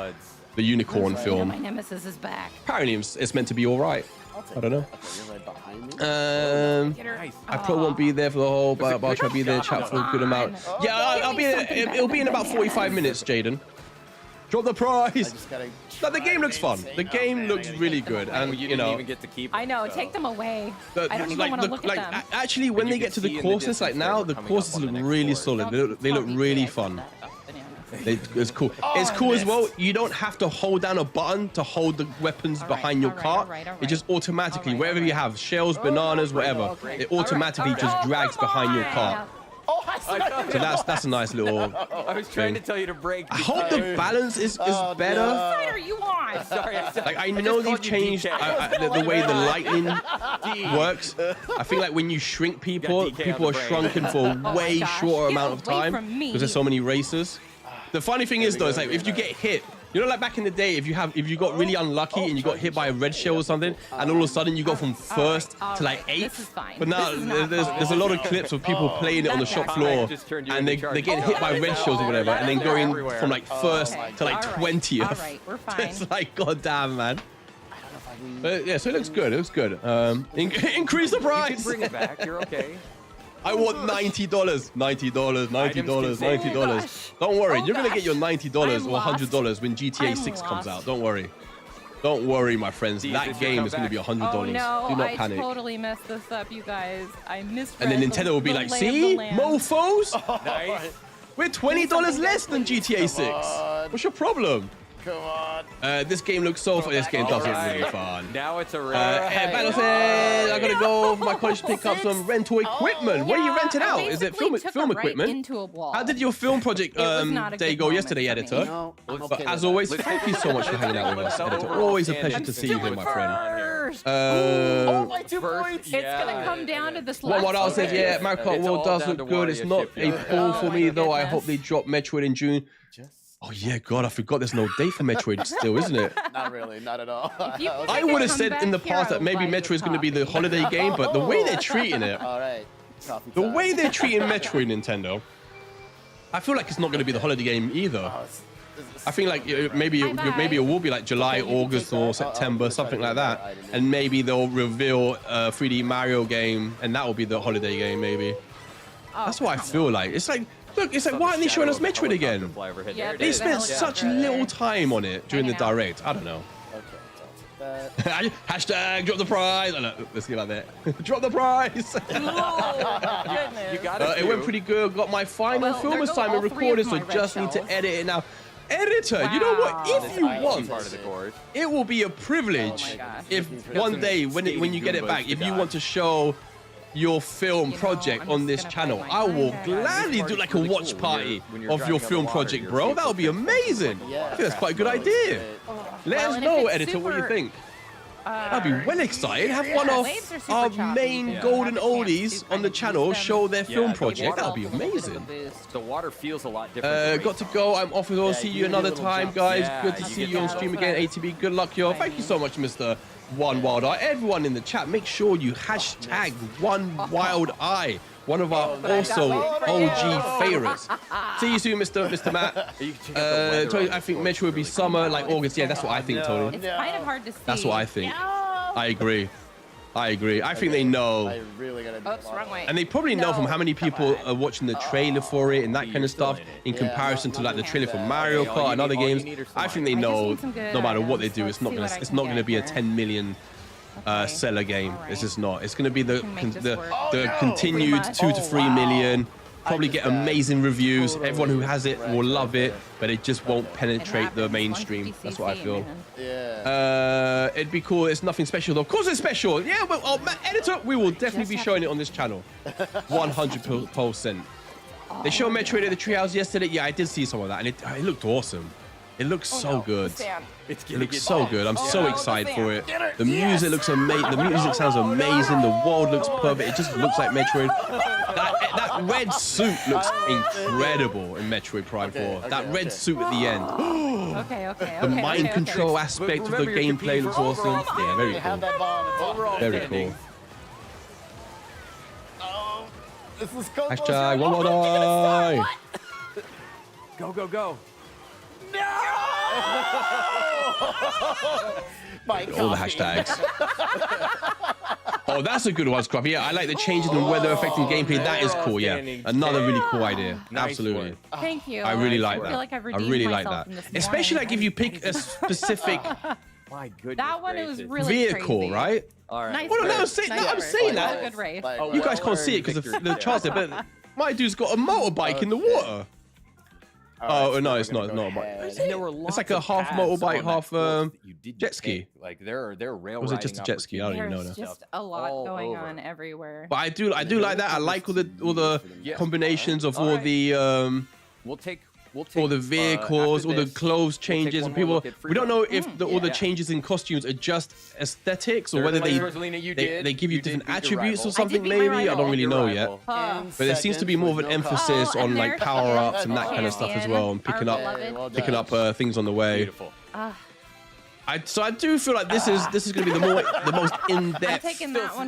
unicorn film. My nemesis is back. Apparently it's meant to be all right. I don't know. I probably won't be there for the whole, but I'll try to be there, chat for a good amount. Yeah, I'll be there. It'll be in about 45 minutes, Jaden. Drop the price. But the game looks fun. The game looks really good, and you didn't even get to keep. I know. Take them away. I don't even want to look at them. Actually, when they get to the courses, like now, the courses look really solid. They look really fun. It's cool. It's cool as well. You don't have to hold down a button to hold the weapons behind your cart. It just automatically, wherever you have shells, bananas, whatever, it automatically just drags behind your cart. So that's a nice little. I was trying to tell you to break. I hope the balance is better. What side are you on? Sorry. Like I know they've changed the way the lightning works. I feel like when you shrink people are shrunken for a way shorter amount of time because there's so many racers. The funny thing is though, is like if you get hit, you know, like back in the day, if you got really unlucky and you got hit by a red shell or something, and all of a sudden you go from first to like 8th. But now there's a lot of clips of people playing it on the shop floor, and they get hit by red shells or whatever, and then going from like first to like 20th. All right, we're fine. It's like goddamn, man. But yeah, so it looks good. It looks good. Increase the price. You can bring it back. You're okay. I want $90. $90. Don't worry, you're gonna get your $90 or $100 when GTA 6 comes out. Don't worry. Don't worry, my friends. That game is gonna be $100. Oh no, do not panic. I totally messed this up, you guys. I misread. And then Nintendo will be like, see, mofos. Nice. We're $20 less than GTA 6. What's your problem? Come on. This game looks so fun. This game does look really fun. Now it's a wrap. Hey, Battle said I gotta go for my college to pick up some rental equipment. What are you renting out? Is it film equipment? Into a wall. How did your film project day go yesterday, editor? No, But as always, thank you so much for hanging out with us, editor. Always a pleasure to see you here, my friend. my 2 points. It's gonna come down to this. What else said? Yeah, Mario Kart World does look good. It's not a pull for me though. I hope they drop Metroid in June. Oh yeah, God, I forgot there's no date for Metroid still, isn't it? Not really, not at all. I would have said in the past that maybe Metroid is going to be the holiday game, but the way they're treating it, All right. the way they're treating Metroid, Nintendo, I feel like it's not going to be the holiday game either. I think like maybe it will be like July, August, or September, something like that, and maybe they'll reveal a 3D Mario game, and that will be the holiday game, maybe. That's what I feel like. It's like. Look, it's like, why aren't they showing us Metroid again? Yeah, They spent such little time on it during the Direct. I don't know. Hashtag drop the prize. Oh, no, let's get like that. Drop the prize. You got it. It went pretty good. Got my final film assignment recorded, so just need to edit it now. Editor, you know what? If you want, it will be a privilege if one day when you get it back, if you want to show your film project on this channel, I will gladly do like a watch party of your film project, bro. That would be amazing. I think that's quite a good idea. Let us know, editor, what you think. I'd be well excited. Have one of our main golden oldies on the channel show their film project. That would be amazing. The water feels a lot different. Got to go. I'm off as well. See you another time, guys. Good to see you on stream again. ATB, good luck, yo. Thank you so much, Mr. One Wild Eye. Everyone in the chat, make sure you hashtag One Wild Eye. One of our also OG favorites. See you soon, Mr. Matt. Tony, I think Metro would be summer, like August. Yeah, that's what I think, Tony. It's kind of hard to see. That's what I think. No. I agree. I think they know. I really gotta do wrong way. And they probably know from how many people are watching the trailer for it and that kind of stuff in comparison to like the trailer for Mario Kart and other games. I think they know no matter what they do, it's not gonna be a 10 million seller game. It's just not. It's gonna be the continued 2 to 3 million. Probably get amazing reviews. Everyone who has it will love it, but it just won't penetrate the mainstream. That's what I feel. Yeah. It'd be cool. It's nothing special though. Of course it's special. Yeah, well, editor, we will definitely be showing it on this channel. 100%. They showed Metroid at the Treehouse yesterday. Yeah, I did see some of that, and it looked awesome. It looks so good. It looks so good. I'm so excited for it. The music looks amazing. The music sounds amazing. The world looks perfect. It just looks like Metroid. That red suit looks incredible in Metroid Prime 4. That red suit at the end. The mind control aspect of the gameplay looks awesome. Yeah, very cool. Very cool. This is cool. Hashtag one more die. Go, go, go. No! All the hashtags. Oh, that's a good one, Scruffy. Yeah, I like the changes in weather affecting gameplay. That is cool, yeah. Another really cool idea. Absolutely. Thank you. I really like I feel like I've that. I really like that. Especially like if you pick a specific My goodness. That one was really vehicle, crazy. right? All right. Well, no, I'm saying that. Good race. You guys can't see it because of the charts there, but my dude's got a motorbike in the water. Oh, no, it's not a bike. It's like a half motorbike, half jet ski. Like they're rail. Was it just a jet ski? I don't even know. There's just a lot going on everywhere. But I do like that. I like all the combinations of all the all the vehicles, all the clothes changes, and people. We don't know if all the changes in costumes are just aesthetics or whether they give you different attributes or something. Maybe I don't really know yet. But there seems to be more of an emphasis on like power ups and that kind of stuff as well, and picking up things on the way. So I do feel like this is going to be the most in-depth,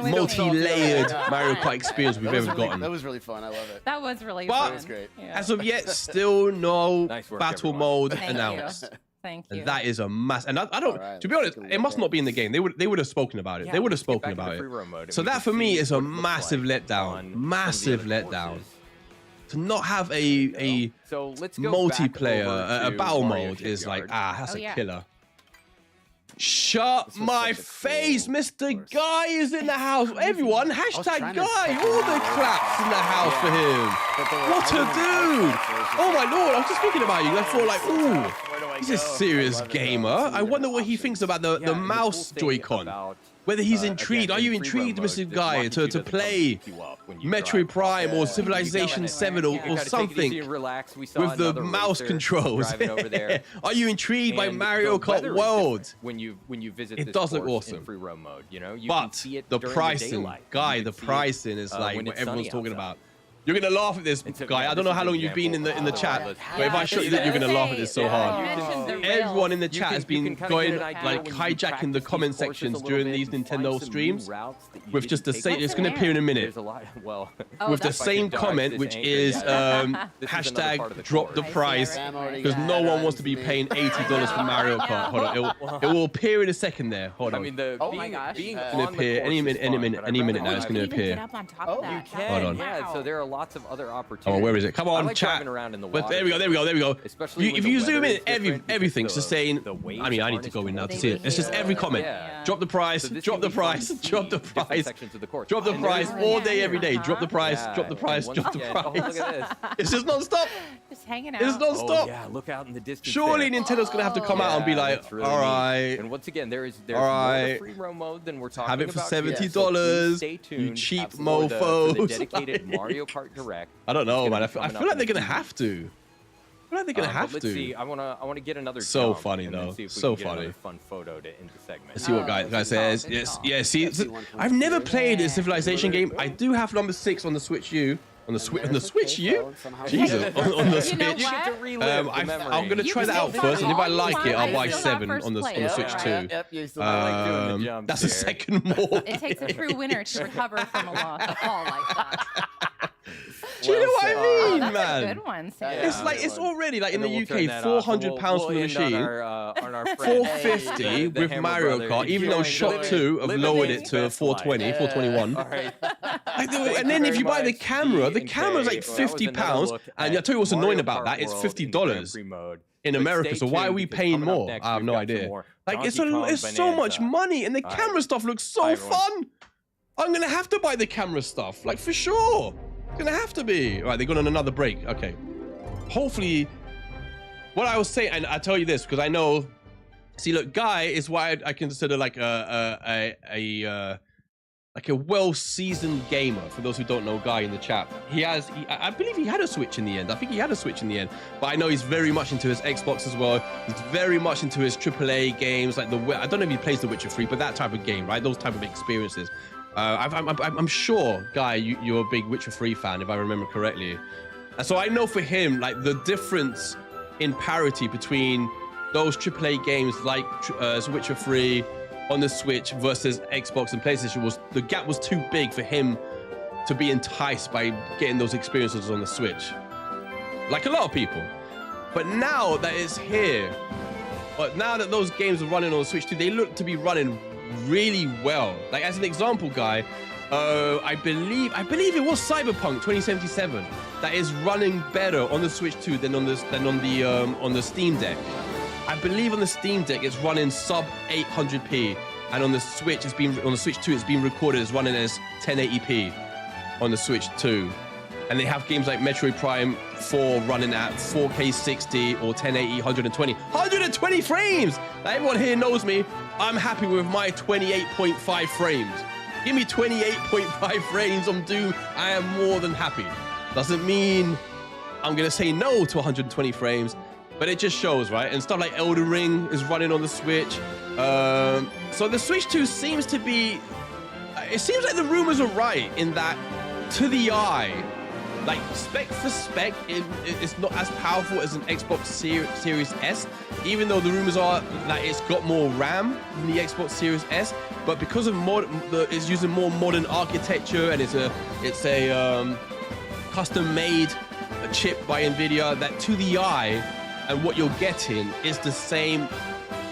multi-layered Mario Kart experience we've ever gotten. That was really fun. I love it. That was really fun. That was great. As of yet, still no battle mode announced. Thank you. And that is a mass. And I don't. To be honest, it must not be in the game. They would have spoken about it. They would have spoken about it. So that for me is a massive letdown. Massive letdown. To not have a multiplayer, a battle mode is like that's a killer. Shut my face, Mr. Guy is in the house. Everyone, hashtag Guy. All the claps in the house for him. What a dude. Oh my lord, I was just thinking about you. I thought like, ooh, he's a serious gamer. I wonder what he thinks about the mouse Joy-Con. Whether he's intrigued. Are you intrigued, Mr. Guy, to play Metroid Prime or Civilization 7 or something with the mouse controls? Are you intrigued by Mario Kart World? When you visit, it does look awesome. Free roam mode, you know, but the pricing, Guy, the pricing is like what everyone's talking about. You're gonna laugh at this, Guy. I don't know how long you've been in the chat, but if I show you that, you're gonna laugh at this so hard. Everyone in the chat has been going like hijacking the comment sections during these Nintendo streams with just the same. It's gonna appear in a minute. With the same comment, which is hashtag drop the price, because no one wants to be paying $80 for Mario Kart. Hold on, it will appear in a second there. Hold on. Oh my gosh. It's gonna appear any minute now. It's gonna appear. Get up on top of that. You can. Hold on. Yeah. So there are lots of other opportunities. Oh, where is it? Come on, I like chat. driving around in the water. But there we go. Especially If you zoom in, everything's just saying. I mean, I need to go in now to see it. It's just every comment. Drop the price. Drop the price. Drop the price. Drop the price all day, every day. Drop the price. Drop the price. Drop the price. Look at this. It's just non-stop. Just hanging out. It's non-stop. Oh, yeah, look out in the distance. Surely there. Nintendo's gonna have to come out and be like, really all right. And once again, there's all right. more to free roam mode than we're talking have it for about. $70. So please stay You tuned cheap for the mofos. dedicated Mario Kart Direct. I don't know, man. I It's gonna be feel coming like up they're in gonna have to. I feel like they're gonna have let's to. see. I wanna get another. So jump funny and then though. see if we So can get funny. another fun photo to end the segment. Let's see what guy says. Yes, yeah. See, I've never played a Civilization game. I do have number 6 on the Switch U. On the Switch U? Jesus, on the Switch. I'm gonna try that out first, and if I like it, I'll buy 7 on the Switch too. That's a second more. It takes a true winner to recover from a loss. All like that. Do you know what I mean, man? That's a good one, Sam. It's like it's already like in the UK, £400 for the machine, on our $450 with Mario Kart. Even though Shot 2 have lowered it to $421. And then if you buy the camera's like £50. And I'll tell you what's annoying about that, it's $50 in America. So why are we paying more? I have no idea. Like it's so much money, and the camera stuff looks so fun. I'm gonna have to buy the camera stuff, like for sure. It's gonna have to be. All right, they're going on another break. Okay. Hopefully, what I was saying, and I tell you this because I know. See, look, Guy is what I consider like a well-seasoned gamer. For those who don't know Guy in the chat, I believe he had a Switch in the end. I think he had a Switch in the end. But I know he's very much into his Xbox as well. He's very much into his AAA games, like I don't know if he plays The Witcher 3, but that type of game, right? Those type of experiences. I'm sure, Guy, you're a big Witcher 3 fan, if I remember correctly. And so I know for him, like the difference in parity between those AAA games like Witcher 3 on the Switch versus Xbox and PlayStation the gap was too big for him to be enticed by getting those experiences on the Switch. Like a lot of people. But now that it's here, but now that those games are running on the Switch too, they look to be running really well. Like as an example, Guy, I believe it was Cyberpunk 2077 that is running better on the Switch 2 than on the Steam Deck. I believe on the Steam Deck it's running sub 800p, and on the Switch 2 it's been recorded as running as 1080p on the Switch 2. And they have games like Metroid Prime 4 running at 4K 60 or 1080 120 frames. Now, everyone here knows me. I'm happy with my 28.5 frames. Give me 28.5 frames on Doom. I am more than happy. Doesn't mean I'm gonna say no to 120 frames, but it just shows, right? And stuff like Elden Ring is running on the Switch. So the Switch 2 seems to be, it seems like the rumors are right in that to the eye, like spec for spec, it's not as powerful as an Xbox Series S, even though the rumors are that it's got more RAM than the Xbox Series S. But because of it's using more modern architecture, and it's a custom-made chip by Nvidia, that to the eye, and what you're getting is the same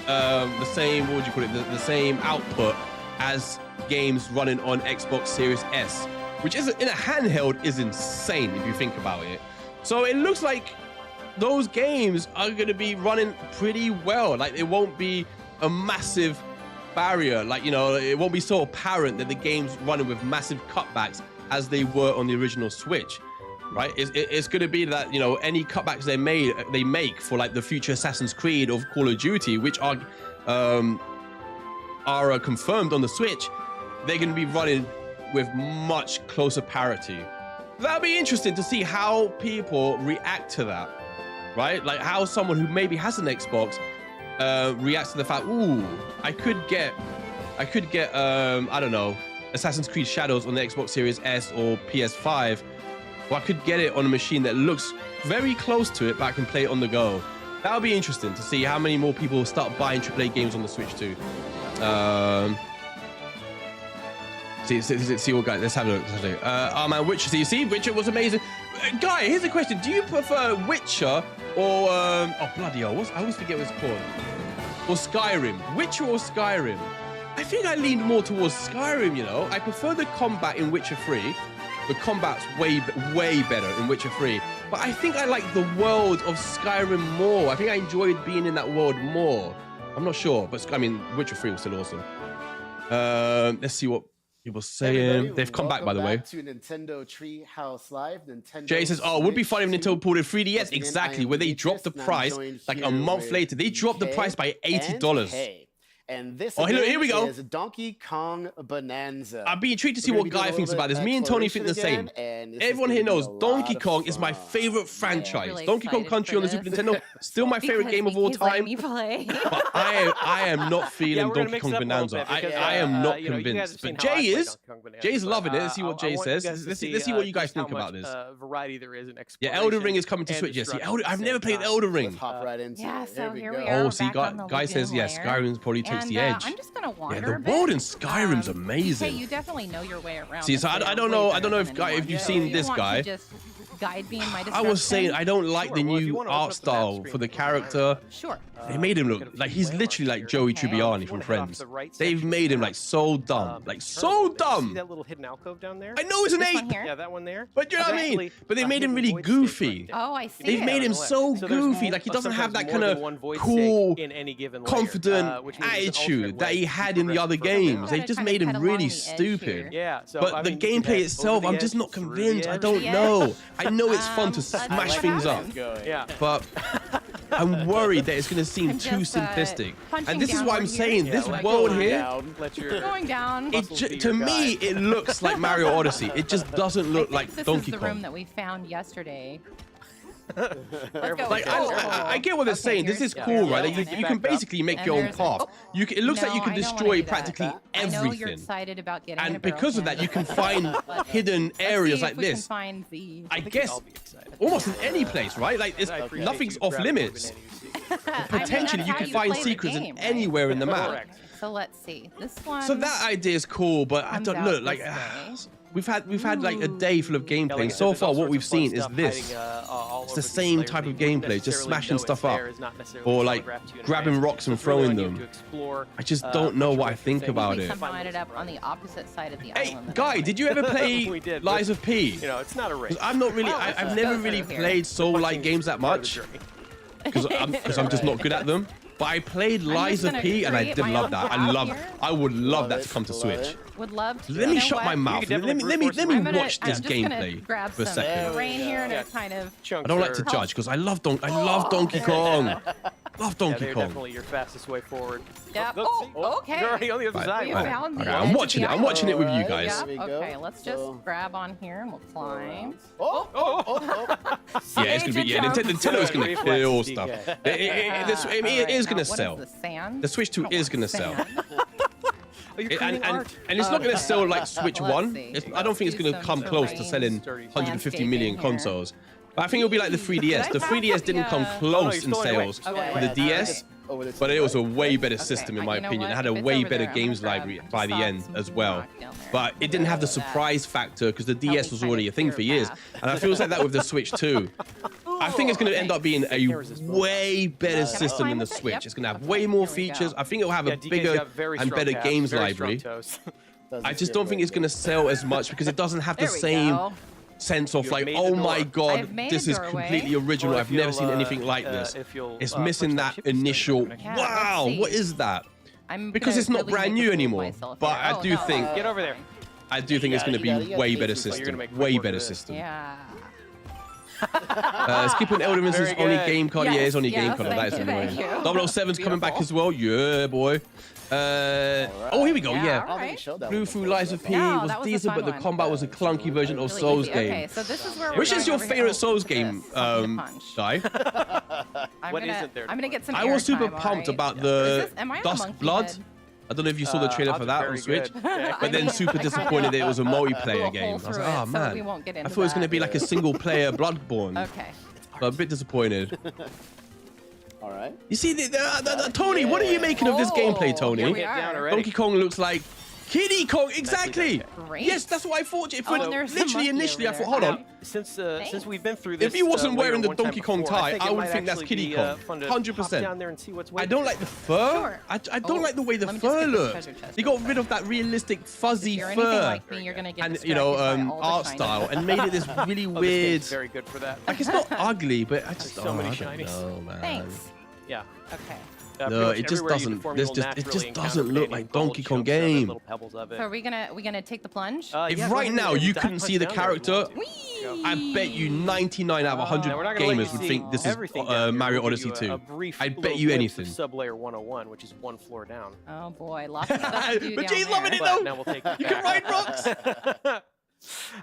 what would you call it? The same output as games running on Xbox Series S, which is in a handheld is insane if you think about it. So it looks like those games are going to be running pretty well. Like it won't be a massive barrier. Like, you know, it won't be so apparent that the game's running with massive cutbacks as they were on the original Switch, right? It's going to be that, you know, any cutbacks they make for like the future Assassin's Creed or Call of Duty, which are confirmed on the Switch, they're going to be running with much closer parity. That'll be interesting to see how people react to that, right? Like how someone who maybe has an Xbox reacts to the fact, ooh, I could get I don't know, Assassin's Creed Shadows on the Xbox Series S or PS5, or I could get it on a machine that looks very close to it, but I can play it on the go. That'll be interesting to see how many more people start buying AAA games on the Switch too. See what, guys, let's have a look. Oh man, Witcher. So you see, Witcher was amazing. Guy, here's a question. Do you prefer Witcher or oh bloody hell, I always forget what it's called. Or Skyrim? Witcher or Skyrim? I think I lean more towards Skyrim, you know. I prefer the combat in Witcher 3. The combat's way better in Witcher 3. But I think I like the world of Skyrim more. I think I enjoyed being in that world more. I'm not sure, but I mean, Witcher 3 was still awesome. Let's see what people saying. They've come back, by the way. To Nintendo Treehouse Live. Nintendo Jay says, "Oh, it would be funny if Nintendo pulled a 3DS." Exactly, where they dropped the price like a month later. They dropped the price by $80. And this here we go. is Donkey Kong Bonanza. I'm being intrigued to see what Guy thinks about this. Me and Tony think the same. Everyone here knows Donkey Kong is my favorite franchise. Really Donkey Kong Country on the Super Nintendo, still my favorite game of all time. Me play. But I am not feeling Donkey Kong Bonanza. I am not convinced. But Jay is. Jay's loving it. Let's see what Jay says. Let's see what you guys think about this. Variety there is in Yeah, Elden Ring is coming to Switch. Yes, I've never played Elden Ring. Hop right into Yeah, it. so here we go. are. Oh, see, Guy says yes. Skyrim probably takes the edge. I'm just gonna wander. Yeah, the world in Skyrim's amazing. Hey, you definitely know your way around. See, so I don't know if you've seen this guy. Just guide me in my I was saying I don't like the new art style for the character. Sure. They made him look like he's literally like Joey Tribbiani from Friends. They've made him like so dumb, like so See dumb. that little hidden alcove down there? I know it's an This one ape, here? Yeah, that one there. but you know what I mean. But they made him really goofy. Oh, I see. They've made him so goofy, like he doesn't have that kind of cool, confident attitude that he had in the other games. They just made him really stupid. Yeah, so But the gameplay itself, I'm just not convinced. I don't know. I know it's fun to smash things up, Yeah. but I'm worried that it's going to seem too simplistic. And this is why I'm saying this world here, Going down. to me, it looks like Mario Odyssey. It just doesn't look like Donkey This is the room Kong. that we found yesterday. Let's go. Like I get what they're saying. This is cool, right? Like, you can basically make your own path. It looks like you can destroy practically I know you're everything. excited about getting And a because of that, you can find hidden areas like this. I guess almost in any place, right? Like nothing's off limits. Potentially, you can find secrets in anywhere in the map. So let's see. This one. So that idea is cool, but I don't look like we've had like a day full of gameplay. And so far, what we've seen is this. It's the same type of gameplay, just smashing stuff up, or like grabbing rocks and throwing them. I just don't know what I think about it. Somehow ended up on the opposite side of the Hey, island. Guy, did you ever play Lies of P? You know, it's not a race. I'm not really. I've never really played Soul-like games that much because I'm just not good at them. But I played Lies of P and I did love that. I would love that to come to Switch. Would love to. Let me shut my mouth. Let me watch this gameplay for a second. Rain here and it's kind of. I don't like to judge because I love Donkey Kong. Love Donkey they're Kong. definitely your fastest way forward. Yep. Oh, okay. You're already on the other side. We found the Okay, I'm watching it. I'm watching it with you guys. Yep. Okay, let's just grab on here and we'll climb. Yeah, it's gonna be. Yeah, Nintendo's gonna kill stuff. It is gonna sell. What is the sand? The Switch 2 is gonna sell. And art. it's not going to sell like Switch 1. I don't think it's going to come close to selling 150 million consoles. But I think it'll be like the 3DS. The 3DS didn't come close in sales to the DS, but it was a way better system in my opinion. It had a way better games library by the end as well. But it didn't have the surprise factor because the DS was already a thing for years. And I feel like that with the Switch 2. I think it's going to end up being a way better system than the Switch. It's going to have way more features. I think it'll have a bigger and better games library. I just don't think it's going to sell as much because it doesn't have the same sense of like, oh my god, this is completely original. I've never seen anything like this. It's missing that initial, wow, what is that? Because it's not brand new anymore. But I do think, Get over there. I do think it's going to be way better system. Way better system. Yeah. Skipping Elden Ring is only game card. Yeah, it's only game card. That is thank annoying. you. 007's coming back as well. Yeah, boy. Oh, here we go. Yeah. Blue through Lies of P was decent, but the combat was a clunky version of Souls game. Okay, so this is where Which is your favorite Souls game, Guy? What isn't there? I'm gonna get some. I was super airtime, pumped alright? about the Am I on a Dusk monkey Blood. head? I don't know if you saw the trailer for that on Switch, but then super disappointed that it was a multiplayer game. I was like, oh man, I thought it was going to be like a single player Bloodborne. Okay. But a bit disappointed. All right. You see, Tony, what are you making of this gameplay, Tony? Here we are. Donkey Kong looks like Kiddy Kong, exactly. Great. Yes, that's what I thought. If Oh, there's a literally, monkey initially, I over thought, hold there. on. Since we've been through this, If he wasn't layer wearing the one time Donkey Kong before, tie, think I it would might think that's actually Kiddy be, Kong. fun to 100%. hop down there and see what's I waiting. don't like the fur. Sure. I don't like the way the Let me just fur get this looks. treasure chest They real got rid of that realistic fuzzy If you're anything fur like me, you're gonna get and distracted by all the art shiny. style and made it this really Oh, this weird. game's very good for that. Like it's not ugly, but I just so many I shinies. don't know, man. Thanks. Yeah. Okay. No, pretty much it just everywhere you doesn't. deform, This you'll just it naturally just encounter doesn't look remaining like gold Donkey Kong chunks of it, game. little pebbles of it. So are we gonna take the plunge? If Yeah, right now you dive couldn't see the down there if you character, want to. I bet you 99 out of 100 Now, we're not gonna let gamers you would see think this is everything down here. Mario We'll give Odyssey you 2. a brief I'd bet little you glimpse anything. of Sublayer 101, which is one floor down. Oh boy, lots of stuff to do But down Jay's there. loving it But though. now we'll take You can ride rocks.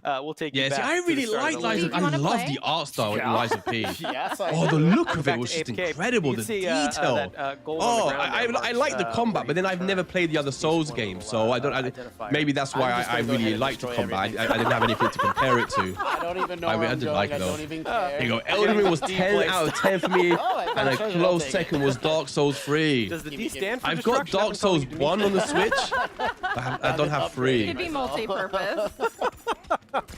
We'll take you Yeah, see, back I to the really start of like the Lies layer. of Do you I wanna love play? the art style in Yeah. Lies of P. Yes, I Oh, the do. look of it Back was to just AFK. incredible. You The can see, detail. that, gold on Oh, the ground there I like the marks, combat, where but then you I've turn. never played the other These Souls one games, little, so I don't. identifier. Maybe that's why I'm just I gonna go ahead really and liked the destroy combat. I everything. didn't have anything to compare it to. I don't even know I where I'm did going. like it, I though. don't even care. There you go. Elden Ring was 10 out of 10 for me, Oh, I and found a treasure, I'll close take it. second was Dark Souls 3. Does the D stand for I've got destruction? Dark Souls 1 on the Switch. I don't have It 3. could be multi-purpose.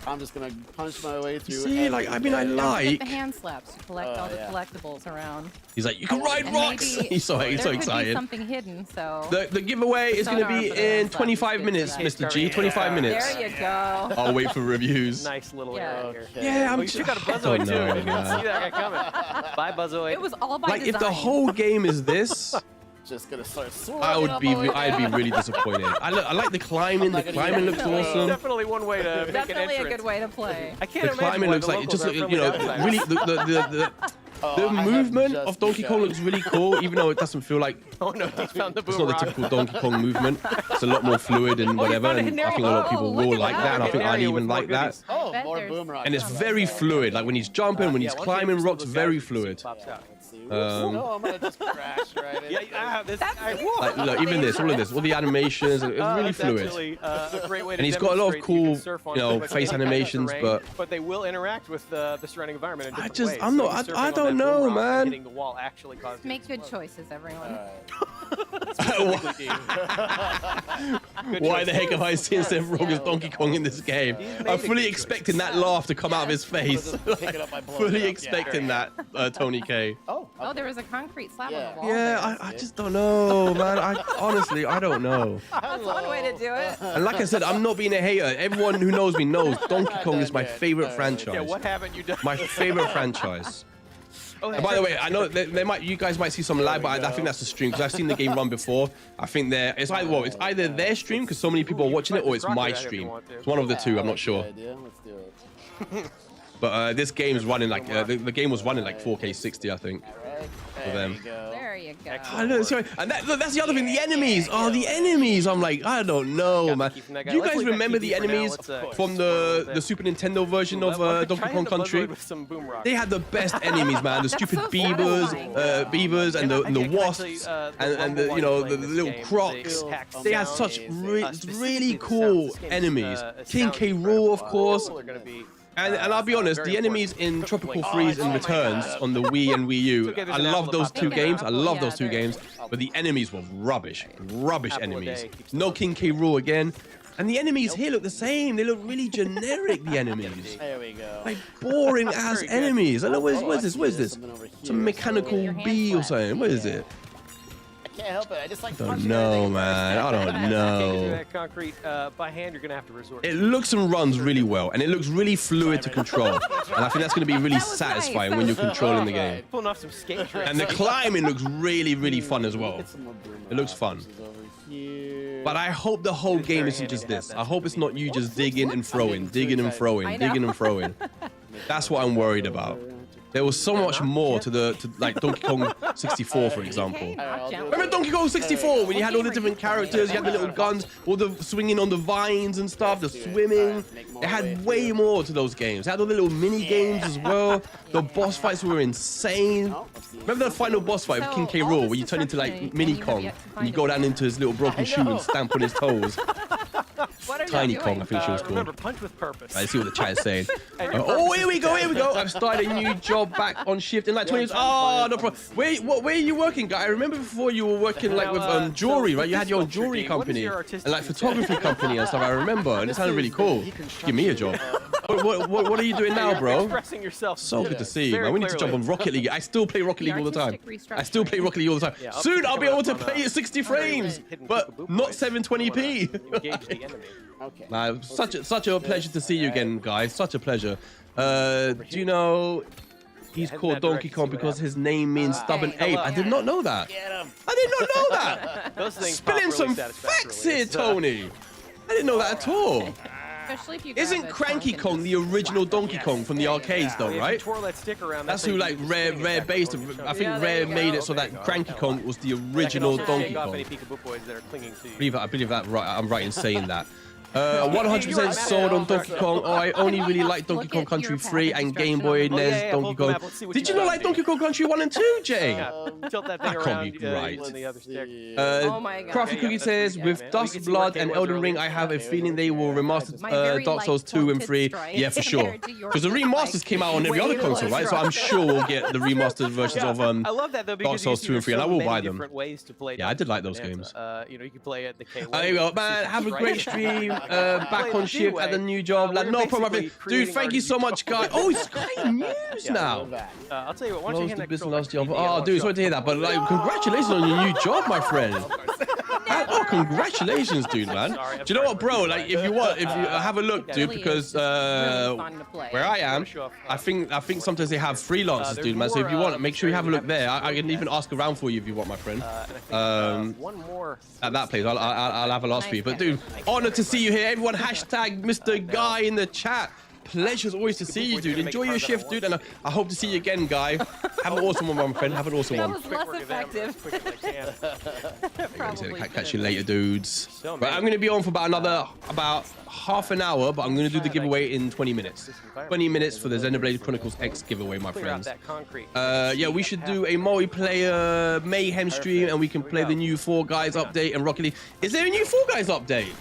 I'm just gonna punch my way through. See, like, I mean, I everything. like. Get the hand slaps. You collect all the yeah. collectibles around. He's like, you can ride And rocks. maybe He's so there could be excited. something hidden. So The giveaway is going to be Sonar for the in hand slap 25 is minutes, good for Mr. G. 25 minutes. there you go. I'll wait for reviews. Nice little Yeah. area here. Okay. Yeah, Oh, I'm you just, should got a I Buzzoid don't too. know, I didn't even man. see that guy coming. Bye, Buzzoid. It was all by Like, design. if the whole game is this, Just gonna start swirling. I would on be, my way I'd be down. really disappointed. I like the climbing. The not gonna climbing do looks that. awesome. Definitely one way to make an Definitely a entrance. good way to play. I can't The imagine climbing why looks the like it locals just, are you friendly know, outsiders. really the Oh, I have movement just of Donkey Kong begun. looks really cool, even though it doesn't feel like Oh no, he found the it's not boom the rock. typical Donkey Kong movement. It's a lot more fluid and whatever, found a and hidden I think a lot of people area. Oh, will look at like that. that, and I think Hidden I'd area with even more like that. goodies. Oh, bet more there's- boom rock. And it's very fluid. Like when he's jumping, when he's Yeah, once climbing you rocks, those very guys, you see fluid. it pops out. Let's see. Um, No, I'm gonna just crash right into it. Like, look, even this, all of this, all the animations, it's really That's fluid. actually, a great way to And he's got a lot of demonstrate that you can cool, surf on you know, pretty much face any animations, terrain, but they will interact with the surrounding environment in I different just- ways. I'm So not- you surfing I on don't that boom know, rock and man. Hitting the wall actually causes you Make to good explode. choices, everyone. Why the heck have I seen Seth Rogen's Donkey Kong in this game? I'm fully expecting that laugh to come out of his face. Pick it up by blowing Fully it up. expecting that, Tony K. Oh, Oh, there was a concrete slab on the wall. Yeah, there. I just don't know, man. Honestly, I don't know. That's one way to do it. And like I said, I'm not being a hater. Everyone who knows me knows Donkey Kong is my favorite Yeah, franchise. what haven't you done? My favorite franchise. Oh, And by the way, I know you guys might see some lag, but I think that's the stream because I've seen the game run before. I think it's either their stream because so many people are watching it, or it's my stream. It's one of the two. I'm not sure. Let's do it. But this game's running like the game was running like 4K 60, I think. For them. There you go. I know, sorry. And look, that's the other thing. The enemies. Oh, the enemies. I'm like, I don't know, man. Do you guys remember the enemies from the Super Nintendo version of Donkey Kong Country? They had the best enemies, man. The stupid so beavers, satisfying. beavers, and the wasps, and the the little crocs. They had such really cool enemies. King K. Rool, of course. And I'll be honest, the enemies in Tropical Freeze and Returns on the Wii and Wii U, I love those two games. I love those two games. But the enemies were rubbish. Rubbish enemies. No King K. Rool again. And the enemies here look the same. They look really generic, the enemies. There we go. Like boring ass enemies. I don't know, what is this? What is this? Some mechanical bee or something. What is it? Can't help it. I just like Don't punching know, everything. man. I don't Can't do know. that concrete by hand. You're gonna have to resort. It looks and runs really well, and it looks really fluid to control. And I think that's going to be really That was nice. satisfying That when you're was controlling the game. Pulling off some skate tricks. And the climbing looks really, really fun as well. It looks fun. But I hope the whole game isn't just this. I hope it's not you just digging and throwing, digging and throwing, I know. digging and throwing. That's what I'm worried about. There was so much more to like Donkey Kong 64, for example. Remember Donkey Kong 64 when you had all the different characters, you had the little guns, all the swinging on the vines and stuff, the swimming. It had way more to those games. It had all the little mini games as well. The boss fights were insane. Remember the final boss fight with King K. Rool where you turn into like Mini Kong and you go down into his little broken shoe and stamp on his toes. What are you Tiny doing? Kong, I think she was called. Remember, punch with purpose. Let's see what the chat is saying. Oh, here we go. I've started a new job back on shift in like 20 years. Oh, no problem. Where are you working, guy? I remember before you were working like with jewelry, right? You had your own jewelry company and like photography company and stuff. I remember, and it sounded really cool. Give me a job. What are you doing now, bro? Expressing yourself. So good to see you, man. We need to jump on Rocket League. I still play Rocket League all the time. Soon I'll be able to play at 60 frames, but not 720p. Okay. Nah, such a pleasure to see you again, guys. Such a pleasure. Do you know he's called Donkey Kong because his name means stubborn ape? I did not know that. I did not know that. Spilling some facts here, Tony. I didn't know that at all. Especially if you Isn't Cranky Kong the original Donkey Kong from the arcades, though, right? That's who like Rare based. I think Rare made it so that Cranky Kong was the original Donkey Kong. I believe that right. I'm right in saying that. 100% sold on Donkey Kong. Oh, I only really like Donkey Kong Country 3 and Game Boy NES Donkey Kong. Did you not like Donkey Kong Country 1 and 2, Jay? That can't be right. Oh my God. Crafty Cookie says, with Dust, Blood, and Elden Ring, I have a feeling they will remaster Dark Souls 2 and 3. Yeah, for sure. Because the remasters came out on every other console, right? So I'm sure we'll get the remastered versions of Dark Souls 2 and 3, and I will buy them. Yeah, I did like those games. You can play at the K1. There you go, man. Have a great stream. Back on shift at the new job. Like, no problem. Dude, thank you so much, guy. Oh, it's Sky News now. I'll tell you what. Once you hit business last job. Oh, dude, sorry to hear that. But like, congratulations on your new job, my friend. Oh, congratulations, dude, man. Do you know what, bro? Like, if you have a look, dude, because where I am, I think sometimes they have freelancers, dude, man. So if you want, make sure you have a look there. I can even ask around for you if you want, my friend. At that place, I'll have a lot for you. But dude, honor to see you here. Everyone, hashtag Mr. Guy in the chat. Pleasure always to see you, dude. Enjoy your shift, dude, and I hope to see you again, Guy. Have an awesome one, my friend. Have an awesome one. That was less effective. Probably. Catch you later, dudes. Right, I'm going to be on for about half an hour, but I'm going to do the giveaway in 20 minutes. 20 minutes for the Xenoblade Chronicles X giveaway, my friends. Yeah, we should do a multiplayer mayhem stream, and we can play the new Fall Guys update and Rocket League. Is there a new Fall Guys update?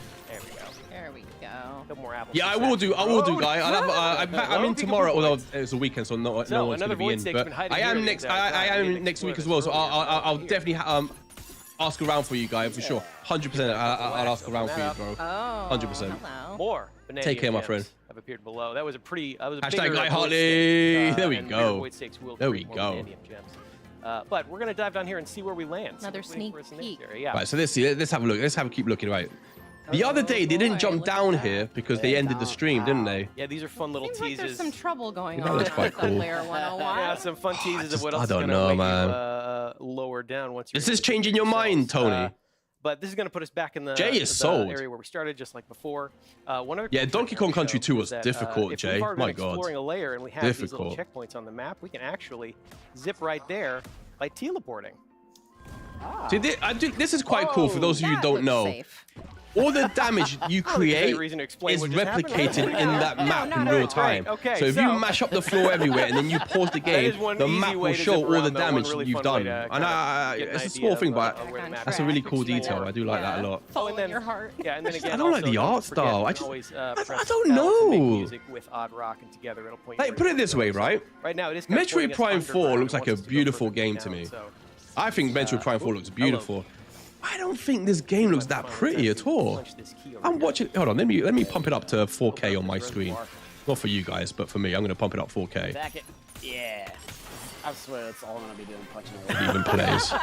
Yeah, I will do, guy. I'm in tomorrow, although it's a weekend, so no one's going to be in. But I am next week as well, so I'll definitely ask around for you, guy, for sure. 100%. I'll ask around for you, bro. 100%. More. Take care, my friend. Have appeared below. That was a pretty. Hashtag Guy Hartley. There we go. There we go. But we're gonna dive down here and see where we land. Another sneak peek. Yeah. Right, so let's have a look. Let's keep looking. Right. The other day they didn't jump down here because they ended the stream, didn't they? Yeah, these are fun little Seems teases. Like there's some trouble going on. That's quite cool. Layer 101. Yeah, some fun teases of what else I don't is know, make man. You, lower down once. Is this changing your mind, Tony? But this is going to put us back in the, Jay is sold. Area where we started, just like before. One other Donkey Kong Country 2 was difficult, Jay. My God. Exploring a layer and we have these little checkpoints on the map, we can actually zip right there by teleporting. See, this is quite cool for those of you who don't know. Safe. All the damage you create is replicated in that map in real time. Okay, so if you mash up the floor everywhere and then you pause the game, the map will show all the damage you've done. And it's a small thing, but that's a really cool detail. I do like that a lot. Follow your heart. Yeah, and then again, I don't like the art style. I don't know. Like, put it this way, right? Right now, it is Metroid Prime 4 looks like a beautiful game to me. I think Metroid Prime 4 looks beautiful. I don't think this game looks that pretty at all. I'm watching. Hold on, let me pump it up to 4K on my screen. Not for you guys, but for me, I'm gonna pump it up 4K. Yeah. I swear that's all I'm gonna be doing, punching away. Even plays.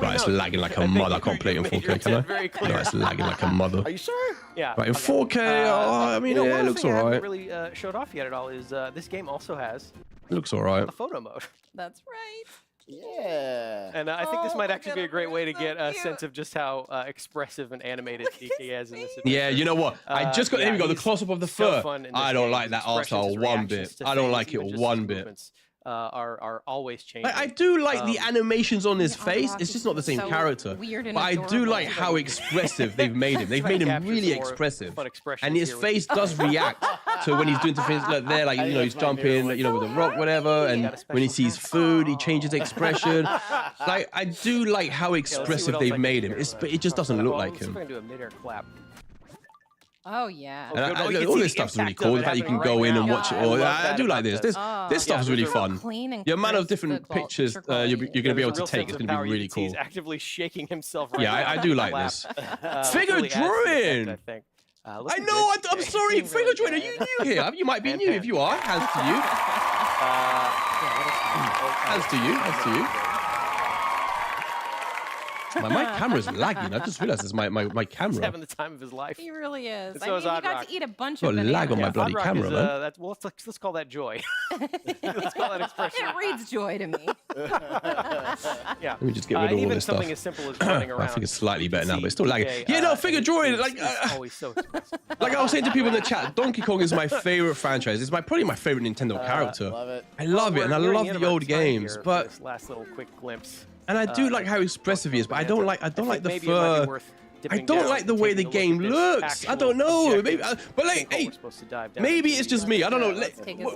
Right, it's lagging like a mother. I can't play it in 4K, can I? No, it's lagging like a mother. Are you sure? Yeah. Right, in 4K. I mean, yeah, it looks alright. Really showed off yet at all is this game also has. It looks alright. A photo mode. That's right. Yeah. And I think this might actually be a great way to get a sense of just how expressive and animated DK is in this. Yeah, you know what? I just got, here we go, the close-up of the fur. I don't like that art style one bit. I don't like it one bit. Are always changing. I do like the animations on his face. It's just not the same character. But I do like how expressive they've made him. They've made him really expressive. And his face does react to when he's doing things like there, like, you know, he's jumping, you know, with a rock, whatever. And when he sees food, he changes expression. Like, I do like how expressive they've made him. But it just doesn't look like him. Oh yeah. And all this stuff's really cool. The fact you can go in and watch it. Or I do like this. This stuff is really fun. The amount of different pictures you're going to be able to take is going to be really cool. He's actively shaking himself right now. Yeah, I do like this. Figure drawing. I think. I know. I'm sorry, Figure drawing. Are you new here? You might be new. If you are, hands to you. Hands to you. Hands to you. My camera's lagging. I just realized it's my camera. He's having the time of his life. He really is. So I mean, he got to eat a bunch of bananas. Lag on my bloody camera, man. Well, let's call that joy. Let's call that expression. It reads joy to me. Yeah. Let me just get rid of all this stuff. Something as simple as running around. I think it's slightly better now, but it's still lagging. Yeah, no, figure drawing. Like I was saying to people in the chat, Donkey Kong is my favorite franchise. It's probably my favorite Nintendo character. I love it, and I love the old games. But this last little quick glimpse. And I do like how expressive he is, but I don't like the fur. I don't like the way the game looks. I don't know. Maybe, but like, hey, maybe it's just me. I don't know.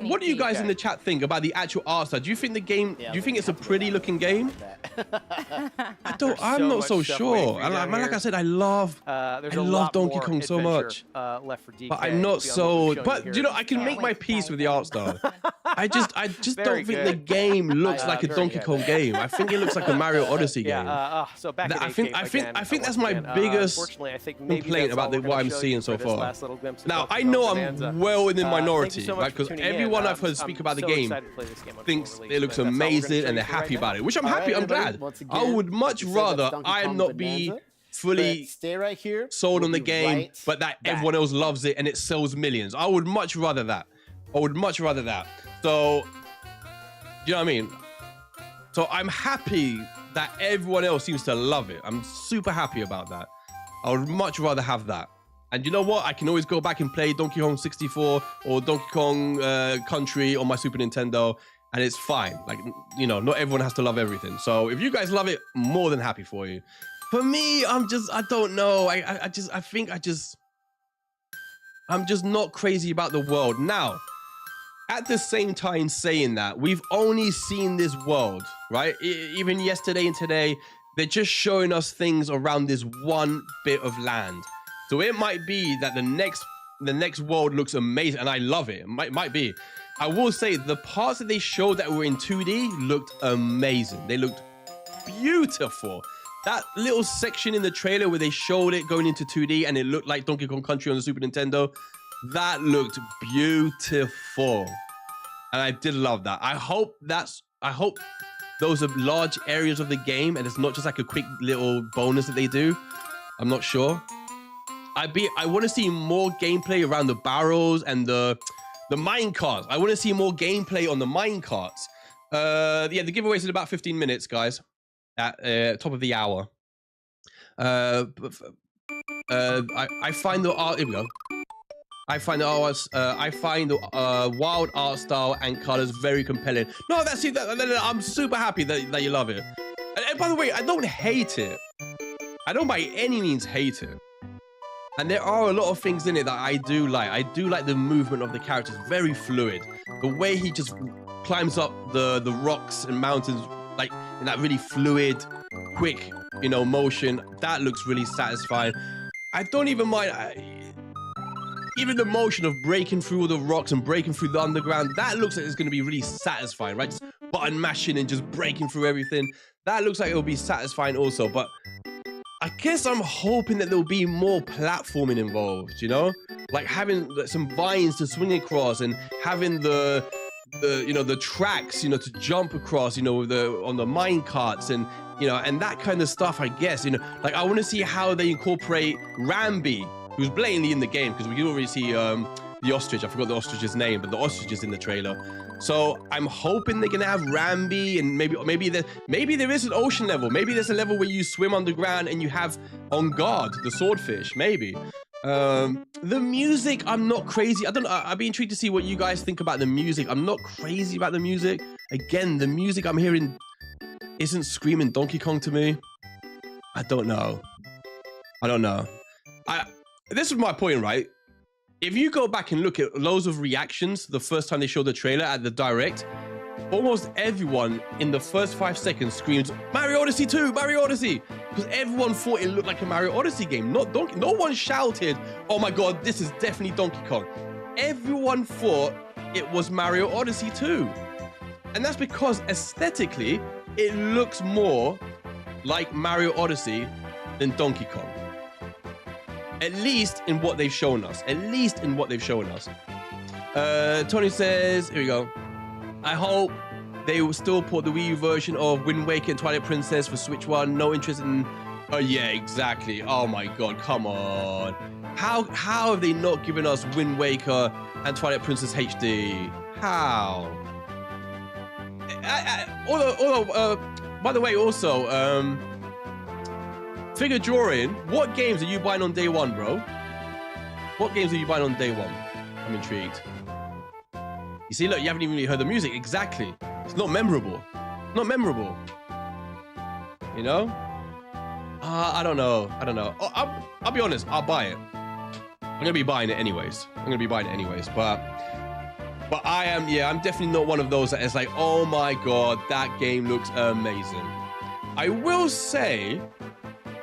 What do you guys in the chat think about the actual art style? Do you think the game? Do you think it's a pretty looking game? I'm not so sure. Like I said, I love Donkey Kong so much. But I'm not so. But you know, I can make my peace with the art style. I just don't think the game looks like a Donkey Kong game. I think it looks like a Mario Odyssey game. So back I think that's my biggest complaint about what I'm seeing so far. Now, I know I'm well in the minority, right? Because everyone I've heard speak about the game thinks it looks amazing and they're happy about it, which I'm happy. I'm glad. I would much rather I not be fully sold on the game, but that everyone else loves it and it sells millions. I would much rather that. So, you know what I mean? So I'm happy that everyone else seems to love it. I'm super happy about that. I would much rather have that. And you know what? I can always go back and play Donkey Kong 64 or Donkey Kong Country on my Super Nintendo, and it's fine. Like, you know, not everyone has to love everything. So if you guys love it, more than happy for you. For me, I don't know. I'm just not crazy about the world. Now, at the same time saying that, we've only seen this world, right? Even yesterday and today, they're just showing us things around this one bit of land. So it might be that the next world looks amazing, and I love it. It might be. I will say the parts that they showed that were in 2D looked amazing. They looked beautiful. That little section in the trailer where they showed it going into 2D and it looked like Donkey Kong Country on the Super Nintendo, that looked beautiful. And I did love that. I hope those are large areas of the game and it's not just like a quick little bonus that they do. I'm not sure. I want to see more gameplay around the barrels and the mine carts. I want to see more gameplay on the mine carts. Yeah, the giveaway's in about 15 minutes, guys. At top of the hour. I find the art. Here we go. I find the wild art style and colors very compelling. No, that's it. I'm super happy that you love it. And by the way, I don't hate it. I don't by any means hate it. And there are a lot of things in it that I do like. I do like the movement of the characters, very fluid. The way he just climbs up the rocks and mountains, like in that really fluid, quick, motion. That looks really satisfying. I don't even mind. Even the motion of breaking through all the rocks and breaking through the underground, that looks like it's going to be really satisfying, right? Just button mashing and just breaking through everything. That looks like it'll be satisfying also, but I guess I'm hoping that there'll be more platforming involved, like having some vines to swing across and having the tracks, to jump across, on the mine carts and, and that kind of stuff, I guess, like I want to see how they incorporate Rambi, who's blatantly in the game, because we can already see the ostrich. I forgot the ostrich's name, but the ostrich is in the trailer. So I'm hoping they're gonna have Rambi, and maybe there is an ocean level. Maybe there's a level where you swim underground and you have On Guard, the swordfish. Maybe. The music, I'm not crazy. I'd be intrigued to see what you guys think about the music. I'm not crazy about the music. Again, the music I'm hearing isn't screaming Donkey Kong to me. I don't know. This is my point, right? If you go back and look at loads of reactions the first time they showed the trailer at the Direct, almost everyone in the first 5 seconds screams, Mario Odyssey 2, Mario Odyssey! Because because everyone thought it looked like a Mario Odyssey game, not Donkey. No one shouted, "Oh my God, this is definitely Donkey Kong." Everyone thought it was Mario Odyssey 2. And that's because aesthetically, it looks more like Mario Odyssey than Donkey Kong. At least in what they've shown us. Tony says, here we go. I hope they will still port the Wii U version of Wind Waker and Twilight Princess for Switch 1. No interest in... Oh, yeah, exactly. Oh, my God. Come on. How have they not given us Wind Waker and Twilight Princess HD? How? By the way, also, figure drawing, what games are you buying on day one, bro? What games are you buying on day one? I'm intrigued. You see, look, you haven't even really heard the music. Exactly. It's not memorable. You know? I don't know. Oh, I'll be honest. I'll buy it. I'm gonna be buying it anyways. But I'm definitely not one of those that is like, oh my God, that game looks amazing. I will say,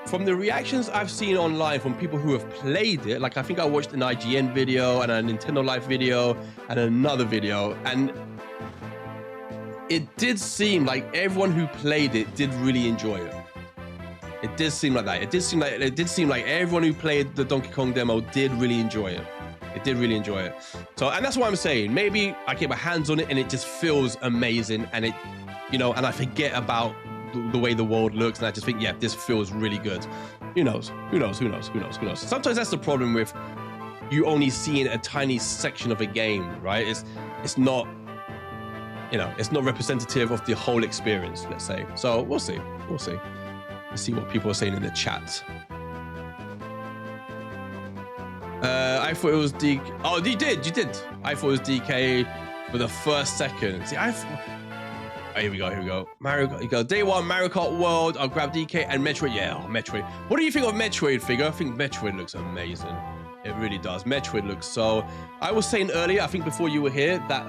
from the reactions I've seen online from people who have played it, like I think I watched an IGN video and a Nintendo Life video and another video, and it did seem like everyone who played it did really enjoy it. It did seem like that. It did seem like everyone who played the Donkey Kong demo did really enjoy it. So, and that's what I'm saying. Maybe I get my hands on it and it just feels amazing, and it, you know, and I forget about the way the world looks, and I just think, yeah, this feels really good. Who knows? Sometimes that's the problem with you only seeing a tiny section of a game, right? It's not, you know, it's not representative of the whole experience, let's say. So we'll see. Let's see what people are saying in the chat. I thought it was DK. Oh, you did. I thought it was DK for the first second. See, oh, here we go. Mario Kart. You go day one, Mario Kart World. I'll grab DK and Metroid. Yeah, Metroid. What do you think of Metroid, figure? I think Metroid looks amazing. It really does. Metroid looks so. I was saying earlier, I think before you were here, that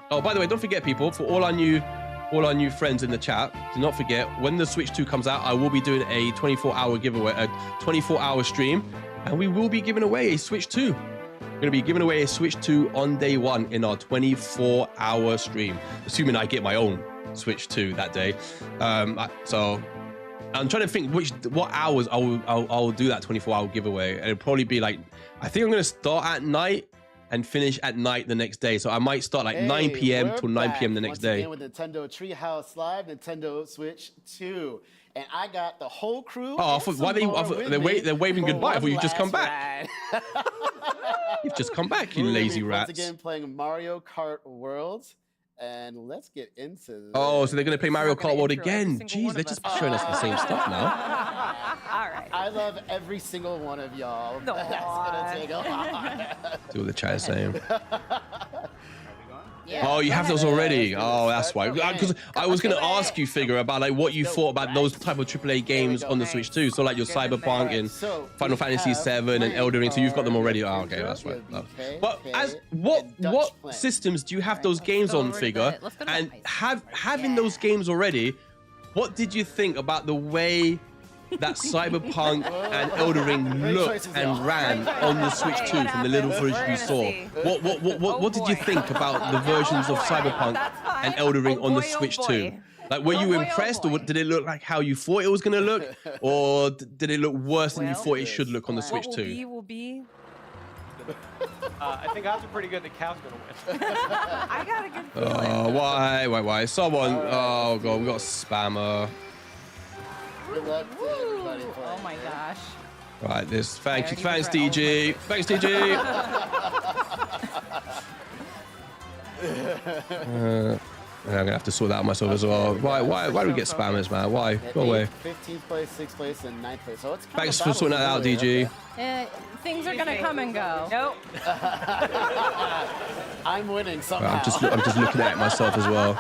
oh, by the way, don't forget, people, for all our new friends in the chat, do not forget, when the Switch 2 comes out, I will be doing a 24-hour giveaway, a 24-hour stream. And we will be giving away a Switch 2. We're going to be giving away a Switch 2 on day one in our 24-hour stream, assuming I get my own Switch 2 that day. So I'm trying to think what hours I'll do that 24-hour giveaway. And it'll probably be like, I think I'm going to start at night and finish at night the next day. So I might start like 9 p.m. till 9 p.m. the next day. With Nintendo Treehouse Live, Nintendo Switch 2. And I got the whole crew. Oh, they're waving goodbye. I thought you'd just come back. You've just come back, you lazy rats. Once again, playing Mario Kart World. And let's get into this. Oh, so they're going to play Mario Kart World again. Jeez, they're just showing us the same stuff now. All right. I love every single one of y'all. No. That's going to take a while. See what the chat is saying. Yeah, oh, you have those already. Oh, that's why. Because I was going to ask you, Figure, about like what you thought about those type of AAA games on the Switch too. So like your Cyberpunk and Final Fantasy 7 and Elden Ring. So you've got them already. Oh, okay, that's right. No. But as what systems do you have those games on, Figure? And having those games already, what did you think about the way that Cyberpunk and Elden Ring looked and ran on the Switch 2 from the little footage you saw? What did you think about the versions of Cyberpunk and Elden Ring on the Switch 2? Like, were you impressed, or did it look like how you thought it was going to look, or did it look worse than you thought it should look on the Switch 2? Will be. I think odds are pretty good that Cal's gonna win. I got a good feeling. Oh, why? Someone. Oh god, we got a spammer. Good luck to everybody playing. Oh my gosh. Right, this. Thanks, DG. Thanks, DG. I'm gonna have to sort that out myself as well. Why do we get spammers, man? Why? Go away. 15th place, 6th place, and 9th place. So it's thanks for sorting that out, DG. Things are gonna come and go. Nope. I'm winning somehow. Right, I'm just looking at it myself as well.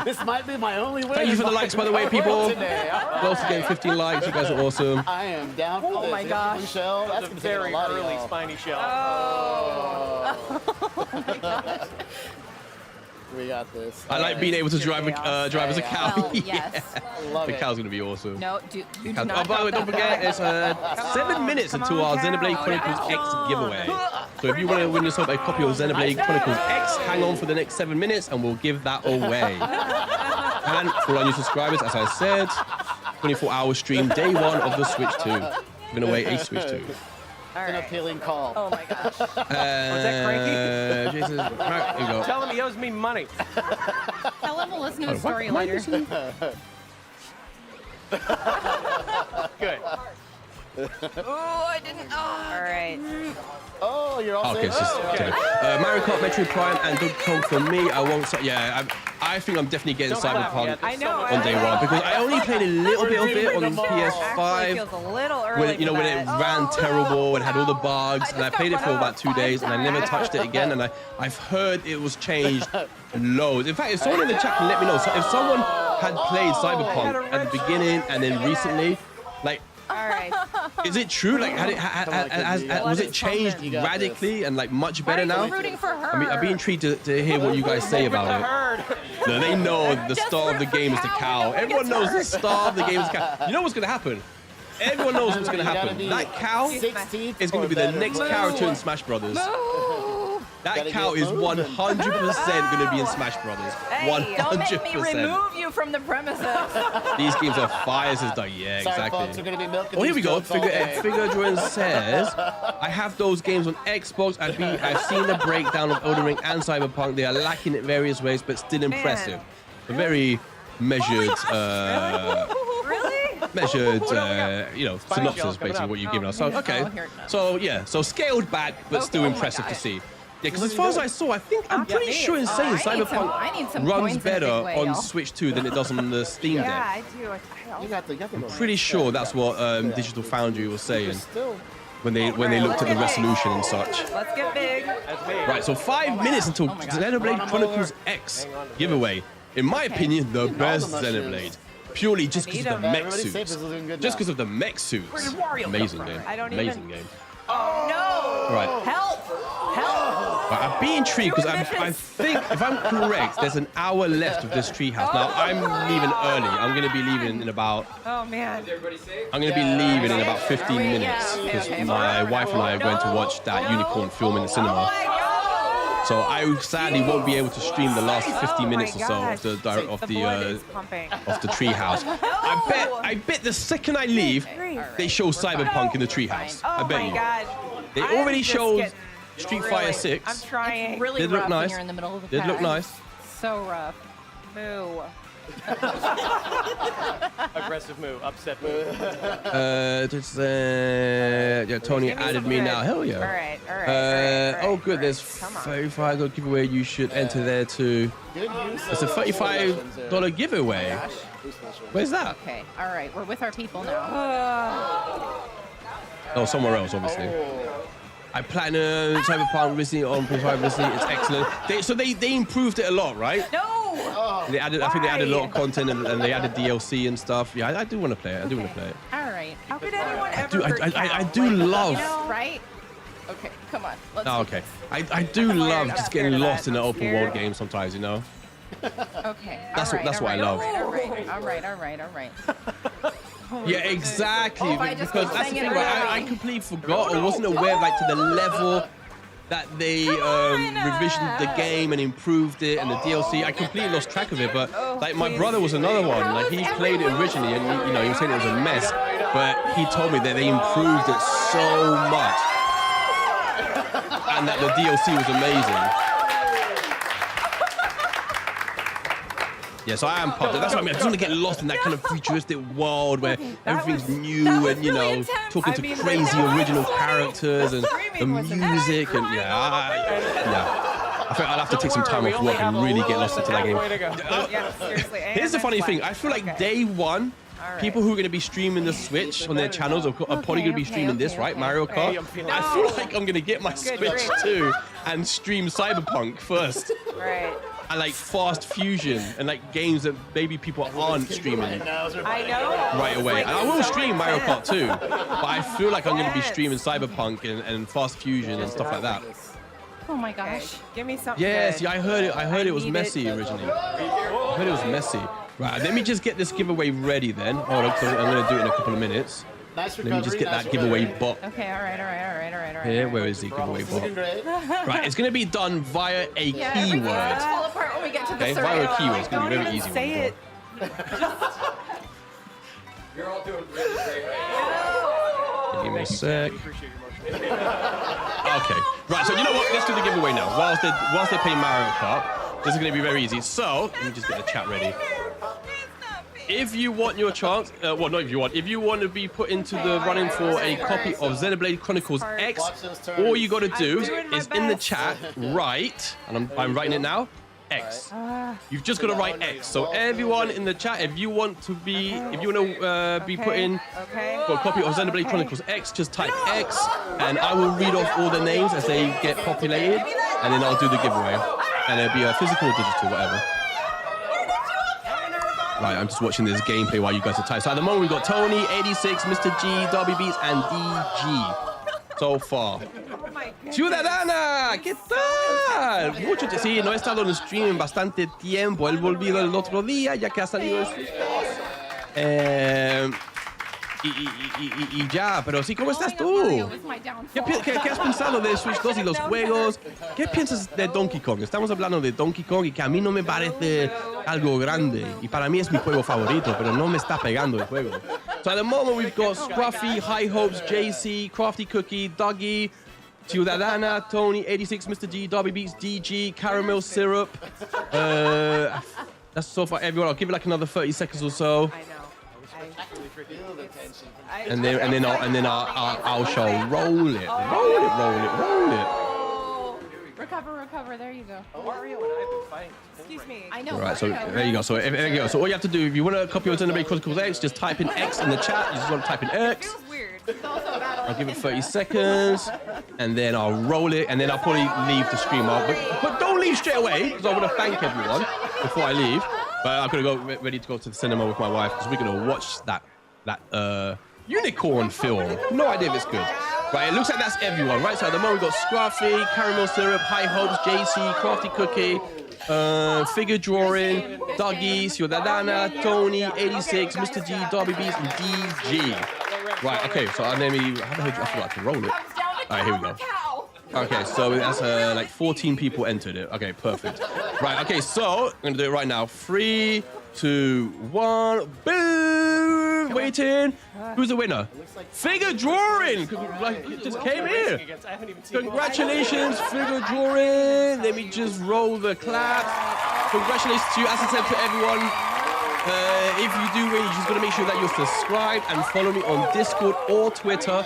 This might be my only win. Thank you for the likes, by the way, people. We're also getting 15 likes. You guys are awesome. I am down for this. Oh my gosh. Shell. That's a very early spiny shell. Oh. Oh my gosh. We got this. I like being able to drive as a cow. Well, yes. Love The it. cow's gonna be awesome. No, you do Oh, not by the way, don't forget, it's 7 minutes until our Xenoblade Chronicles X giveaway. So if you want to win yourself a copy of Xenoblade Chronicles X, hang on for the next 7 minutes and we'll give that away. And for all our new subscribers, as I said, 24-hour stream, day 1 of the Switch 2. Giving away a Switch 2. An appealing call. Oh my gosh. Was that cranky? Jesus. Right, here you go. Tell him he owes me money. Tell him we'll listen to his Why- story why later. is he- Good. Oh, I didn't. Oh, all right. Oh, you're all Okay, safe. it's just Mario Kart, Metroid Prime, and Donkey Kong for me. I won't. I think I'm definitely getting Cyberpunk I know. on day 1 because I only played a little bit of it on Actually PS5. feels a little early When it ran terrible and had all the bugs, and I just played it got for run about over 2 days, and I never touched it again. And I've heard it was changed loads. In fact, if someone in the chat can let me know, so if someone had played Cyberpunk at the beginning and then recently, like. All right. Is it true? Like, was it changed radically and like much better now? I'm rooting for her. I'd be intrigued to hear what you guys say about it. No, they know the star of the game is the cow. Everyone knows the star of the game is the cow. You know what's gonna happen? Everyone knows what's gonna happen. That cow is gonna be the next character in Smash Brothers. That cow is 100% going to be in Smash Brothers. 100%. Don't make me remove you from the premises. These games are fire as done. Yeah, exactly. Folks, we're gonna be milking Oh, here we go. these jokes all day. Figure Jordan says, I have those games on Xbox. I've seen the breakdown of Elden Ring and Cyberpunk. They are lacking in various ways, but still impressive. A very measured, synopsis, basically, what you've given us. So, okay. So, yeah. So, scaled back, but still impressive to see. Yeah, because as far as I saw, I'm pretty sure it's saying Cyberpunk runs better on Switch 2 than it does on the Steam Deck. Yeah, I do. I'm pretty sure that's what Digital Foundry was saying when they looked at the resolution and such. Let's get big. Right, so 5 minutes until Xenoblade Chronicles X giveaway. In my opinion, the best Xenoblade. Purely just because of the mech suits. Just because of the mech suits. Amazing game. Amazing game. Oh no! Right. Help! Help! Right, I'd be intrigued because I think, if I'm correct, there's an hour left of this treehouse. Now, I'm leaving early. I'm going to be leaving in about... Oh, man. I'm going to be leaving in about 15 minutes because my wife and I are going to watch that unicorn film in the cinema. So I sadly won't be able to stream the last 50 minutes or so of the treehouse. I bet the second I leave, they show Cyberpunk in the treehouse. I bet you. They already showed Street Fighter 6. I'm trying. It's really Did look rough nice. when you're in the middle of the Did look pack. nice. So rough. Moo. Aggressive move, upset move. Yeah, Tony added me now. Hell yeah. All right. Oh, good. There's $35 giveaway. You should enter there too. It's a $35 giveaway. Where's that? Okay, all right, we're with our people now. Oh, somewhere else, obviously. I platinum Cyberpunk recently on PS5 recently. It's excellent. They improved it a lot, right? No. They added. I think they added a lot of content and they added DLC and stuff. Yeah, I do want to play it. I do want to play it. All right. How could anyone ever I do love. You know, right? Okay, come on. Let's Oh, okay. I do love just getting lost in an open world game sometimes, you know? Okay. That's what I love. All right. Yeah, exactly. Oh, I just because keep that's the saying thing, it right? I completely forgot or wasn't aware like to the level that they revisioned the game and improved it and the DLC. I completely lost track of it, but like my brother was another one. Like he played it originally and he was saying it was a mess, but he told me that they improved it so much and that the DLC was amazing. Yeah, so I am pumped. That's what I mean. I just want to get lost in that kind of futuristic world where everything's new and, talking to crazy original characters and the music and, I think I'll have to take some time off work and really get lost into that game. Here's the funny thing. I feel like day one, people who are going to be streaming the Switch on their channels are probably going to be streaming this, right? Mario Kart. I feel like I'm going to get my Switch too and stream Cyberpunk first. Right. And like Fast Fusion and like games that maybe people aren't streaming right away. And I will stream Mario Kart too, but I feel like I'm going to be streaming Cyberpunk and Fast Fusion and stuff like that. Oh my gosh. Give me something. Yes, good. yeah, I heard it was messy originally. I heard it was messy. Right, let me just get this giveaway ready then. Hold on, so I'm gonna do it in a couple of minutes. Nice Let me just get that giveaway bot. Okay, all right. Here, where is the giveaway bot? Right, it's gonna be done via a keyword. Fall apart when we get to the Okay, survey. via a keyword. It's gonna be Don't very even easy. say it. You're all doing really great right now. Give me a sec. Okay, right, so you know what? Let's do the giveaway now. Whilst they play Mario Kart, this is going to be very easy. So, let me just get the chat ready. If you want your chance, well, not if you want, if you want to be put into the running for a copy of Xenoblade Chronicles X, all you got to do is in the chat, write, and I'm writing it now, X. You've just got to write X. So everyone in the chat, if you want to be put in for a copy of Xenoblade Chronicles X, just type X, and I will read off all the names as they get populated, and then I'll do the giveaway, and it'll be a physical or digital, whatever. Right, I'm just watching this gameplay while you guys are typing. So at the moment we've got Tony, 86, Mr. G, Derby Beats, and DG. So far. Ciudadana, ¿qué tal? Mucho, sí, no he estado en el stream en bastante tiempo. Él volvió el otro día, ya que ha salido de sus y ya, pero sí, ¿cómo estás tú? ¿Qué has pensado de Switch 2 y los juegos? ¿Qué piensas de Donkey Kong? Estamos hablando de Donkey Kong y que a mí no me parece algo grande. Y para mí es mi juego favorito, pero no me está pegando el juego. So at the moment we've got Scruffy, High Hopes, JC, Crafty Cookie, Dougie, Ciudadana, Tony, 86, Mr. G, Derby Beats, DG, Caramel Syrup. That's so far everyone. I'll give it like another 30 seconds or so. And then I'll show roll it. Recover. There you go. Mario and I have been fighting. Excuse me. I know. All right, so there you go. So there you go. So all you have to do, if you want a copy of Xenoblade Chronicles X, just type in X in the chat. You just want to type in X. Feels weird. I'll give it 30 seconds, and then I'll roll it, and then I'll probably leave the stream up. But don't leave straight away, because I want to thank everyone before I leave. But I'm gonna go ready to go to the cinema with my wife, because we're gonna watch that unicorn film. No idea if it's good. Right, it looks like that's everyone, right? So at the moment we've got Scruffy, Caramel Syrup, High Hopes, JC, Crafty Cookie, Figure Drawing, Dougie, Ciudadana, Tony, 86, Mr. G, Derby Beats, and DG. Right, okay, so let me, I forgot to roll it. All right, here we go. Okay, so that's like 14 people entered it. Okay, perfect. Right, okay, so I'm gonna do it right now. 3, 2, 1, boom! Waiting. Who's the winner? Figure Drawing! Like, it just came here. Congratulations, Figure Drawing. Let me just roll the clap. Congratulations to you. As I said to everyone, if you do win, you're just gonna make sure that you're subscribed and follow me on Discord or Twitter,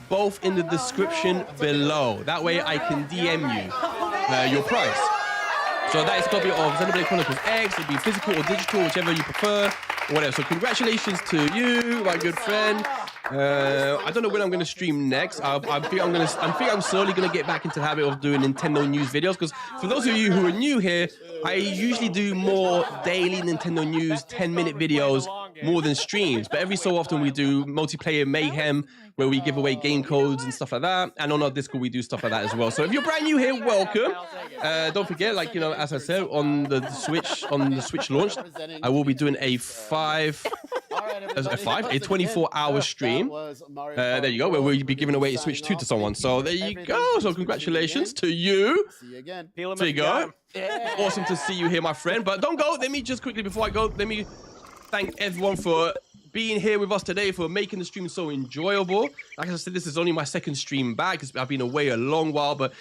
both in the description below. That way I can DM you your prize. So that is a copy of Xenoblade Chronicles X. It'll be physical or digital, whichever you prefer, or whatever. So congratulations to you, my good friend. I don't know when I'm going to stream next. I think I'm slowly going to get back into the habit of doing Nintendo news videos, because for those of you who are new here, I usually do more daily Nintendo news 10-minute videos more than streams. But every so often we do multiplayer mayhem, where we give away game codes and stuff like that. And on our Discord, we do stuff like that as well. So if you're brand new here, welcome. Don't forget, like, you know, as I said, on the Switch launch, I will be doing a 24-hour stream. There you go, where we'll be giving away a Switch 2 to someone. So there you go. So congratulations to you. See you again. There you go. Awesome to see you here, my friend. But don't go. Let me just quickly, before I go, let me thank everyone for being here with us today, for making the stream so enjoyable. Like I said, this is only my second stream back, because I've been away a long while, but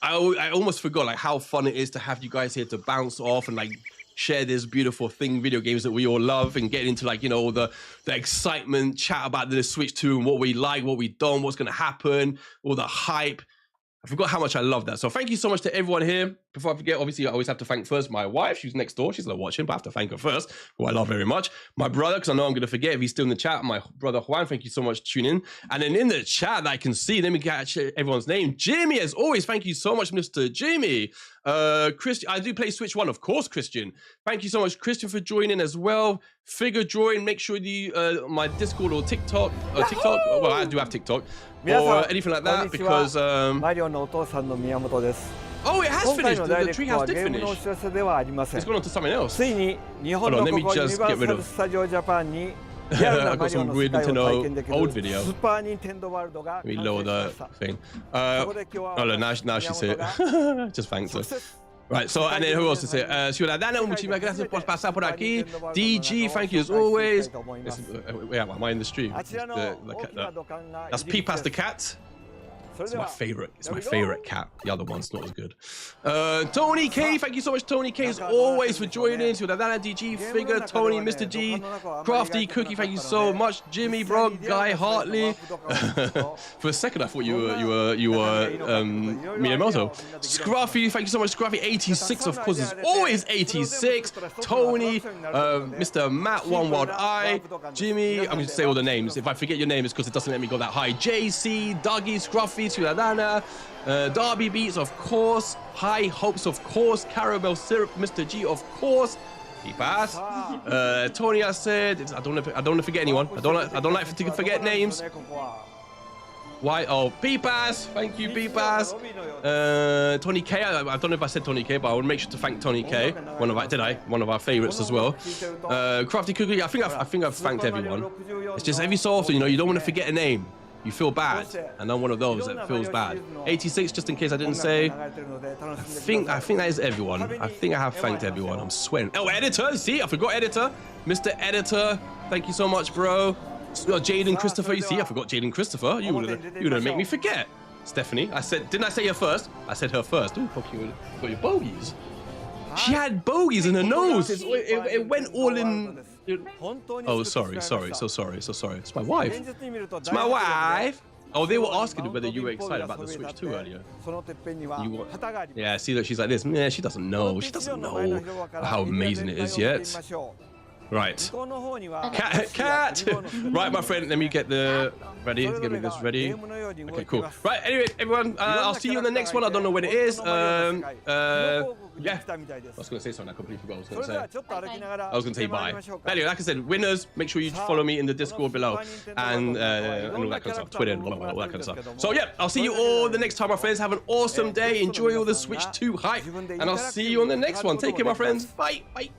I almost forgot like how fun it is to have you guys here to bounce off and like share this beautiful thing, video games that we all love, and get into, like, you know, the excitement, chat about the Switch 2 and what we like, what we don't, what's going to happen, all the hype. I forgot how much I love that. So thank you so much to everyone here. Before I forget, obviously, I always have to thank first my wife. She's next door. She's not watching, but I have to thank her first, who I love very much. My brother, because I know I'm going to forget if he's still in the chat. My brother, Juan, thank you so much for tuning in. And then in the chat that I can see, let me get everyone's name. Jimmy, as always, thank you so much, Mr. Jimmy. Christian, I do play Switch 1, of course, Christian. Thank you so much, Christian, for joining as well. Figure Drawing, make sure you, my Discord or TikTok, well, I do have TikTok, or anything like that, because, Oh, it has finished. The treehouse did finish. It's gone on to something else. Hold on, let me just get rid of. I got some weird Nintendo old video. Let me lower the thing. Oh, look, now she's here. Just thanked her. Right, so, and then who else is here? Ciudadana, muchísimas gracias por pasar por aquí. DG, thank you as always. Yeah, am I in the stream? That's Peepass the cat. It's my favorite. It's my favorite cat. The other one's not as good. Tony K, thank you so much, Tony K, as always, for joining. Ciudadana, DG, Figure, Tony, Mr. G, Crafty, Cookie, thank you so much. Jimmy, bro, Guy, Hartley. For a second, I thought you were Miyamoto. Scruffy, thank you so much, Scruffy. 86, of course, is always 86. Tony, Mr. Matt, One Wild Eye, Jimmy. I'm going to say all the names. If I forget your name, it's because it doesn't let me go that high. JC, Dougie, Scruffy, Ciudadana, Derby Beats, of course, High Hopes, of course, Caramel Syrup, Mr. G, of course, Peepass, Tony, I said, I don't want to forget anyone. I don't like to forget names. Why? Oh, Peepass, thank you, Peepass. Tony K, I don't know if I said Tony K, but I will make sure to thank Tony K. One of our favorites as well. Crafty Cookie, I think I've thanked everyone. It's just every so often, you don't want to forget a name. You feel bad, and I'm one of those that feels bad. 86, just in case I didn't say. I think that is everyone. I think I have thanked everyone. I'm sweating. Oh, editor, see, I forgot editor. Mr. Editor, thank you so much, bro. Jaden Christopher, you see, I forgot Jaden Christopher. You would make me forget. Stephanie, didn't I say her first? I said her first. Ooh, hope you got your bogeys. She had bogeys in her nose. It went all in. Oh, sorry. So sorry. It's my wife. It's my wife. Oh, they were asking whether you were excited about the Switch 2 earlier. Yeah, see that she's like this. Yeah, she doesn't know. She doesn't know how amazing it is yet. Right. Cat. Right, my friend. Let me get the ready. Get me this ready. Okay, cool. Right. Anyway, everyone. I'll see you in the next one. I don't know when it is. Yeah. I was going to say something. I completely forgot what I was going to say. I was going to say bye. Anyway, like I said, winners. Make sure you follow me in the Discord below and all that kind of stuff. Twitter, all that kind of stuff. So yeah, I'll see you all the next time, my friends. Have an awesome day. Enjoy all the Switch 2 hype, and I'll see you on the next one. Take care, my friends. Bye. Bye.